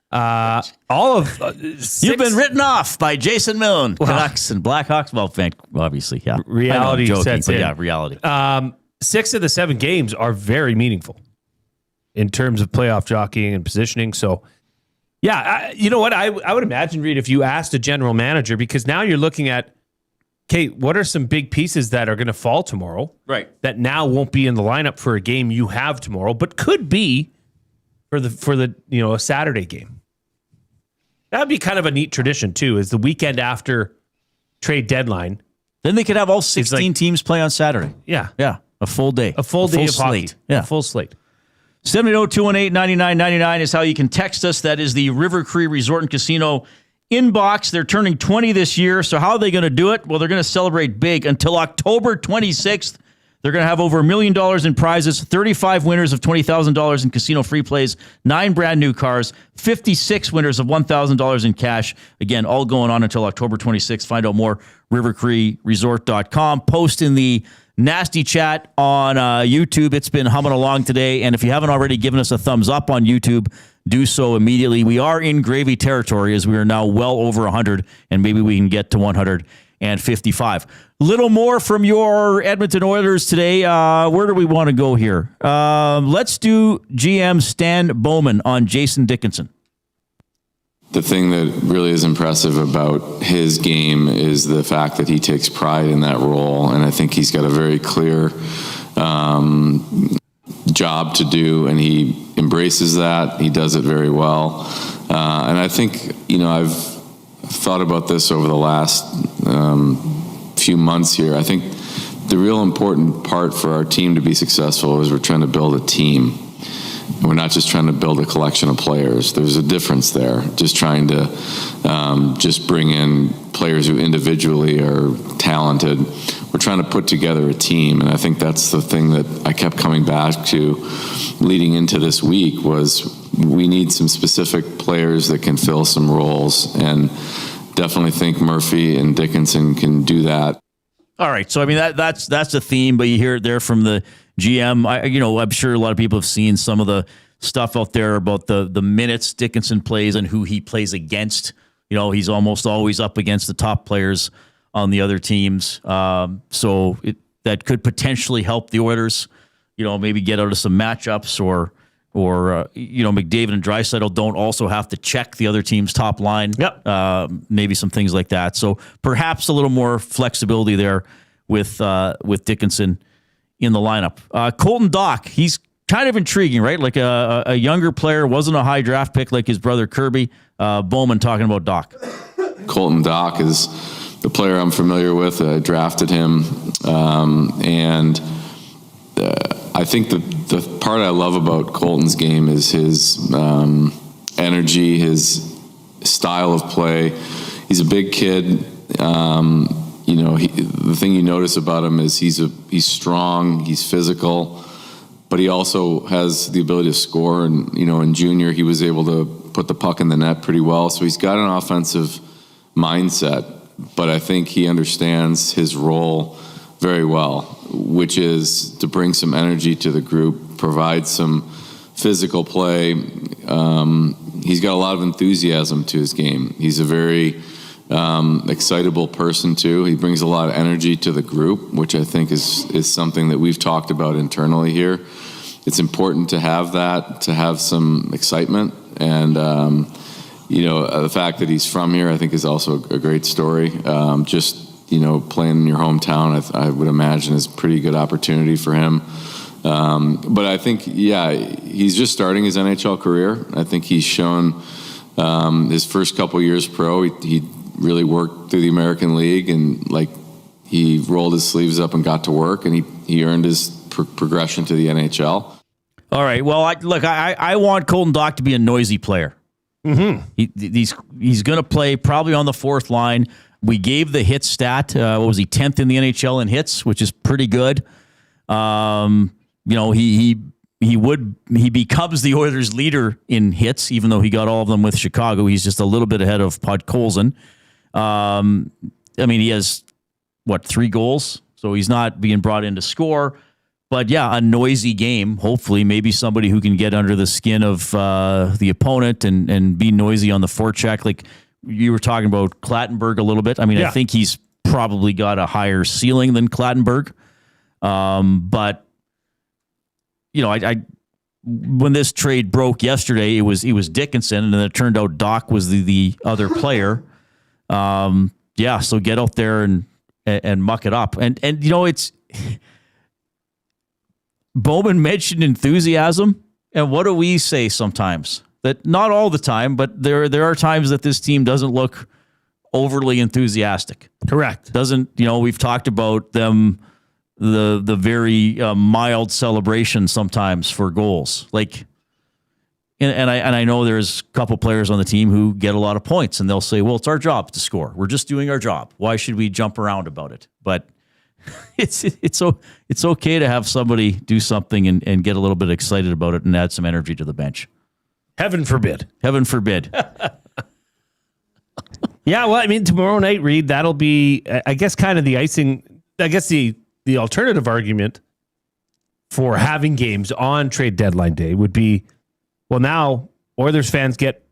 All of 6, you've been written off by Jason Milne. Canucks and Blackhawks. Well, obviously, yeah. Reality sets in. Yeah, reality. 6 of the 7 games are very meaningful in terms of playoff jockeying and positioning. So, you know what? I would imagine, Reid, if you asked a general manager, because now you're looking at, okay, what are some big pieces that are going to fall tomorrow? Right. That now won't be in the lineup for a game you have tomorrow, but could be for the a Saturday game. That'd be kind of a neat tradition too, is the weekend after trade deadline. Then they could have all 16 teams play on Saturday. Yeah. Yeah. A full day. A full day of slate. Hockey. Yeah. A full slate. 780-218-9999 is how you can text us. That is the River Cree Resort and Casino inbox. They're turning 20 this year. So how are they going to do it? Well, they're going to celebrate big until October 26th. They're going to have over $1 million in prizes, 35 winners of $20,000 in casino free plays, 9 brand new cars, 56 winners of $1,000 in cash. Again, all going on until October 26th. Find out more, rivercreeresort.com. Post in the nasty chat on YouTube. It's been humming along today. And if you haven't already given us a thumbs up on YouTube, do so immediately. We are in gravy territory as we are now well over 100, and maybe we can get to 155. Little more from your Edmonton Oilers today. Where do we want to go here? Let's do GM Stan Bowman on Jason Dickinson. The thing that really is impressive about his game is the fact that he takes pride in that role, and I think he's got a very clear job to do, and he embraces that. He does it very well, and I think I've thought about this over the last few months here. I think the real important part for our team to be successful is we're trying to build a team. We're not just trying to build a collection of players. There's a difference there. Just trying to just bring in players who individually are talented. We're trying to put together a team, and I think that's the thing that I kept coming back to leading into this week was we need some specific players that can fill some roles, and definitely think Murphy and Dickinson can do that. All right, so I mean that's a theme, but you hear it there from the GM. I'm sure a lot of people have seen some of the stuff out there about the minutes Dickinson plays and who he plays against. He's almost always up against the top players on the other teams. So that could potentially help the Oilers, maybe get out of some matchups or McDavid and Draisaitl don't also have to check the other team's top line. Yep. Maybe some things like that. So perhaps a little more flexibility there with Dickinson in the lineup. Colton Dach, he's kind of intriguing, right? Like a younger player, wasn't a high draft pick like his brother Kirby. Bowman talking about Dach. Colton Dach is the player I'm familiar with. I drafted him, and I think the part I love about Colton's game is his energy, his style of play. He's a big kid. The thing you notice about him is he's strong, he's physical, but he also has the ability to score. And in junior, he was able to put the puck in the net pretty well. So he's got an offensive mindset, but I think he understands his role very well, which is to bring some energy to the group, provide some physical play. He's got a lot of enthusiasm to his game. He's a very excitable person too. He brings a lot of energy to the group, which I think is something that we've talked about internally here. It's important to have that, to have some excitement. And, the fact that he's from here, I think is also a great story. Playing in your hometown, I would imagine is a pretty good opportunity for him. But I think, he's just starting his NHL career. I think he's shown his first couple years pro. He really worked through the American League, and like he rolled his sleeves up and got to work, and he earned his progression to the NHL. All right. Well, I want Colton Dach to be a noisy player. Mm-hmm. He's going to play probably on the fourth line. We gave the hit stat. What was he, 10th in the NHL in hits, which is pretty good. He becomes the Oilers' leader in hits, even though he got all of them with Chicago. He's just a little bit ahead of Podkolzin. He has 3 goals, so he's not being brought in to score. But yeah, a noisy game. Hopefully, maybe somebody who can get under the skin of the opponent and be noisy on the forecheck. Like you were talking about Clattenburg a little bit. I think he's probably got a higher ceiling than Clattenburg. But when this trade broke yesterday, it was Dickinson, and then it turned out Dach was the other player. So get out there and muck it up. And it's Bowman mentioned enthusiasm, and what do we say sometimes? That not all the time, but there are times that this team doesn't look overly enthusiastic. Correct. We've talked about them, the very mild celebration sometimes for goals. And I know there's a couple players on the team who get a lot of points, and they'll say, well, it's our job to score. We're just doing our job. Why should we jump around about it? But it's okay to have somebody do something and get a little bit excited about it and add some energy to the bench. Heaven forbid. Heaven forbid. Yeah, well, tomorrow night, Reid, that'll be, I guess, kind of the icing. I guess the alternative argument for having games on trade deadline day would be, well, now Oilers fans get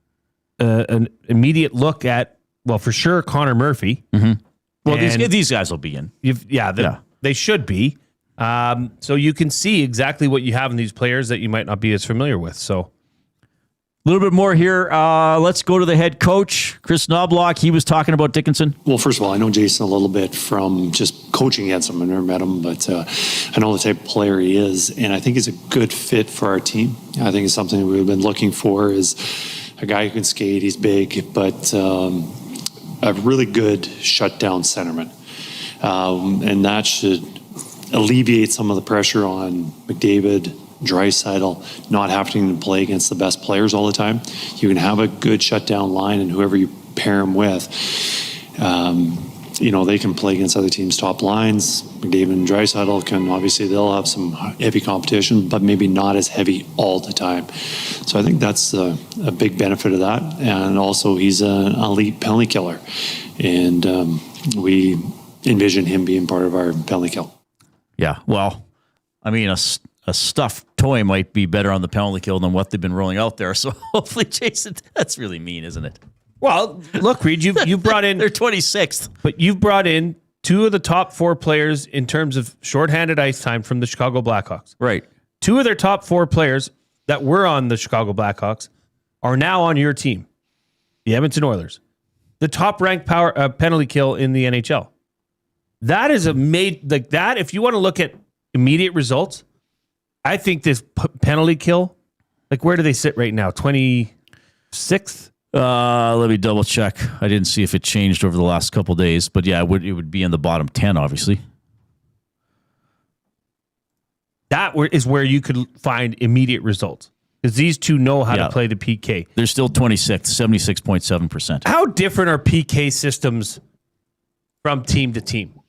an immediate look at, well, for sure, Connor Murphy. Mm-hmm. Well, these guys will be in. They should be. So you can see exactly what you have in these players that you might not be as familiar with. So a little bit more here. Let's go to the head coach, Chris Knobloch. He was talking about Dickinson. Well, first of all, I know Jason a little bit from just coaching against him. I never met him, but I know the type of player he is, and I think he's a good fit for our team. I think it's something we've been looking for, is a guy who can skate. He's big, but a really good shutdown centerman. And that should alleviate some of the pressure on McDavid, Draisaitl, not having to play against the best players all the time. You can have a good shutdown line, and whoever you pair them with, they can play against other teams' top lines. McDavid and Draisaitl they'll have some heavy competition, but maybe not as heavy all the time. So I think that's a big benefit of that. And also, he's an elite penalty killer, and we envision him being part of our penalty kill. Yeah, well, a stuffed toy might be better on the penalty kill than what they've been rolling out there. So hopefully, Jason, that's really mean, isn't it? Well, look, Reid, you brought in... They're 26th. But you've brought in 2 of the top 4 players in terms of shorthanded ice time from the Chicago Blackhawks. Right. 2 of their top 4 players that were on the Chicago Blackhawks are now on your team, the Edmonton Oilers. The top-ranked penalty kill in the NHL. That is if you want to look at immediate results, I think this penalty kill, where do they sit right now? 26th? Let me double check. I didn't see if it changed over the last couple of days, but yeah, it would be in the bottom 10, obviously. That is where you could find immediate results, because these 2 know how to play the PK. They're still 26th, 76.7%. How different are PK systems from team to team?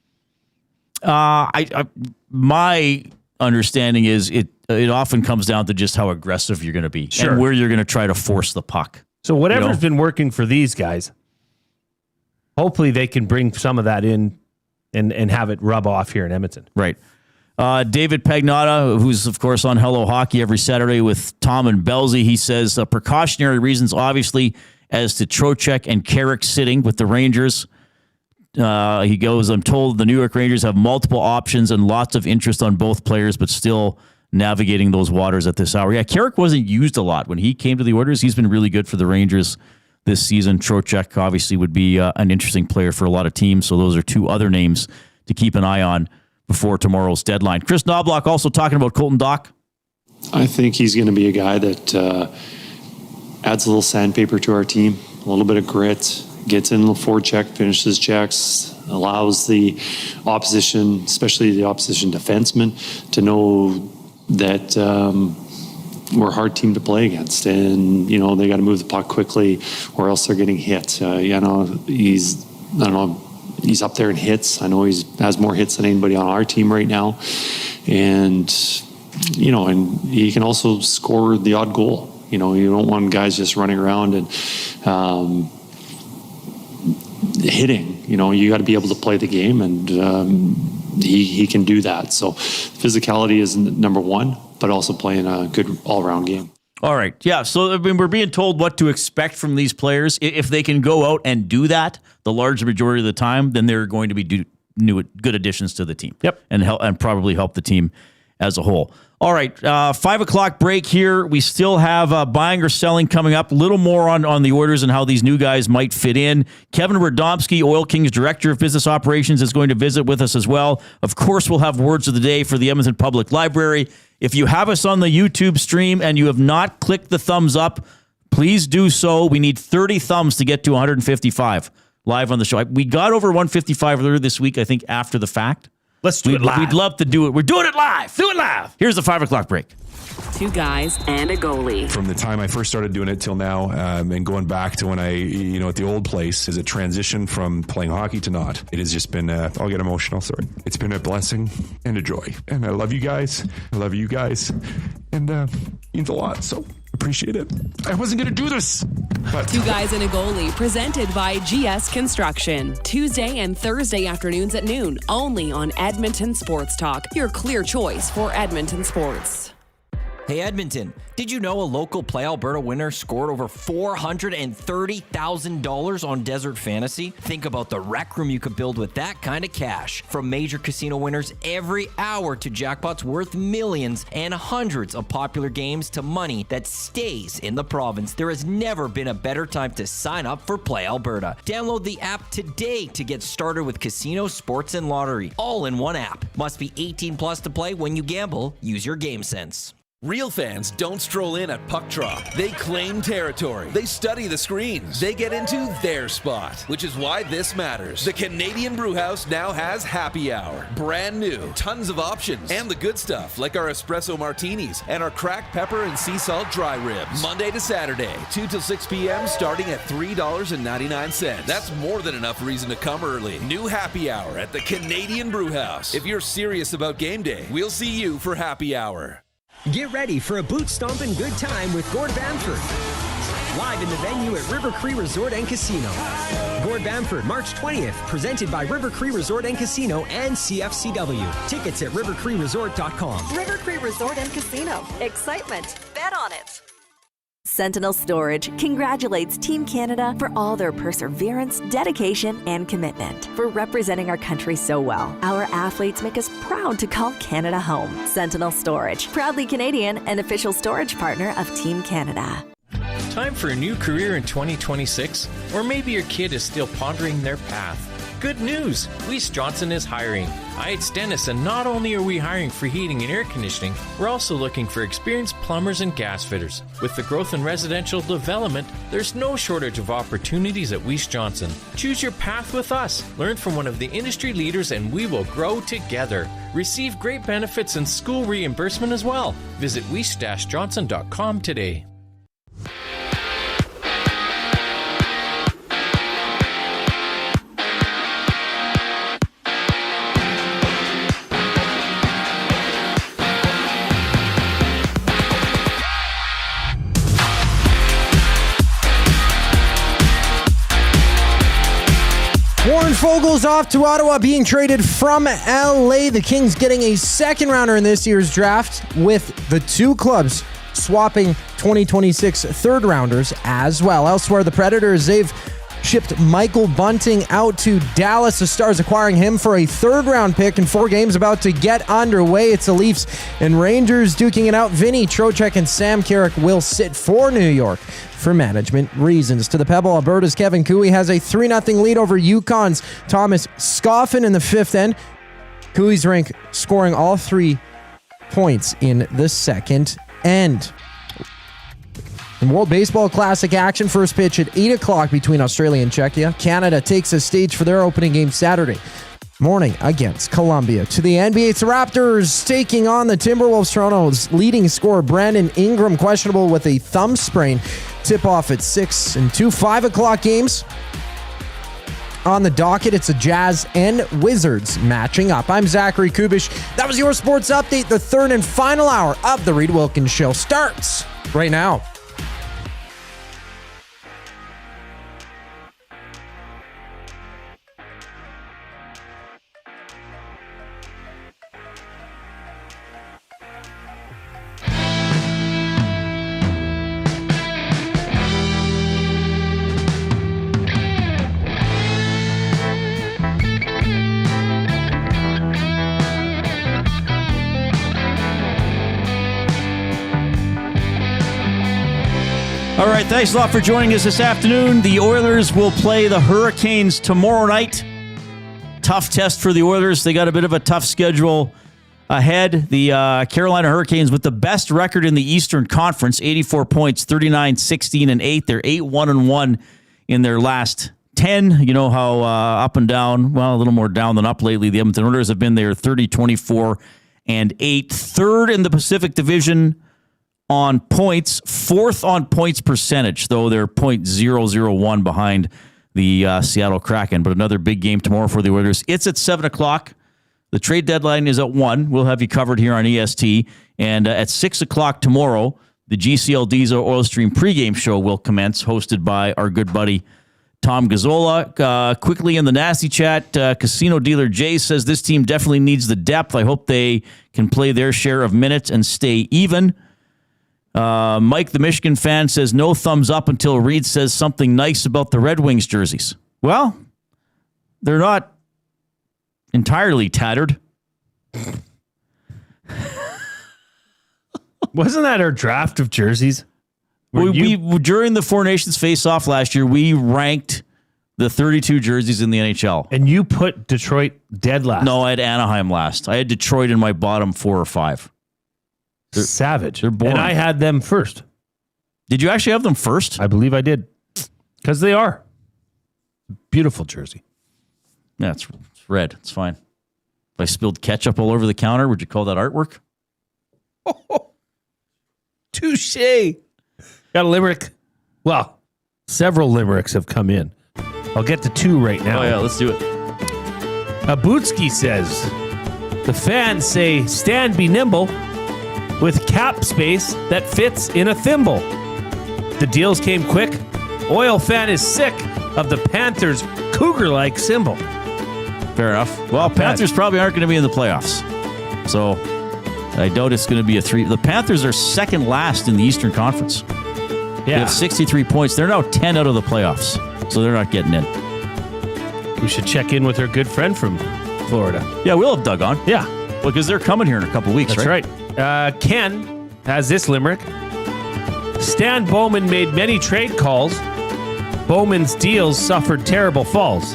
My understanding is it often comes down to just how aggressive you're going to be and where you're going to try to force the puck. So whatever's been working for these guys, hopefully they can bring some of that in and have it rub off here in Edmonton. Right. David Pagnotta, who's, of course, on Hello Hockey every Saturday with Tom and Belzy, he says precautionary reasons, obviously, as to Trocheck and Carrick sitting with the Rangers. He goes, I'm told the New York Rangers have multiple options and lots of interest on both players, but still navigating those waters at this hour. Yeah, Carrick wasn't used a lot when he came to the Oilers. He's been really good for the Rangers this season. Trocheck obviously would be an interesting player for a lot of teams, so those are 2 other names to keep an eye on before tomorrow's deadline. Chris Knobloch also talking about Colton Dach. I think he's going to be a guy that adds a little sandpaper to our team, a little bit of grit. gets in the forecheck, finishes checks, allows the opposition, especially the opposition defenseman, to know that we're a hard team to play against, and they got to move the puck quickly, or else they're getting hit. He's up there in hits. I know he has more hits than anybody on our team right now, and and he can also score the odd goal. You don't want guys just running around and hitting. You got to be able to play the game, and he can do that. So physicality is number one, but also playing a good all-around game. All right. Yeah. So we're being told what to expect from these players. If they can go out and do that the large majority of the time, then they're going to be good additions to the team. Yep. And probably help the team as a whole. All right. 5 o'clock break here. We still have buying or selling coming up. A little more on the Oilers and how these new guys might fit in. Kevin Rodomsky, Oil Kings Director of Business Operations, is going to visit with us as well. Of course, we'll have words of the day for the Edmonton Public Library. If you have us on the YouTube stream and you have not clicked the thumbs up, please do so. We need 30 thumbs to get to 155 live on the show. We got over 155 earlier this week, I think, after the fact. Let's do it live. We'd love to do it. We're doing it live. Do it live. Here's the 5 o'clock break. 2 guys and a goalie. From the time I first started doing it till now, and going back to when I, at the old place, is a transition from playing hockey to not. It has just been, I'll get emotional, sorry. It's been a blessing and a joy. And I love you guys. I love you guys. And it means a lot, so appreciate it. I wasn't going to do this. But 2 guys and a goalie, presented by GS Construction. Tuesday and Thursday afternoons at noon, only on Edmonton Sports Talk, your clear choice for Edmonton sports. Hey Edmonton, did you know a local Play Alberta winner scored over $430,000 on Desert Fantasy? Think about the rec room you could build with that kind of cash. From major casino winners every hour to jackpots worth millions and hundreds of popular games to money that stays in the province, there has never been a better time to sign up for Play Alberta. Download the app today to get started with casino, sports, and lottery, all in one app. Must be 18 plus to play. When you gamble, use your game sense. Real fans don't stroll in at puck drop. They claim territory. They study the screens. They get into their spot, which is why this matters. The Canadian Brewhouse now has happy hour. Brand new. Tons of options. And the good stuff, like our espresso martinis and our cracked pepper and sea salt dry ribs. Monday to Saturday, 2 till 6 p.m., starting at $3.99. That's more than enough reason to come early. New happy hour at the Canadian Brewhouse. If you're serious about game day, we'll see you for happy hour. Get ready for a boot-stomping good time with Gord Bamford. Live in the venue at River Cree Resort and Casino. Gord Bamford, March 20th, presented by River Cree Resort and Casino and CFCW. Tickets at rivercreeresort.com. River Cree Resort and Casino. Excitement. Bet on it. Sentinel Storage congratulates Team Canada for all their perseverance, dedication, and commitment. For representing our country so well, our athletes make us proud to call Canada home. Sentinel Storage, proudly Canadian and official storage partner of Team Canada. Time for a new career in 2026? Or maybe your kid is still pondering their path. Good news! Weiss Johnson is hiring. It's Dennis, and not only are we hiring for heating and air conditioning, we're also looking for experienced plumbers and gas fitters. With the growth in residential development, there's no shortage of opportunities at Weiss Johnson. Choose your path with us. Learn from one of the industry leaders, and we will grow together. Receive great benefits and school reimbursement as well. Visit weiss-johnson.com today. Warren Foegele's off to Ottawa, being traded from LA. The Kings getting a second rounder in this year's draft, with the 2 clubs swapping 2026 third rounders as well. Elsewhere, the Predators, they've shipped Michael Bunting out to Dallas. The Stars acquiring him for a third-round pick, and 4 games about to get underway. It's the Leafs and Rangers duking it out. Vinny Trocheck and Sam Carrick will sit for New York for management reasons. To the Pebble, Alberta's Kevin Cooey has a 3-0 lead over Yukon's Thomas Scoffin in the 5th end. Cooey's rank scoring all 3 points in the 2nd end. In World Baseball Classic action, first pitch at 8 o'clock between Australia and Czechia. Canada takes the stage for their opening game Saturday morning against Colombia. To the NBA, it's the Raptors taking on the Timberwolves. Toronto's leading scorer Brandon Ingram questionable with a thumb sprain. Tip-off at 6 and 2 5 o'clock games. On the docket, it's the Jazz and Wizards matching up. I'm Zachary Kubish. That was your sports update. The third and final hour of the Reid Wilkins Show starts right now. All right, thanks a lot for joining us this afternoon. The Oilers will play the Hurricanes tomorrow night. Tough test for the Oilers. They got a bit of a tough schedule ahead. The Carolina Hurricanes with the best record in the Eastern Conference, 84 points, 39, 16, and 8. They're 8-1-1 in their last 10. You know how up and down, well, a little more down than up lately. The Edmonton Oilers have been there 30, 24, and 8. Third in the Pacific Division on points, fourth on points percentage, though they're .001 behind the Seattle Kraken. But another big game tomorrow for the Oilers. It's at 7 o'clock. The trade deadline is at 1. We'll have you covered here on EST. And at 6 o'clock tomorrow, the GCL Diesel Oil Stream pregame show will commence, hosted by our good buddy Tom Gazzola. Quickly in the nasty chat, casino dealer Jay says this team definitely needs the depth. I hope they can play their share of minutes and stay even. Mike, the Michigan fan, says no thumbs up until Reid says something nice about the Red Wings jerseys. Well, they're not entirely tattered. Wasn't that our draft of jerseys? We during the Four Nations face-off last year, we ranked the 32 jerseys in the NHL. And you put Detroit dead last. No, I had Anaheim last. I had Detroit in my bottom 4 or 5. They're savage. They're boring. And I had them first. Did you actually have them first? I believe I did. Because they are. Beautiful jersey. Yeah, it's red. It's fine. If I spilled ketchup all over the counter, would you call that artwork? Touche. Got a limerick. Well, several limericks have come in. I'll get to 2 right now. Oh, yeah, let's do it. Abutski says, the fans say, Stan be nimble with cap space that fits in a thimble. The deals came quick. Oil fan is sick of the Panthers' cougar-like symbol. Fair enough. Well, Panthers probably aren't going to be in the playoffs. So I doubt it's going to be a 3. The Panthers are second last in the Eastern Conference. Yeah. They have 63 points. They're now 10 out of the playoffs. So they're not getting in. We should check in with our good friend from Florida. Yeah, we'll have Doug on. Yeah. Well, because they're coming here in a couple weeks, That's right. Ken has this limerick. Stan Bowman made many trade calls. Bowman's deals suffered terrible falls.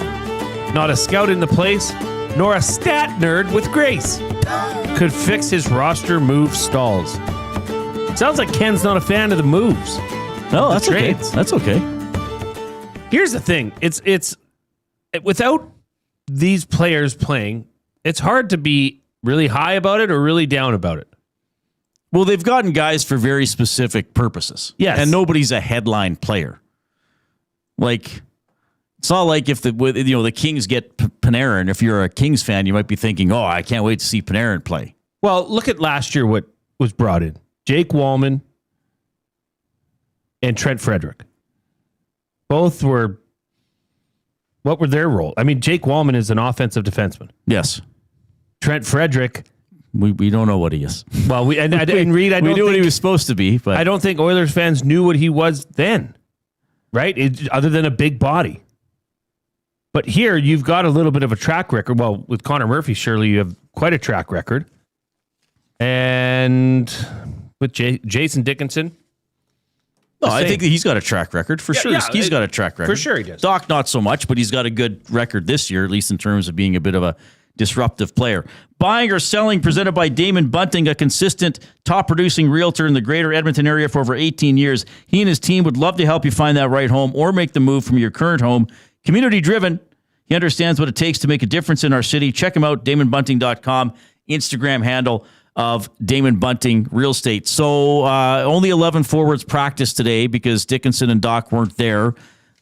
Not a scout in the place, nor a stat nerd with grace could fix his roster move stalls. Sounds like Ken's not a fan of the moves. No, that's okay. Trades. That's okay. Here's the thing. It's without these players playing, it's hard to be really high about it or really down about it. Well, they've gotten guys for very specific purposes. Yes. And nobody's a headline player. Like, it's not like if the Kings get Panarin. If you're a Kings fan, you might be thinking, oh, I can't wait to see Panarin play. Well, look at last year what was brought in. Jake Wallman and Trent Frederick. Both were, what were their role? I mean, Jake Wallman is an offensive defenseman. Yes. Trent Frederick. We don't know what he is. Well, Reid, I don't we knew think what he was supposed to be, but I don't think Oilers fans knew what he was then, right? Other than a big body. But here, you've got a little bit of a track record. Well, with Connor Murphy, surely you have quite a track record. And with Jason Dickinson. No, I think that he's got a track record for sure. He's got a track record. For sure he does. Dach, not so much, but he's got a good record this year, at least in terms of being a bit of a disruptive player. Buying or selling, presented by Damon Bunting, a consistent top-producing realtor in the greater Edmonton area for over 18 years. He and his team would love to help you find that right home or make the move from your current home. Community-driven. He understands what it takes to make a difference in our city. Check him out, DamonBunting.com, Instagram handle of Damon Bunting Real Estate. So only 11 forwards practiced today because Dickinson and Dach weren't there.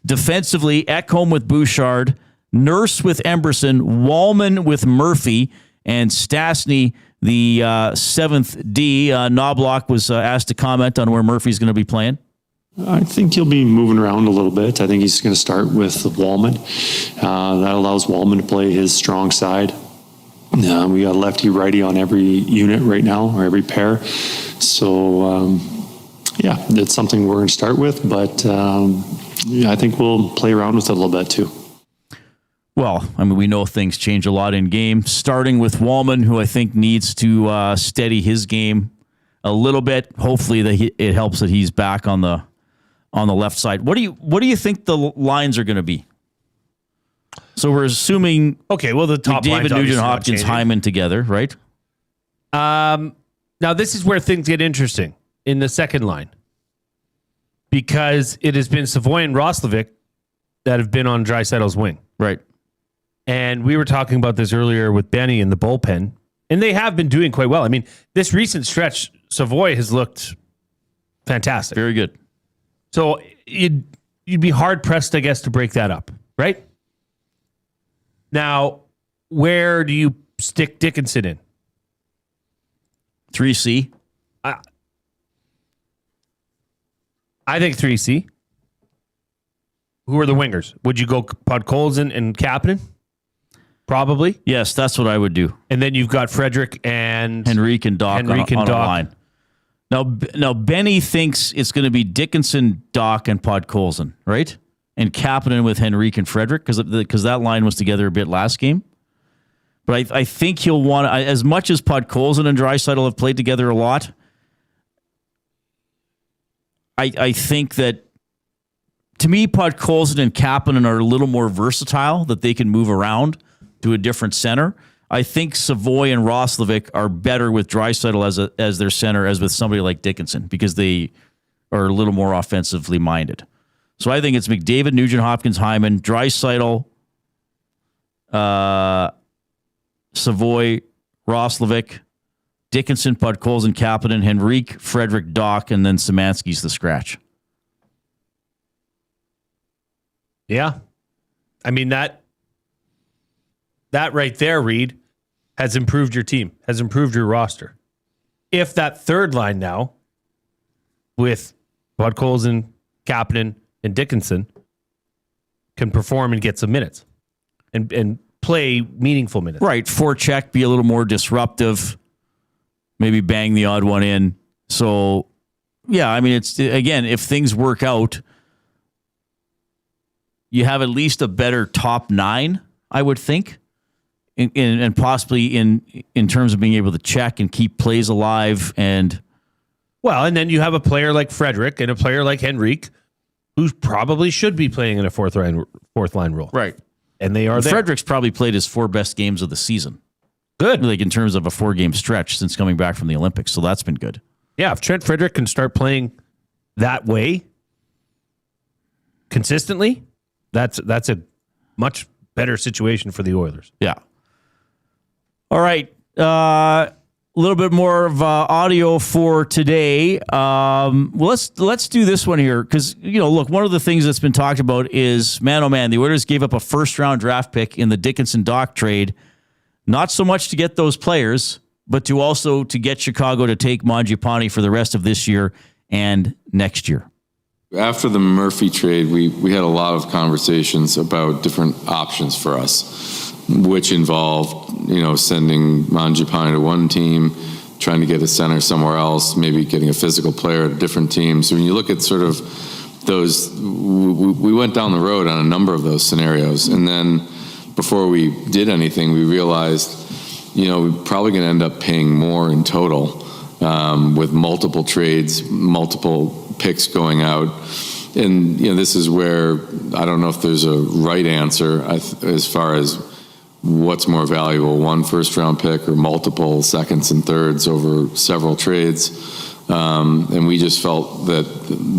Defensively, Ekholm with Bouchard, Nurse with Emberson, Wallman with Murphy, and Stastny, the 7th D. Knobloch was asked to comment on where Murphy's going to be playing. I think he'll be moving around a little bit. I think he's going to start with Wallman. That allows Wallman to play his strong side. We got lefty-righty on every unit right now, or every pair. So, that's something we're going to start with. But I think we'll play around with it a little bit too. Well, I mean, we know things change a lot in game, starting with Wallman, who I think needs to steady his game a little bit. Hopefully it helps that he's back on the left side. What do you think the lines are going to be? So we're assuming the top David Nugent Hopkins Hyman together, right? Now this is where things get interesting in the second line, because it has been Savoy and Roslovic that have been on Draisaitl's wing. Right. And we were talking about this earlier with Benny in the bullpen, and they have been doing quite well. I mean, this recent stretch, Savoy has looked fantastic. Very good. So you'd be hard-pressed, I guess, to break that up, right? Now, where do you stick Dickinson in? 3C. I think 3C. Who are the wingers? Would you go Podkolzin and Kapanen? Probably. Yes, that's what I would do. And then you've got Frederick and Henrique and Dach on a line. Now Benny thinks it's going to be Dickinson, Dach, and Podkolzin, right? And Kapanen with Henrique and Frederick, because that line was together a bit last game. But I think he'll want to, as much as Podkolzin and Draisaitl have played together a lot, I think that, to me, Podkolzin and Kapanen are a little more versatile, that they can move around to a different center. I think Savoy and Roslovic are better with Draisaitl as their center, as with somebody like Dickinson, because they are a little more offensively minded. So I think it's McDavid, Nugent Hopkins, Hyman, Draisaitl, Savoy, Roslovic, Dickinson, Podkolzin, Kapanen, Henrique, Frederick, Dach, and then Szymanski's the scratch. Yeah. I mean, that right there, Reid, has improved your team, has improved your roster. If that third line now, with Podkolzin, Kapanen, and Dickinson, can perform and get some minutes and play meaningful minutes. Right. Forecheck, be a little more disruptive, maybe bang the odd one in. So, yeah, I mean, it's, again, if things work out, you have at least a better top 9, I would think. And possibly in terms of being able to check and keep plays alive. And then you have a player like Frederick and a player like Henrique, who probably should be playing in a fourth line role. Right. And they are there. Frederick's probably played his 4 best games of the season. Good. Like in terms of a 4-game stretch since coming back from the Olympics. So that's been good. Yeah, if Trent Frederick can start playing that way consistently, that's a much better situation for the Oilers. Yeah. All right. A little bit more of audio for today. Let's do this one here because, look, one of the things that's been talked about is, man, oh man, the Oilers gave up a first-round draft pick in the Dickinson Dach trade, not so much to get those players, but to get Chicago to take Mangiapane for the rest of this year and next year. After the Murphy trade, we had a lot of conversations about different options for us, which involved, sending Mangiapane to one team, trying to get a center somewhere else, maybe getting a physical player at a different team. So when you look at sort of those, we went down the road on a number of those scenarios. And then before we did anything, we realized, we're probably going to end up paying more in total with multiple trades, multiple picks going out. And, this is where I don't know if there's a right answer as far as what's more valuable, one first-round pick or multiple seconds and thirds over several trades. And we just felt that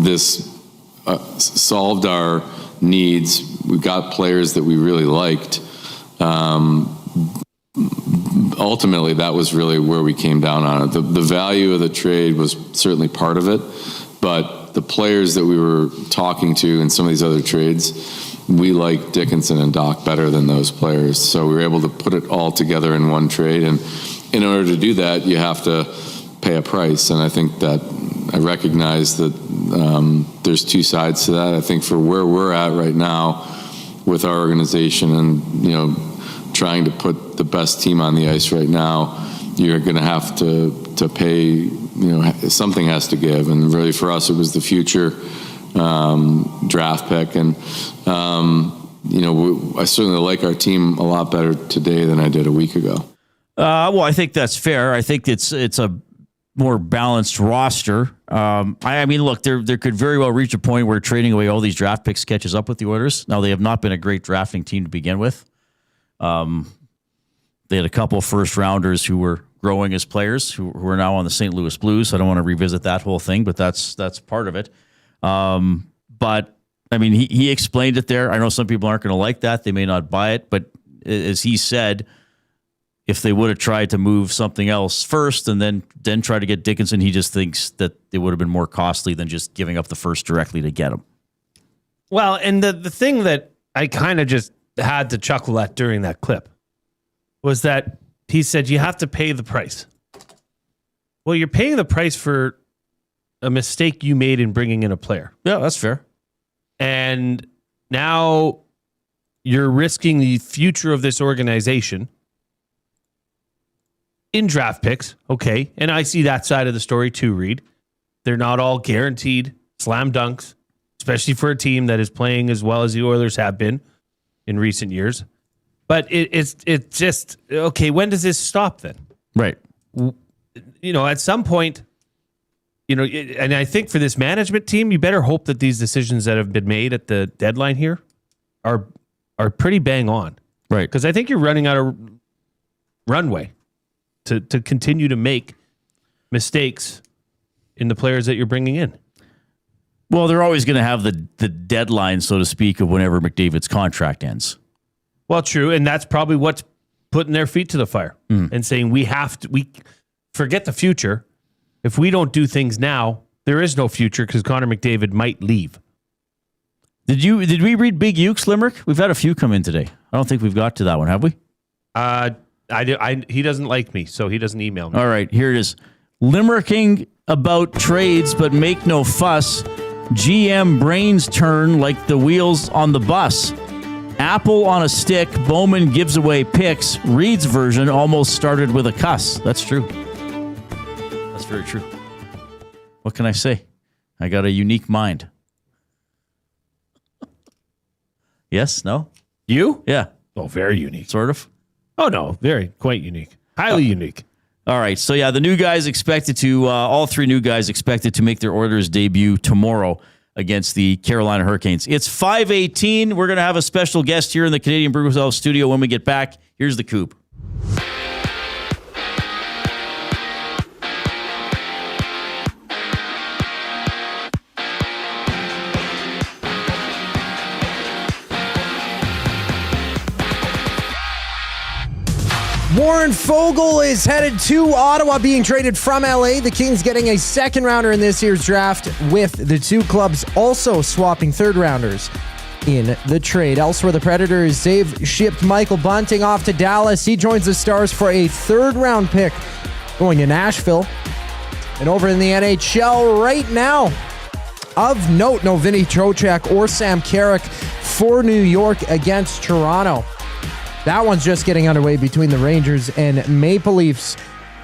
this solved our needs. We got players that we really liked. Ultimately, that was really where we came down on it. The value of the trade was certainly part of it, but the players that we were talking to in some of these other trades, we like Dickinson and Dach better than those players. So we were able to put it all together in one trade. And in order to do that, you have to pay a price. And I think that I recognize that there's two sides to that. I think for where we're at right now with our organization and, you know, trying to put the best team on the ice right now, you're going to have to pay, you know, something has to give. And really for us, it was the future draft pick. And, you know, I certainly like our team a lot better today than I did a week ago. Well, I think that's fair. I think it's a more balanced roster. I mean, look, there could very well reach a point where trading away all these draft picks catches up with the Oilers. Now, they have not been a great drafting team to begin with. They had a couple of first rounders who were growing as players who are now on the St. Louis Blues. I don't want to revisit that whole thing, but that's part of it. But I mean, he explained it there. I know some people aren't going to like that. They may not buy it, but as he said, if they would have tried to move something else first and then try to get Dickinson, he just thinks that it would have been more costly than just giving up the first directly to get him. Well, and the thing that I kind of just had to chuckle at during that clip was that he said, you have to pay the price. Well, you're paying the price for a mistake you made in bringing in a player. Yeah, that's fair. And now you're risking the future of this organization in draft picks. Okay. And I see that side of the story too, Reid. They're not all guaranteed slam dunks, especially for a team that is playing as well as the Oilers have been in recent years. But it's just, okay, when does this stop then? Right. You know, at some point, you know, and I think for this management team, you better hope that these decisions that have been made at the deadline here are pretty bang on. Right. Because I think you're running out of runway to continue to make mistakes in the players that you're bringing in. Well, they're always going to have the deadline, so to speak, of whenever McDavid's contract ends. Well, true, and that's probably what's putting their feet to the fire and saying we forget the future. If we don't do things now, there is no future because Connor McDavid might leave. Did we read Big Ukes Limerick? We've had a few come in today. I don't think we've got to that one, have we? He doesn't like me, so he doesn't email me. All right, here it is. Limericking about trades, but make no fuss. GM brains turn like the wheels on the bus. Apple on a stick, Bowman gives away picks. Reid's version almost started with a cuss. That's true. That's very true. What can I say? I got a unique mind. Yes? No? You? Yeah. Oh, very unique. Sort of? Oh, no. Very, quite unique. Highly unique. All right. So, yeah, the new guys expected to, all three new guys expected to make their Oilers debut tomorrow against the Carolina Hurricanes. It's 5:18. We're going to have a special guest here in the Canadian Brewhouse studio when we get back. Here's the Coup. Warren Foegele is headed to Ottawa, being traded from LA. The Kings getting a second rounder in this year's draft, with the two clubs also swapping third rounders in the trade. Elsewhere, the Predators, they've shipped Michael Bunting off to Dallas. He joins the Stars for a third round pick going to Nashville. And over in the NHL right now, of note, no Vinny Trocheck or Sam Carrick for New York against Toronto. That one's just getting underway between the Rangers and Maple Leafs.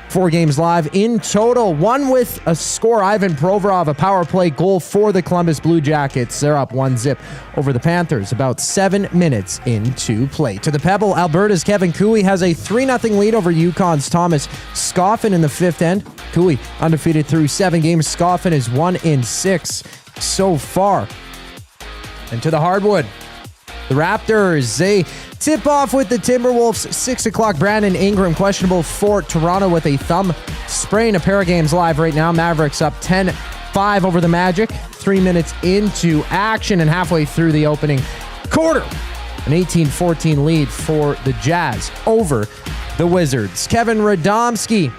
4 games live in total. One with a score. Ivan Provorov, a power play goal for the Columbus Blue Jackets. They're up 1-0 over the Panthers about 7 minutes into play. To the Pebble, Alberta's Kevin Cooey has a 3-0 lead over Yukon's Thomas Scoffin in the fifth end. Cooey undefeated through 7 games. Scoffin is 1-6 so far. And to the hardwood, The Raptors, they tip off with the Timberwolves. 6 o'clock, Brandon Ingram questionable for Toronto with a thumb sprain. A pair of games live right now. Mavericks up 10-5 over the Magic. 3 minutes into action and halfway through the opening quarter. An 18-14 lead for the Jazz over the Wizards. Kevin Rodomsky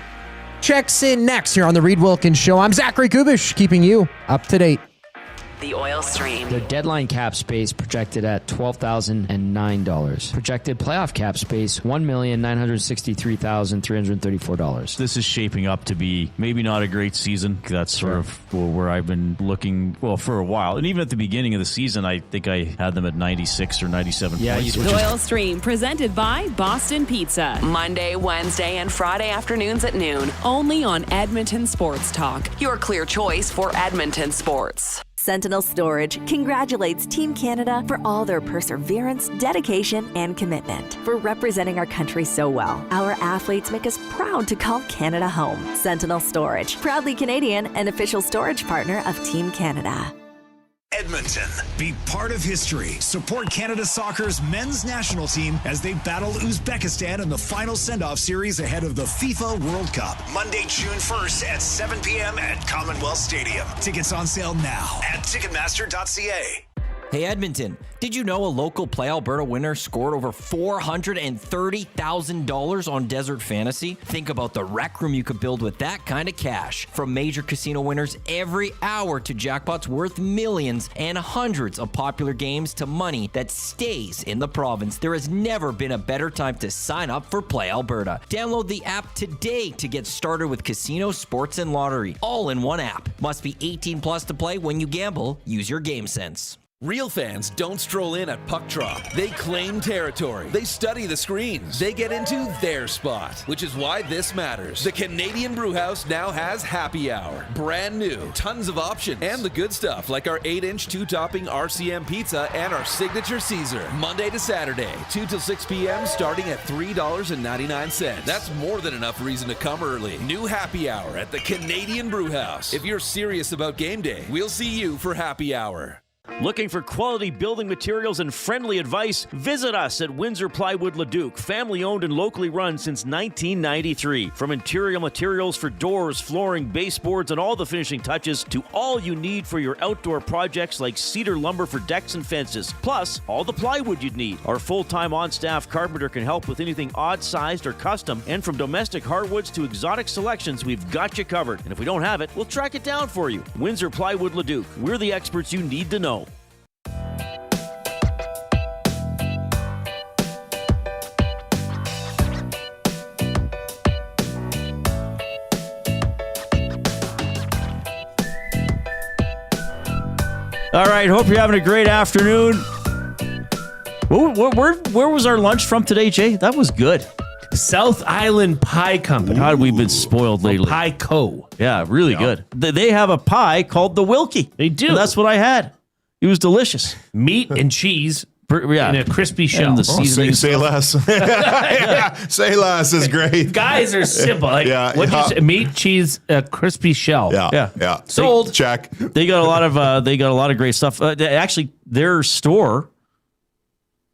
checks in next here on the Reid Wilkins Show. I'm Zachary Kubish, keeping you up to date. The Oil Stream. The deadline cap space projected at $12,009. Projected playoff cap space, $1,963,334. This is shaping up to be maybe not a great season. That's sort of where I've been looking, for a while. And even at the beginning of the season, I think I had them at 96 or 97 points. The Oil Stream, presented by Boston Pizza. Monday, Wednesday, and Friday afternoons at noon. Only on Edmonton Sports Talk. Your clear choice for Edmonton sports. Sentinel Storage congratulates Team Canada for all their perseverance, dedication, and commitment, for representing our country so well. Our athletes make us proud to call Canada home. Sentinel Storage, proudly Canadian and official storage partner of Team Canada. Edmonton, be part of history. Support Canada Soccer's men's national team as they battle Uzbekistan in the final send-off series ahead of the FIFA World Cup. Monday, June 1st at 7 p.m. at Commonwealth Stadium. Tickets on sale now at Ticketmaster.ca. Hey Edmonton, did you know a local Play Alberta winner scored over $430,000 on Desert Fantasy? Think about the rec room you could build with that kind of cash. From major casino winners every hour to jackpots worth millions and hundreds of popular games to money that stays in the province, there has never been a better time to sign up for Play Alberta. Download the app today to get started with casino, sports, and lottery, all in one app. Must be 18 plus to play. When you gamble, use your game sense. Real fans don't stroll in at puck drop. They claim territory. They study the screens. They get into their spot, which is why this matters. The Canadian Brewhouse now has happy hour. Brand new, tons of options, and the good stuff like our 8-inch 2-topping RCM pizza and our signature Caesar. Monday to Saturday, 2 till 6 p.m. starting at $3.99. That's more than enough reason to come early. New happy hour at the Canadian Brewhouse. If you're serious about game day, we'll see you for happy hour. Looking for quality building materials and friendly advice? Visit us at Windsor Plywood Leduc, family owned and locally run since 1993. From interior materials for doors, flooring, baseboards, and all the finishing touches to all you need for your outdoor projects like cedar lumber for decks and fences, plus all the plywood you'd need. Our full-time on-staff carpenter can help with anything odd-sized or custom, and from domestic hardwoods to exotic selections, we've got you covered. And if we don't have it, we'll track it down for you. Windsor Plywood Leduc. We're the experts you need to know. All right, hope you're having a great afternoon. Where was our lunch from today, Jay? That was good. South Island Pie Company. God, we've been spoiled lately. Parayko. Yeah, really good. They have a pie called the Wilkie. They do. And that's what I had. It was delicious. Meat and cheese in a crispy shell. And the seasoning. Say less. Yeah, say less is great. Guys are simple. Like, what'd you say? Meat, cheese, crispy shell. Yeah. Sold. Check. They got a lot of great stuff. Actually, their store,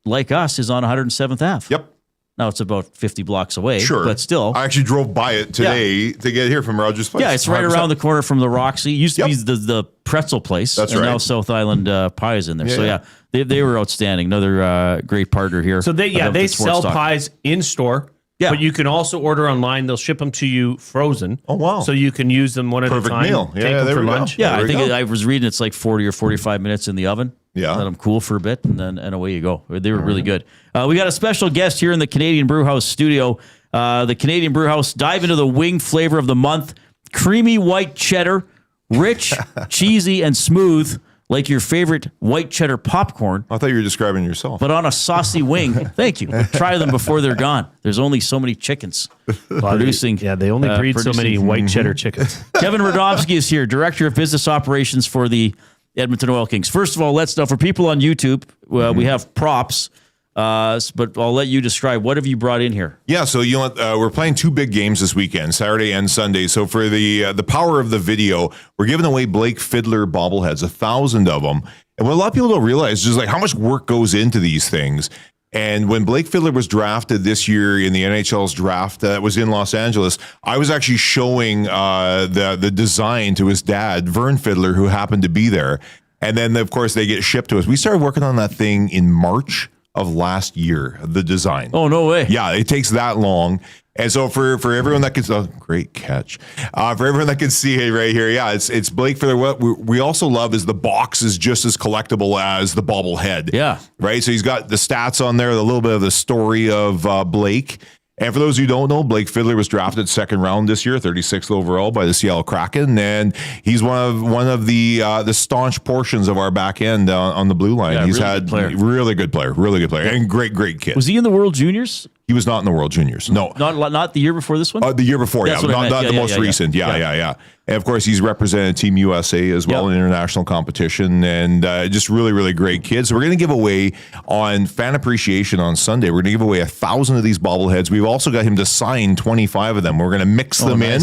like us, is on 107th Ave. Yep. Now it's about 50 blocks away. Sure. But still. I actually drove by it today to get here from Roger's place. Yeah, it's right 100%. around the corner from the Roxy. It used to be the pretzel place. That's and right. now South Island Pie is in there. They were outstanding. Another great partner here. So they sell pies in store. Yeah. But you can also order online. They'll ship them to you frozen. Oh, wow. So you can use them one at a time. Perfect meal. Take Yeah, them there for we go. lunch. Yeah, I think I was reading it's like 40 or 45 minutes in the oven. Yeah. Let them cool for a bit, and away you go. They were really good. We got a special guest here in the Canadian Brewhouse studio. The Canadian Brewhouse, dive into the wing flavor of the month. Creamy white cheddar, rich, cheesy, and smooth, like your favorite white cheddar popcorn. I thought you were describing yourself. But on a saucy wing. Thank you. Try them before they're gone. There's only so many chickens producing. Yeah, they only breed so many white cheddar chickens. Kevin Rodomsky is here, Director of Business Operations for the Edmonton Oil Kings. First of all, let's know, for people on YouTube, we have props. But I'll let you describe. What have you brought in here? Yeah, so you know what, we're playing two big games this weekend, Saturday and Sunday. So for the power of the video, we're giving away Blake Fiddler bobbleheads, 1,000 of them. And what a lot of people don't realize is just like how much work goes into these things. And when Blake Fiddler was drafted this year in the NHL's draft that was in Los Angeles, I was actually showing the design to his dad, Vern Fiddler, who happened to be there. And then, of course, they get shipped to us. We started working on that thing in March of last year, the design. Oh, no way. Yeah, it takes that long. And so for everyone that can, great catch. For everyone that can see it right here, yeah, it's Blake Fiddler. What we also love is the box is just as collectible as the bobblehead. Yeah. Right? So he's got the stats on there, a little bit of the story of Blake. And for those who don't know, Blake Fiddler was drafted second round this year, 36th overall by the Seattle Kraken, and he's one of the staunch portions of our back end on the blue line. Yeah, he's really good player, and great kid. Was he in the World Juniors? He was not in the World Juniors. No, not the year before this one. The year before, That's yeah, not the most recent. Yeah. And of course, he's represented Team USA as well in international competition, and just really great kid. So we're going to give away on Fan Appreciation on Sunday. We're going to give away 1,000 of these bobbleheads. We've also got him to sign 25 of them. We're going to mix them in,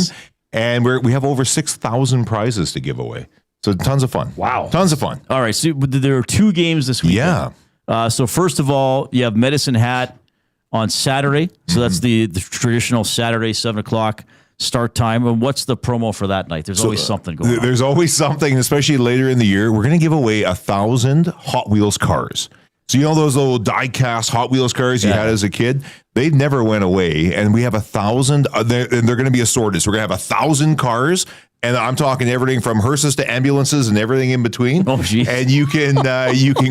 and we have over 6,000 prizes to give away. So tons of fun. Wow, tons of fun. All right, so there are two games this weekend. Yeah. So first of all, you have Medicine Hat on Saturday. So that's the traditional Saturday 7:00 start time. And what's the promo for that night? There's always something going on. There's always something, especially later in the year. We're going to give away 1,000 Hot Wheels cars. So you know those little die-cast Hot Wheels cars you had as a kid? They never went away. And we have 1,000, and they're going to be assorted. So we're going to have 1,000 cars. And I'm talking everything from hearses to ambulances and everything in between. Oh, geez. And you can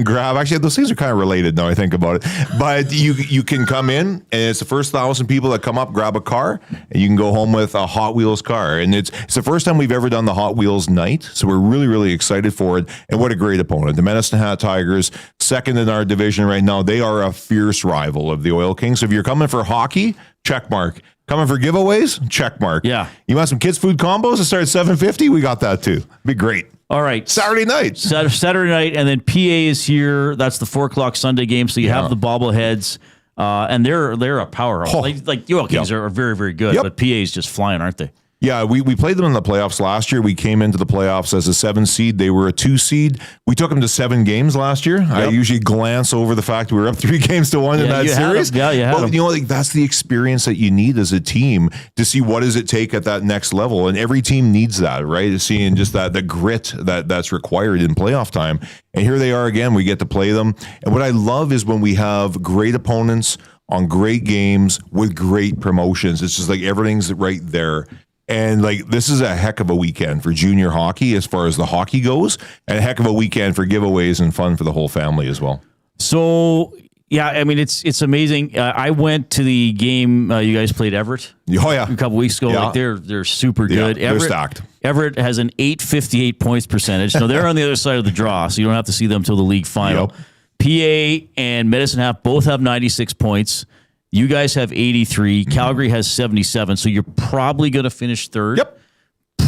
grab. Actually, those things are kind of related now I think about it. But you can come in, and it's the first 1,000 people that come up, grab a car, and you can go home with a Hot Wheels car. And it's the first time we've ever done the Hot Wheels night, so we're really excited for it. And what a great opponent! The Medicine Hat Tigers, second in our division right now. They are a fierce rival of the Oil Kings. So if you're coming for hockey, check mark. Coming for giveaways? Check mark. Yeah. You want some kids' food combos that start at $7.50? We got that too. Be great. All right. Saturday night. Saturday night, and then PA is here. That's the 4:00 Sunday game. So you have the bobbleheads, and they're a powerhouse. Like the Oil Kings are very good, but PA is just flying, aren't they? Yeah, we played them in the playoffs last year. We came into the playoffs as a 7 seed. They were a 2 seed. We took them to 7 games last year. I usually glance over the fact we were up 3-1 in that series. You had them. You know, that's the experience that you need as a team to see what does it take at that next level. And every team needs that, right? Seeing just the grit that's required in playoff time. And here they are again. We get to play them. And what I love is when we have great opponents on great games with great promotions. It's just like everything's right there. And like this is a heck of a weekend for junior hockey as far as the hockey goes, and a heck of a weekend for giveaways and fun for the whole family as well. So yeah, I mean it's amazing. I went to the game you guys played Everett. Oh yeah, a couple weeks ago. Yeah. Like they're super good. Yeah, they're stacked. Everett has an .858 points percentage. So they're on the other side of the draw. So you don't have to see them till the league final. Yep. PA and Medicine Hat both have 96 points. You guys have 83. Calgary has 77. So you're probably going to finish third. Yep.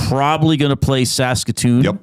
Probably going to play Saskatoon. Yep.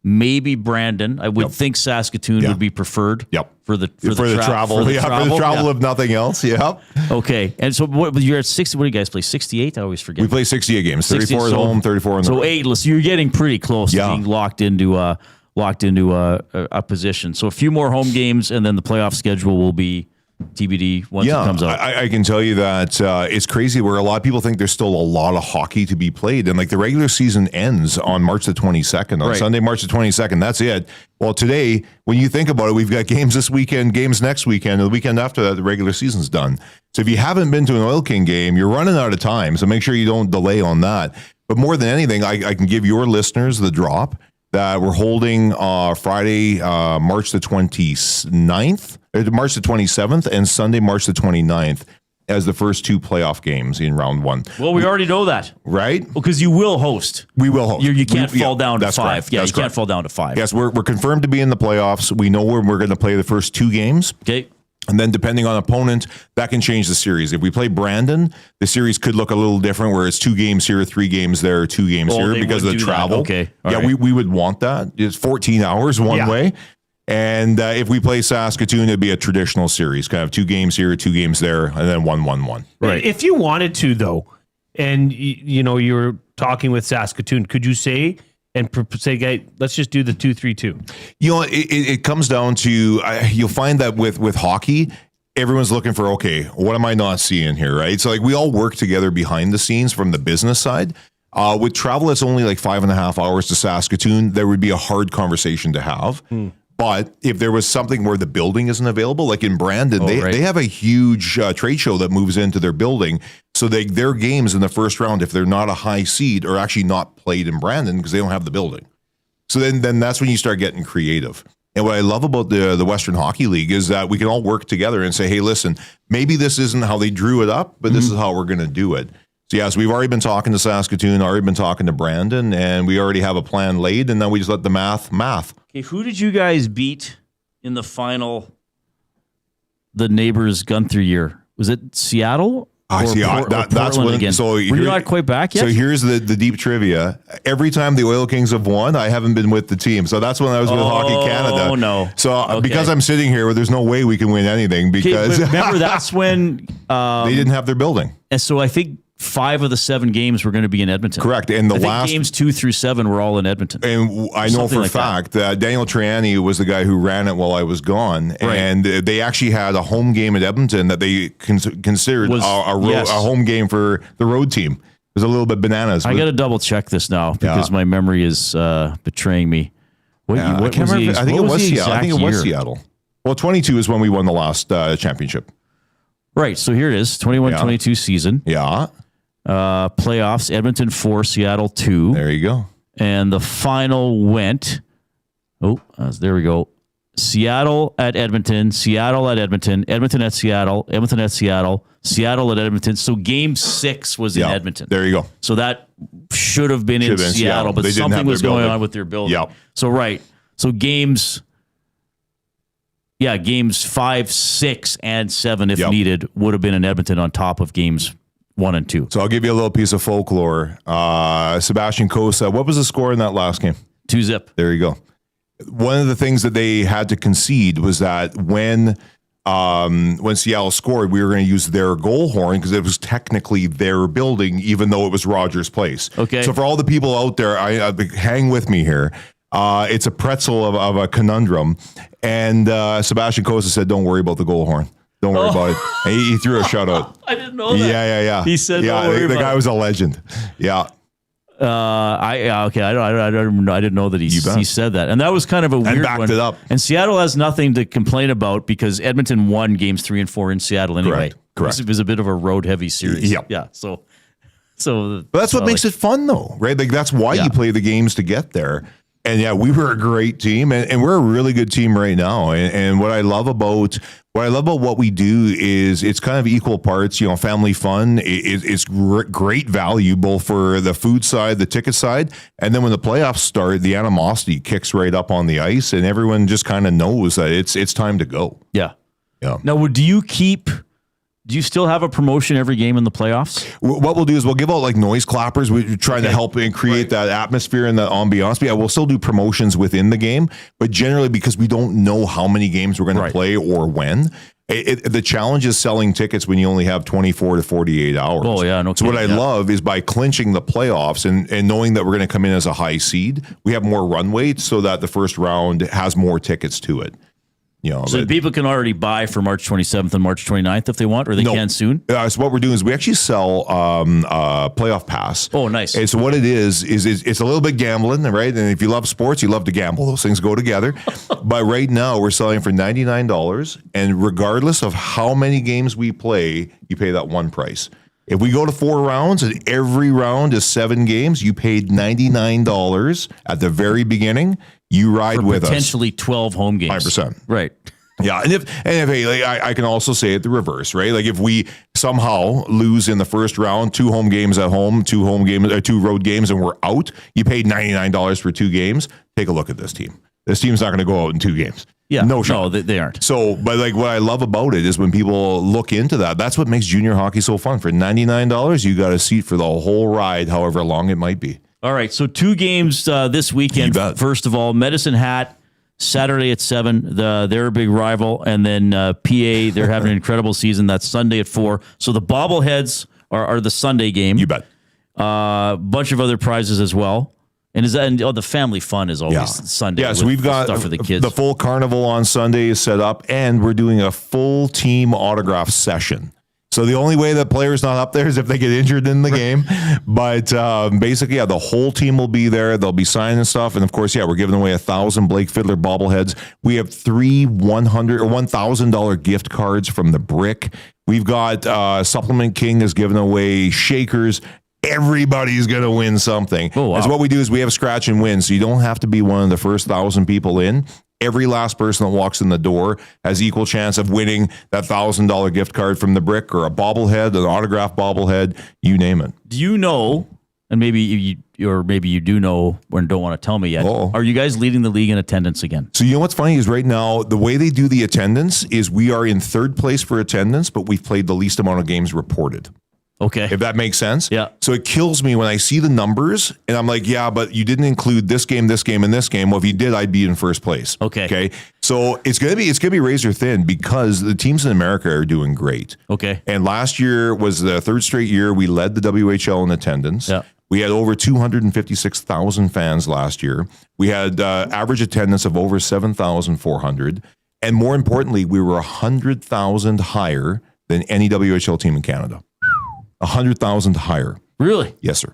Maybe Brandon. I would think Saskatoon would be preferred. Yep. For the travel. For the travel of nothing else. Yep. Okay. And so you're at 60. What do you guys play? 68? I always forget. We play 68 games. 34 at home, 34 on the road. So 8. So you're getting pretty close to being locked into a position. So a few more home games, and then the playoff schedule will be TBD once it comes out. I can tell you that it's crazy where a lot of people think there's still a lot of hockey to be played. And like the regular season ends on March the 22nd, on Sunday, March the 22nd. That's it. Well, today, when you think about it, we've got games this weekend, games next weekend, and the weekend after that, the regular season's done. So if you haven't been to an Oil King game, you're running out of time. So make sure you don't delay on that. But more than anything, I can give your listeners the drop that we're holding Friday, March the 29th, March the 27th, and Sunday, March the 29th as the first 2 playoff games in round 1. Well, we already know that. Right? Because you will host. We will host. You can't fall down to 5. Correct. Yeah, you can't fall down to 5. Yes, we're confirmed to be in the playoffs. We know where we're going to play the first 2 games. Okay. And then depending on opponent, that can change the series. If we play Brandon, the series could look a little different where it's 2 games here, 3 games there, 2 games here because of the travel. Okay. We would want that. It's 14 hours one way. And if we play Saskatoon, it'd be a traditional series, kind of 2 games here, 2 games there, and then 1-1-1. Right. If you wanted to, though, and you were talking with Saskatoon, could you say let's just do the 2-3-2? It comes down to you'll find that with hockey, everyone's looking for, okay, what am I not seeing here, right? So like we all work together behind the scenes from the business side. With travel, it's only like 5.5 hours to Saskatoon. There would be a hard conversation to have. But if there was something where the building isn't available, like in Brandon, they have a huge trade show that moves into their building. So their games in the first round, if they're not a high seed, are actually not played in Brandon because they don't have the building. So then that's when you start getting creative. And what I love about the Western Hockey League is that we can all work together and say, hey, listen, maybe this isn't how they drew it up, but this is how we're going to do it. So yes, we've already been talking to Saskatoon, already been talking to Brandon, and we already have a plan laid, and then we just let the math. Okay, who did you guys beat in the final, the neighbors Gunther year? Was it Seattle? That's when again? So were you not quite back yet? So here's the deep trivia. Every time the Oil Kings have won, I haven't been with the team. So that's when I was with Hockey Canada. Oh, no. So because I'm sitting here, there's no way we can win anything because remember that's when they didn't have their building. And so I think 5 of the 7 games were going to be in Edmonton. Correct. And I think games 2 through 7 were all in Edmonton. And I know for a fact that Daniel Triani was the guy who ran it while I was gone. Right. And they actually had a home game at Edmonton that they considered a home game for the road team. It was a little bit bananas. I got to double check this now because my memory is betraying me. I think it was Seattle. Well, 22 is when we won the last championship. Right. So here it is, 21-22 season. Yeah. Playoffs, Edmonton 4, Seattle 2. There you go. And the final went, there we go. Seattle at Edmonton, Seattle at Edmonton, Edmonton at Seattle, Edmonton at Seattle, Seattle at Edmonton. So game 6 was in Edmonton. There you go. So that should have been in Seattle, but something was going on with their building. Yep. So, So games 5, 6, and 7, if needed, would have been in Edmonton on top of games 1 and 2. So I'll give you a little piece of folklore. Sebastian Cossa, what was the score in that last game? 2-0. There you go. One of the things that they had to concede was that when Seattle scored, we were going to use their goal horn because it was technically their building, even though it was Rogers Place. Okay. So for all the people out there, hang with me here. It's a pretzel of a conundrum. And Sebastian Cossa said, don't worry about the goal horn. Don't worry about it. And he threw a shutout. I didn't know that. Yeah. He said, don't worry the about guy was a legend. Yeah. I didn't know that he said that, and that was kind of a weird backed one. it up. And Seattle has nothing to complain about because Edmonton won games 3 and 4 in Seattle anyway. Correct. It was a bit of a road heavy series. Yep. Yeah. So but that's what makes it fun, though, right? Like that's why you play the games to get there. And we were a great team, and we're a really good team right now. And what I love about what we do is it's kind of equal parts, family fun. It's great value both for the food side, the ticket side, and then when the playoffs start, the animosity kicks right up on the ice, and everyone just kind of knows that it's time to go. Yeah. Yeah. Now, do you still have a promotion every game in the playoffs? What we'll do is we'll give out like noise clappers. We're trying to help and create that atmosphere and that ambiance. But we'll still do promotions within the game. But generally, because we don't know how many games we're going to play or when, the challenge is selling tickets when you only have 24 to 48 hours. Oh, yeah. No so what I love is by clinching the playoffs and knowing that we're going to come in as a high seed, we have more runway so that the first round has more tickets to it. So people can already buy for March 27th and March 29th if they want, or they can soon? So what we're doing is we actually sell playoff pass. Oh, nice. And so what it is it's a little bit gambling, right? And if you love sports, you love to gamble. Those things go together. But right now, we're selling for $99. And regardless of how many games we play, you pay that one price. If we go to 4 rounds and every round is 7 games, you paid $99 at the very beginning. You ride with us. Potentially 12 home games. 100%. Right. Yeah. And if I can also say it the reverse, right? Like if we somehow lose in the first round, 2 home games at home, 2 road games, and we're out, you paid $99 for 2 games. Take a look at this team. This team's not going to go out in 2 games. Yeah. No shot. No, they aren't. So, but like what I love about it is when people look into that, that's what makes junior hockey so fun. For $99, you got a seat for the whole ride, however long it might be. All right. So 2 games this weekend. First of all, Medicine Hat Saturday at 7. They're a big rival. And then PA, they're having an incredible season. That's Sunday at 4. So the bobbleheads are the Sunday game. You bet. Bunch of other prizes as well. And the family fun is always Sunday. Yeah, so we've got stuff for the kids. The full carnival on Sunday is set up, and we're doing a full team autograph session. So the only way that player's not up there is if they get injured in the game. But basically, the whole team will be there. They'll be signing stuff. And of course, we're giving away 1,000 Blake Fiddler bobbleheads. We have 3 $100 or $1,000 gift cards from the Brick. We've got Supplement King is giving away shakers. Everybody's going to win something. Oh, wow. That's what we do is we have scratch and win. So you don't have to be one of the first 1,000 people in. Every last person that walks in the door has equal chance of winning that $1,000 gift card from the Brick or a bobblehead, an autographed bobblehead, you name it. Do you know, and maybe you do know and don't want to tell me yet, are you guys leading the league in attendance again? So you know what's funny is right now, the way they do the attendance is we are in 3rd place for attendance, but we've played the least amount of games reported. Okay. If that makes sense. Yeah. So it kills me when I see the numbers and I'm like, yeah, but you didn't include this game, and this game. Well, if you did, I'd be in first place. Okay. So it's gonna be razor thin because the teams in America are doing great. Okay. And last year was the 3rd straight year we led the WHL in attendance. Yeah. We had over 256,000 fans last year. We had average attendance of over 7,400. And more importantly, we were 100,000 higher than any WHL team in Canada. 100,000 higher. Really? Yes, sir.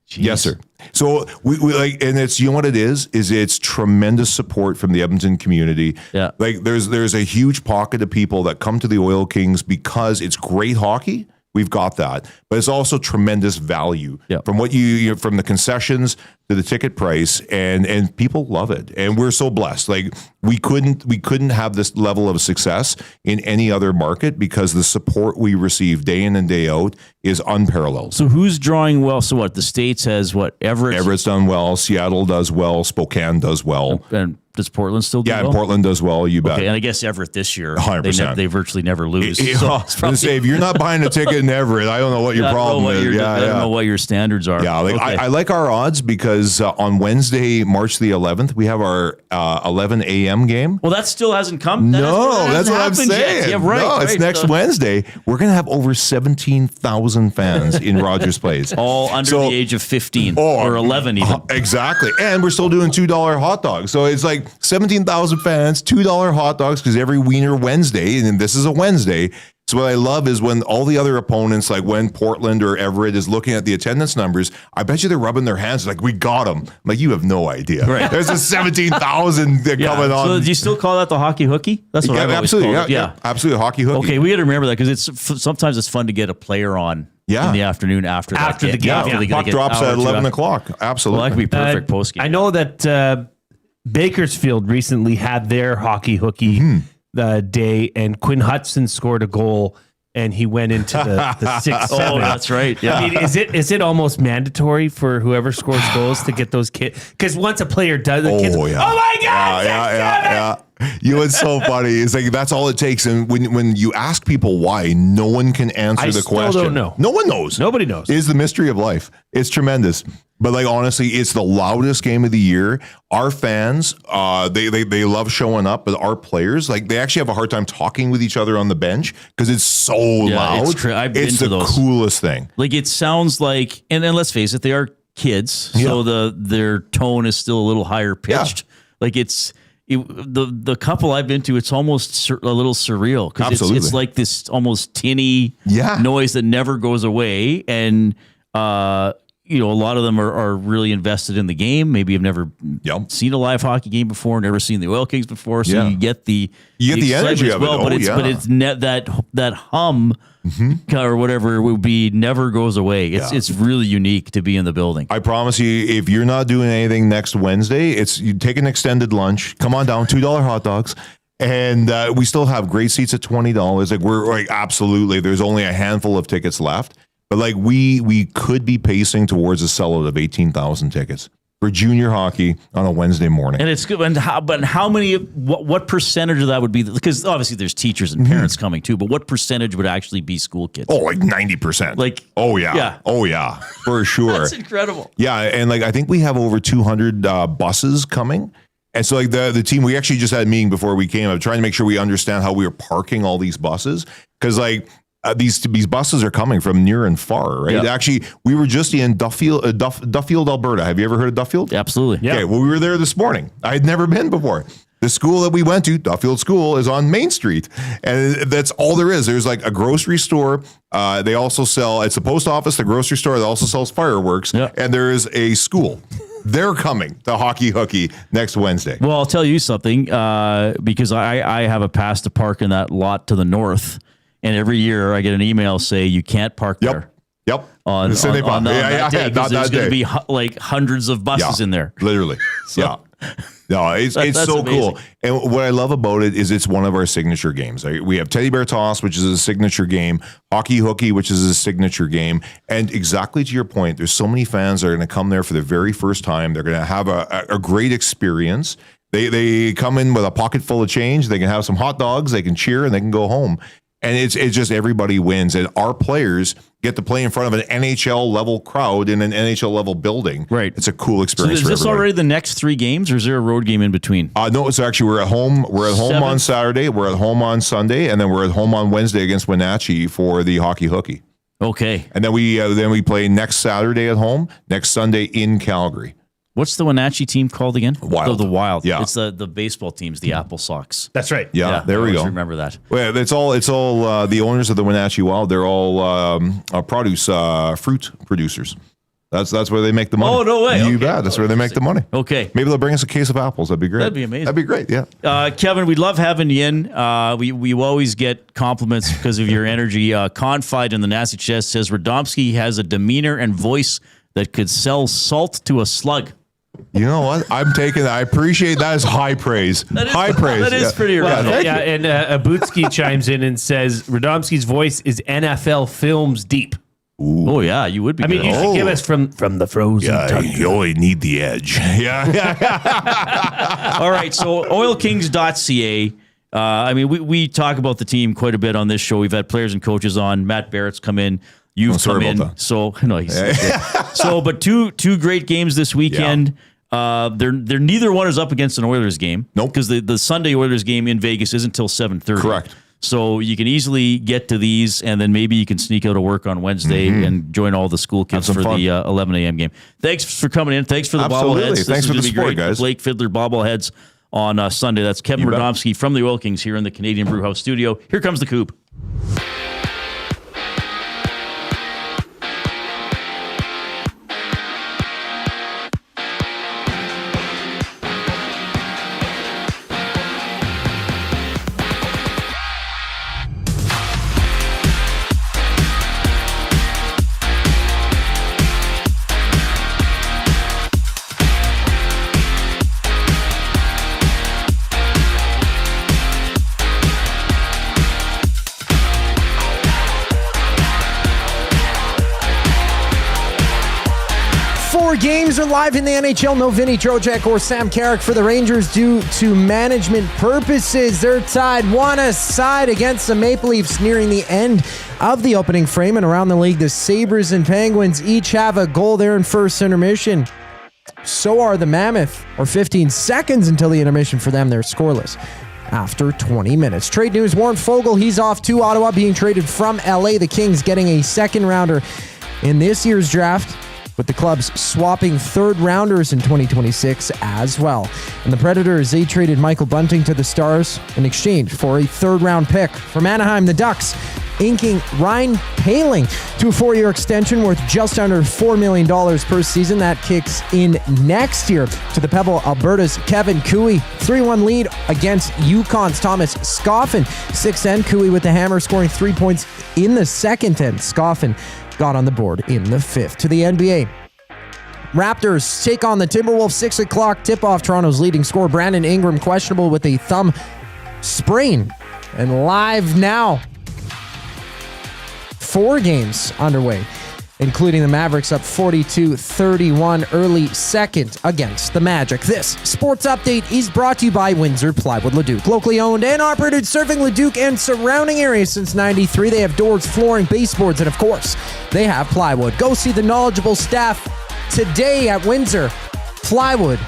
Jeez. Yes, sir. So we like, and it's, you know what it is it's tremendous support from the Edmonton community. Yeah. Like there's a huge pocket of people that come to the Oil Kings because it's great hockey. We've got that, but it's also tremendous value from what you from the concessions to the ticket price, and people love it, and we're so blessed. Like we couldn't have this level of success in any other market because the support we receive day in and day out is unparalleled. So who's drawing well? So what? The States has what? Everett's done well. Seattle does well. Spokane does well. And does Portland still do well? Yeah, and Portland does well. You bet. Okay, and I guess Everett this year, 100%. They virtually never lose. If you're not buying a ticket in Everett, I don't know what your problem is. I don't know what your standards are. Yeah, I like our odds because on Wednesday, March the 11th, we have our 11 a.m. game. Well, that still hasn't come. That's what I'm saying. Yet. Yeah, right. No, it's next Wednesday. We're going to have over 17,000 fans in Rogers Place. All under the age of 15 or 11 even. Exactly. And we're still doing $2 hot dogs. So it's like 17,000 fans, $2 hot dogs because every Wiener Wednesday, and this is a Wednesday. So what I love is when all the other opponents, like when Portland or Everett is looking at the attendance numbers, I bet you they're rubbing their hands like, we got them. I'm like, you have no idea. Right. There's a 17,000 coming on. So do you still call that the hockey hookie? That's what I've always called it. Yeah, absolutely. Hockey hookie. Okay, we got to remember that because sometimes it's fun to get a player on in the afternoon after the game. Puck drops at 11 o'clock. Absolutely. Well, that could be perfect post game. I know that Bakersfield recently had their hockey hookie day, and Quinn Hudson scored a goal, and he went into the 6-7. Oh, that's right. Yeah. I mean, is it almost mandatory for whoever scores goals to get those kids? Because once a player does, the kids, oh my God, yeah. You know, it's so funny. It's like that's all it takes. And when you ask people why, no one can answer the question. I don't know. No one knows. Nobody knows. It is the mystery of life. It's tremendous. But like honestly, it's the loudest game of the year. Our fans, they love showing up, but our players, like they actually have a hard time talking with each other on the bench because it's so loud. I've been to those. Coolest thing. Like it sounds like, and then let's face it, they are kids, so their tone is still a little higher pitched. Like the couple I've been to, it's almost a little surreal because it's like this almost tinny noise that never goes away, and a lot of them are really invested in the game. Maybe have never seen a live hockey game before, never seen the Oil Kings before, so you get the energy as well. of it. But it's that hum or whatever it would be never goes away. It's really unique to be in the building. I promise you, if you're not doing anything next Wednesday, you take an extended lunch. Come on down, $2 hot dogs. And we still have great seats at $20. Like we're like absolutely. There's only a handful of tickets left. But like we could be pacing towards a sellout of 18,000 tickets for junior hockey on a Wednesday morning. And it's good. But how many? What percentage of that would be? Because obviously there's teachers and parents coming too. But what percentage would actually be school kids? Oh, like 90%. Like oh yeah, for sure. That's incredible. Yeah, and like I think we have over 200 buses coming. And so like the team, we actually just had a meeting before we came. I'm trying to make sure we understand how we are parking all these buses. Because like these buses are coming from near and far, right? Yep. Actually, we were just in Duffield, Alberta. Have you ever heard of Duffield? Absolutely. Yeah. Okay, well, we were there this morning. I had never been before. The school that we went to, Duffield School, is on Main Street. And that's all there is. There's like a grocery store. They also sell, it's a post office, the grocery store that also sells fireworks. Yep. And there is a school. They're coming to Hockey Hooky next Wednesday. Well, I'll tell you something, because I have a pass to park in that lot to the north. And every year I get an email say you can't park there. Yep. On that day, because there's going to be like hundreds of buses in there. Literally. So, No, it's so amazing. cool. And what I love about it is it's one of our signature games. We have Teddy Bear Toss, which is a signature game, Hockey Hooky, which is a signature game. And exactly to your point, there's so many fans that are going to come there for the very first time. They're going to have a great experience. They come in with a pocket full of change. They can have some hot dogs. They can cheer and they can go home. And it's just everybody wins. And our players get to play in front of an NHL level crowd in an NHL level building. Right. It's a cool experience. So is this already the next 3 games, or is there a road game in between? No, it's actually we're at home. We're at home on Saturday. We're at home on Sunday, and then we're at home on Wednesday against Wenatchee for the Hockey Hooky. Okay. And then we play next Saturday at home, next Sunday in Calgary. What's the Wenatchee team called again? Wild. The Wild. Yeah. It's the baseball teams, the Apple Sox. That's right. Yeah, there we go. Remember that. Well, it's all the owners of the Wenatchee Wild. They're all fruit producers. That's where they make the money. Oh, no way. You Okay. bet. That's where they make the money. Okay. Maybe they'll bring us a case of apples. That'd be great. That'd be amazing. That'd be great. Yeah. Kevin, we love having you in. We always get compliments because of your energy. Confide in the Nasty Chest says Rodomsky has a demeanor and voice that could sell salt to a slug. You know what? I'm taking that. I appreciate that as high praise. High praise. That is pretty Well, original. yeah, and Abutsky chimes in and says Radomski's voice is NFL Films deep. Ooh. Oh yeah, you would be. I mean, good. you should give us from the frozen. Yeah, you only need the edge. Yeah. All right, so oilkings.ca. I mean, we talk about the team quite a bit on this show. We've had players and coaches on. Matt Barrett's come in. You've come in. So no, but two great games this weekend. Yeah. They're neither one is up against an Oilers game. Nope. Because the Sunday Oilers game in Vegas isn't until 7:30. Correct. So you can easily get to these, and then maybe you can sneak out of work on Wednesday and join all the school kids for the 11 a.m. game. Thanks for coming in. Thanks for the bobbleheads. Thanks for the support, guys. Blake Fiddler bobbleheads on Sunday. That's Kevin Rodomsky from the Oil Kings here in the Canadian Brewhouse studio. Here comes the Coup. 4 games are live in the NHL. No Vinny Trocheck or Sam Carrick for the Rangers due to management purposes. They're tied 1-1 against the Maple Leafs nearing the end of the opening frame. And around the league, the Sabres and Penguins each have a goal there in first intermission. So are the Mammoth, or 15 seconds until the intermission for them. They're scoreless after 20 minutes. Trade news, Warren Foegele, he's off to Ottawa, being traded from LA. The Kings getting a second rounder in this year's draft, with the clubs swapping third rounders in 2026 as well. And the Predators, they traded Michael Bunting to the Stars in exchange for a third round pick. From Anaheim, the Ducks inking Ryan Poehling to a 4-year extension worth just under $4 million per season. That kicks in next year. To the Pebble, Alberta's Kevin Coup, 3-1 lead against Yukon's Thomas Scoffin. 6th end, Coup with the hammer, scoring 3 points in the second end. Scoffin got on the board in the 5th. To the NBA, Raptors take on the Timberwolves. 6 o'clock tip-off. Toronto's leading scorer Brandon Ingram questionable with a thumb sprain. And live now, 4 games underway, including the Mavericks up 42-31 early second against the Magic. This sports update is brought to you by Windsor Plywood Leduc. Locally owned and operated, serving Leduc and surrounding areas since '93. They have doors, flooring, baseboards, and of course, they have plywood. Go see the knowledgeable staff today at Windsor Plywood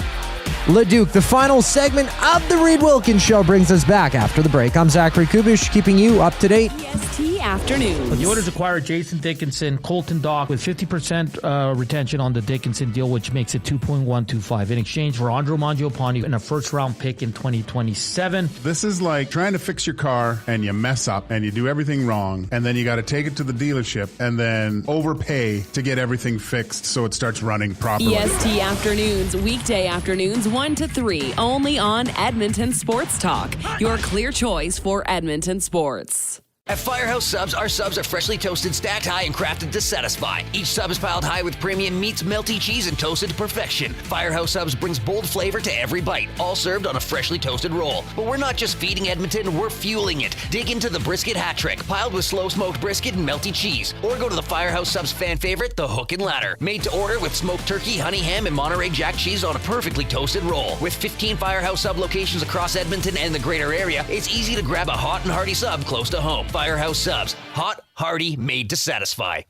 Leduc. The final segment of the Reid Wilkins Show brings us back after the break. I'm Zachary Kubish, keeping you up to date. EST Afternoons. The Oilers acquired Jason Dickinson, Colton, Dach with 50% retention on the Dickinson deal, which makes it $2.125 in exchange for Andrew Mangiapane and a first-round pick in 2027. This is like trying to fix your car and you mess up and you do everything wrong, and then you got to take it to the dealership and then overpay to get everything fixed so it starts running properly. EST Afternoons, weekday afternoons 1 to 3, only on Edmonton Sports Talk. Your clear choice for Edmonton sports. At Firehouse Subs, our subs are freshly toasted, stacked high, and crafted to satisfy. Each sub is piled high with premium meats, melty cheese, and toasted to perfection. Firehouse Subs brings bold flavor to every bite, all served on a freshly toasted roll. But we're not just feeding Edmonton, we're fueling it. Dig into the brisket hat trick, piled with slow-smoked brisket and melty cheese. Or go to the Firehouse Subs fan favorite, the Hook and Ladder. Made to order with smoked turkey, honey ham, and Monterey Jack cheese on a perfectly toasted roll. With 15 Firehouse Sub locations across Edmonton and the greater area, it's easy to grab a hot and hearty sub close to home. Firehouse Subs. Hot, hearty, made to satisfy.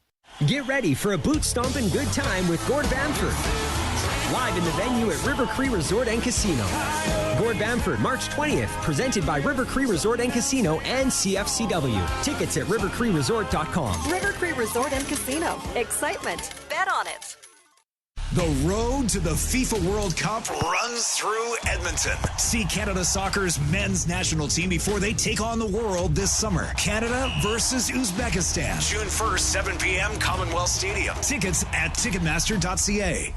Get ready for a boot-stomping good time with Gord Bamford. Live in the venue at River Cree Resort and Casino. Gord Bamford, March 20th, presented by River Cree Resort and Casino and CFCW. Tickets at rivercreeresort.com. River Cree Resort and Casino. Excitement. Bet on it. The road to the FIFA World Cup runs through Edmonton. See Canada Soccer's men's national team before they take on the world this summer. Canada versus Uzbekistan. June 1st, 7 p.m., Commonwealth Stadium. Tickets at Ticketmaster.ca.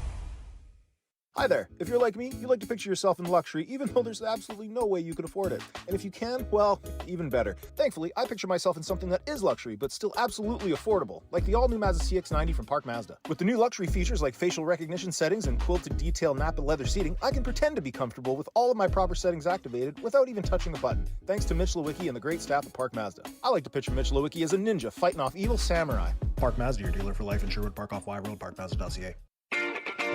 Hi there. If you're like me, you like to picture yourself in luxury, even though there's absolutely no way you could afford it. And if you can, well, even better. Thankfully, I picture myself in something that is luxury, but still absolutely affordable, like the all-new Mazda CX-90 from Park Mazda. With the new luxury features like facial recognition settings and quilted detail Napa leather seating, I can pretend to be comfortable with all of my proper settings activated without even touching a button, thanks to Mitch Lewicki and the great staff at Park Mazda. I like to picture Mitch Lewicki as a ninja fighting off evil samurai. Park Mazda, your dealer for life in Sherwood Park off Y Road, parkmazda.ca.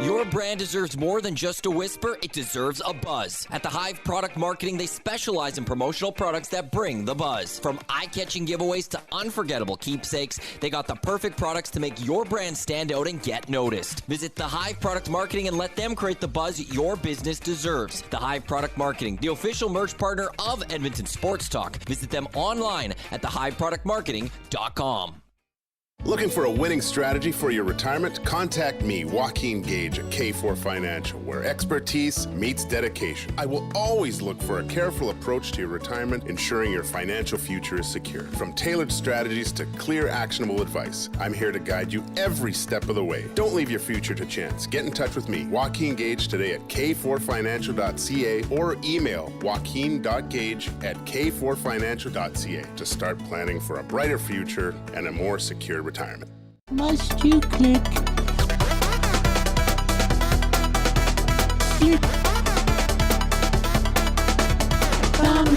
Your brand deserves more than just a whisper, it deserves a buzz. At the Hive Product Marketing, they specialize in promotional products that bring the buzz. From eye-catching giveaways to unforgettable keepsakes, they got the perfect products to make your brand stand out and get noticed. Visit the Hive Product Marketing and let them create the buzz your business deserves. The Hive Product Marketing, the official merch partner of Edmonton Sports Talk. Visit them online at thehiveproductmarketing.com. Looking for a winning strategy for your retirement? Contact me, Joaquin Gage at K4 Financial, where expertise meets dedication. I will always look for a careful approach to your retirement, ensuring your financial future is secure. From tailored strategies to clear, actionable advice, I'm here to guide you every step of the way. Don't leave your future to chance. Get in touch with me, Joaquin Gage, today at k4financial.ca or email joaquin.gage@k4financial.ca to start planning for a brighter future and a more secure retirement. Must you click? Click. Thumb.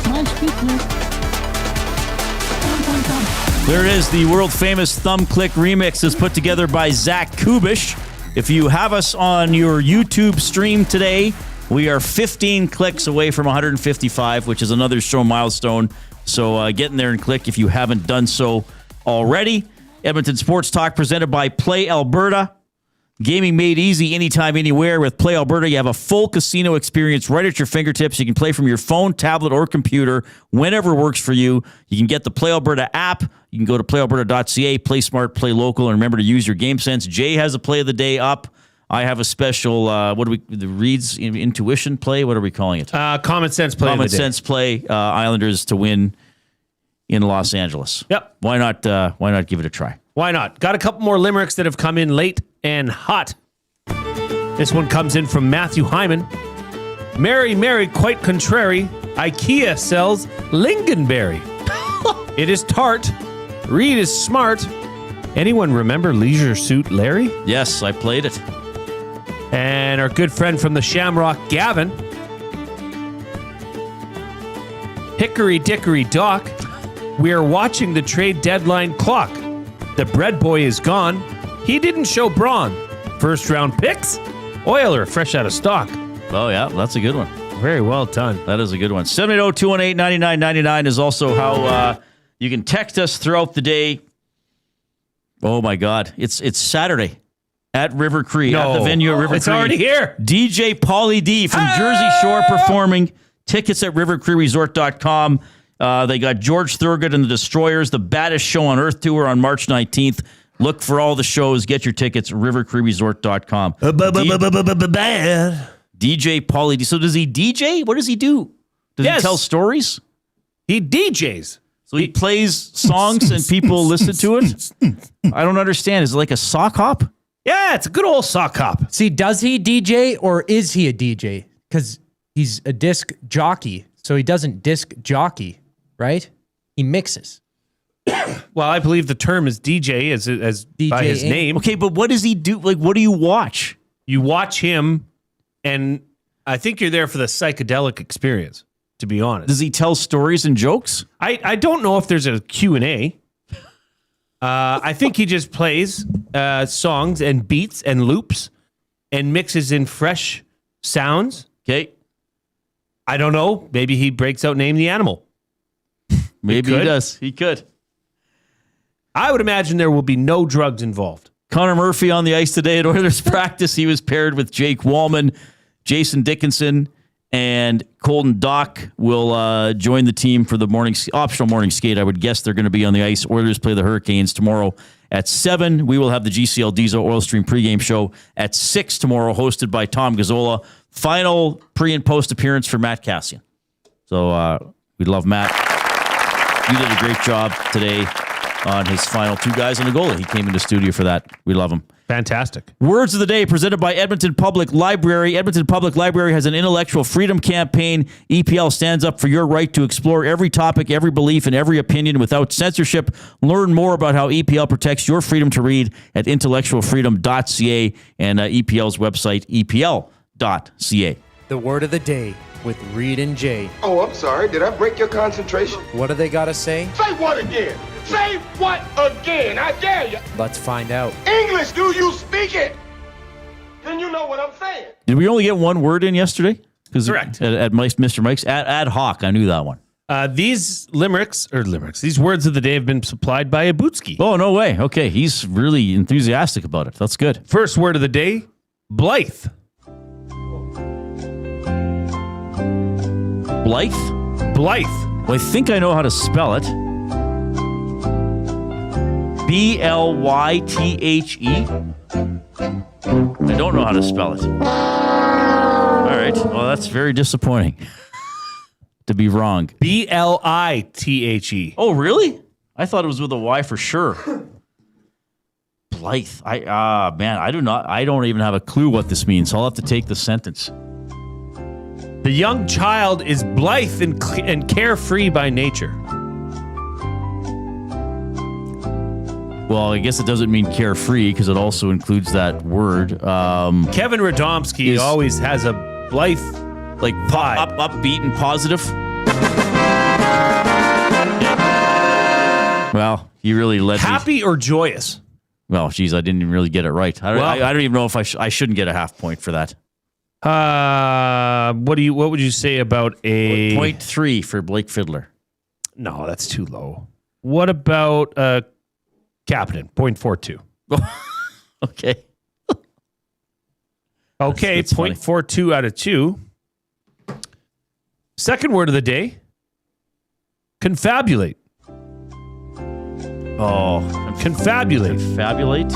Must you click? Thumb, thumb, thumb. There it is. The world famous Thumb Click remix is put together by Zach Kubish. If you have us on your YouTube stream today, we are 15 clicks away from 155, which is another show milestone. So get in there and click if you haven't done so already. Edmonton Sports Talk presented by Play Alberta. Gaming made easy anytime, anywhere. With Play Alberta, you have a full casino experience right at your fingertips. You can play from your phone, tablet, or computer whenever works for you. You can get the Play Alberta app. You can go to playalberta.ca, play smart, play local, and remember to use your game sense. Jay has a play of the day up. I have a special, the Reid's intuition play? What are we calling it? Common sense play. Common sense play. Islanders to win in Los Angeles. Yep. Why not give it a try? Why not? Got a couple more limericks that have come in late and hot. This one comes in from Matthew Hyman. Mary, Mary, quite contrary. IKEA sells lingonberry. It is tart. Reid is smart. Anyone remember Leisure Suit Larry? Yes, I played it. And our good friend from the Shamrock, Gavin. Hickory dickory dock. We are watching the trade deadline clock. The bread boy is gone. He didn't show brawn. First round picks? Oiler, fresh out of stock. Oh, yeah, that's a good one. Very well done. That is a good one. 780-218-9999 is also how you can text us throughout the day. Oh, my God. It's Saturday. at River Cree, No. at the venue at River Cree. It's already here. DJ Pauly D from Jersey Shore performing. Tickets at rivercreeresort.com. They got George Thorogood and the Destroyers, the baddest show on earth tour on March 19th. Look for all the shows. Get your tickets, rivercreeresort.com. DJ Pauly D. So does he DJ? What does he do? Does he tell stories? He DJs. So he plays songs and people listen to it? I don't understand. Is it like a sock hop? Yeah, it's a good old sock hop. See, does he DJ or is he a DJ? Because he's a disc jockey, so he doesn't disc jockey, right? He mixes. Well, I believe the term is DJ as DJ by his name. Okay, but what does he do? Like, what do you watch? You watch him, and I think you're there for the psychedelic experience, to be honest. Does he tell stories and jokes? I don't know if there's a Q&A. I think he just plays songs and beats and loops and mixes in fresh sounds. Okay. I don't know. Maybe he breaks out Name the Animal. Maybe he does. He could. I would imagine there will be no drugs involved. Connor Murphy on the ice today at Oilers practice. He was paired with Jake Wallman, Jason Dickinson, and Colton Dach will join the team for the optional morning skate. I would guess they're going to be on the ice. Oilers play the Hurricanes tomorrow at 7. We will have the GCL Diesel Oil Stream pregame show at 6 tomorrow, hosted by Tom Gazzola. Final pre- and post appearance for Matt Cassian. So we love Matt. You did a great job today on his final 2 guys on the goalie. He came into studio for that. We love him. Fantastic. Words of the day presented by Edmonton Public Library. Edmonton Public Library has an intellectual freedom campaign. EPL stands up for your right to explore every topic, every belief, and every opinion without censorship. Learn more about how EPL protects your freedom to read at intellectualfreedom.ca and EPL's website, epl.ca. The word of the day with Reid and Jay. Oh, I'm sorry. Did I break your concentration? What do they got to say? Say what again? Say what again? I dare you. Let's find out. English, do you speak it? Then you know what I'm saying. Did we only get one word in yesterday? Correct. At Mr. Mike's. Ad hoc, I knew that one. These these words of the day have been supplied by Abutski. Oh, no way. Okay, he's really enthusiastic about it. That's good. First word of the day, Blythe. Blythe? Blythe. Well, I think I know how to spell it. Blythe? I don't know how to spell it. All right. Well, that's very disappointing to be wrong. Blithe. Oh, really? I thought it was with a Y for sure. Blythe. I don't even have a clue what this means. I'll have to take the sentence. The young child is blithe and carefree by nature. Well, I guess it doesn't mean carefree because it also includes that word. Kevin Rodomsky always has a blithe, like upbeat and positive. Well, you really led happy or joyous. Well, geez, I didn't even really get it right. I don't even know if I shouldn't get a half point for that. What would you say about a 0.3 for Blake Fiddler? No, that's too low. What about Captain 0.42? Okay. Okay, that's 0.42 out of 2. Second word of the day, confabulate. Oh, confabulate. Confabulate.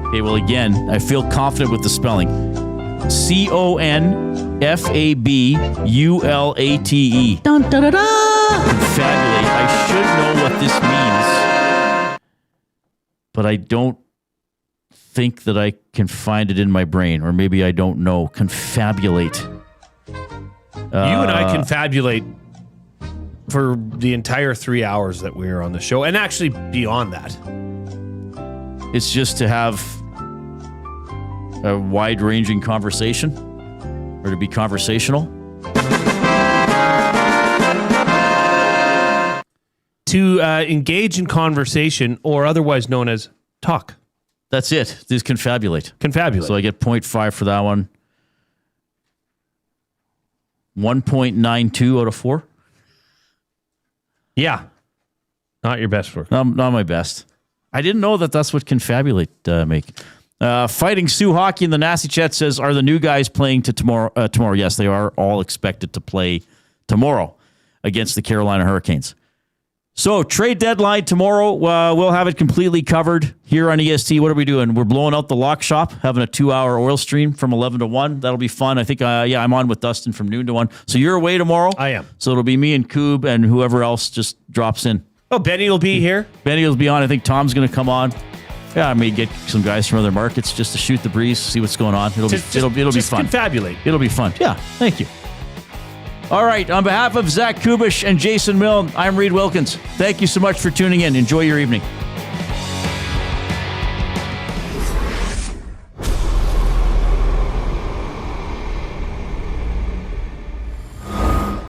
Okay, well, again, I feel confident with the spelling. CONFABULATE. Dun, da, da, da. Confabulate. I should know what this means, but I don't think that I can find it in my brain, or maybe I don't know. Confabulate. You and I confabulate for the entire 3 hours that we were on the show, and actually beyond that. It's just to have a wide-ranging conversation, or to be conversational. To engage in conversation, or otherwise known as talk. That's it. Just confabulate. Confabulate. So I get 0.5 for that one. 1.92 out of 4. Yeah. Not your best work. Not my best. I didn't know that that's what Confabulate make. Fighting Sioux Hockey in the Nasty Chat says, are the new guys playing tomorrow? Yes, they are all expected to play tomorrow against the Carolina Hurricanes. So trade deadline tomorrow. We'll have it completely covered here on EST. What are we doing? We're blowing out the lock shop, having a 2-hour oil stream from 11 to 1. That'll be fun. I think, I'm on with Dustin from noon to 1. So you're away tomorrow? I am. So it'll be me and Coup and whoever else just drops in. Oh, Benny will be here? Benny will be on. I think Tom's going to come on. Yeah, I may get some guys from other markets just to shoot the breeze, see what's going on. It'll be fun. Confabulate. It'll be fun. Yeah, thank you. All right, on behalf of Zach Kubish and Jason Milne, I'm Reid Wilkins. Thank you so much for tuning in. Enjoy your evening.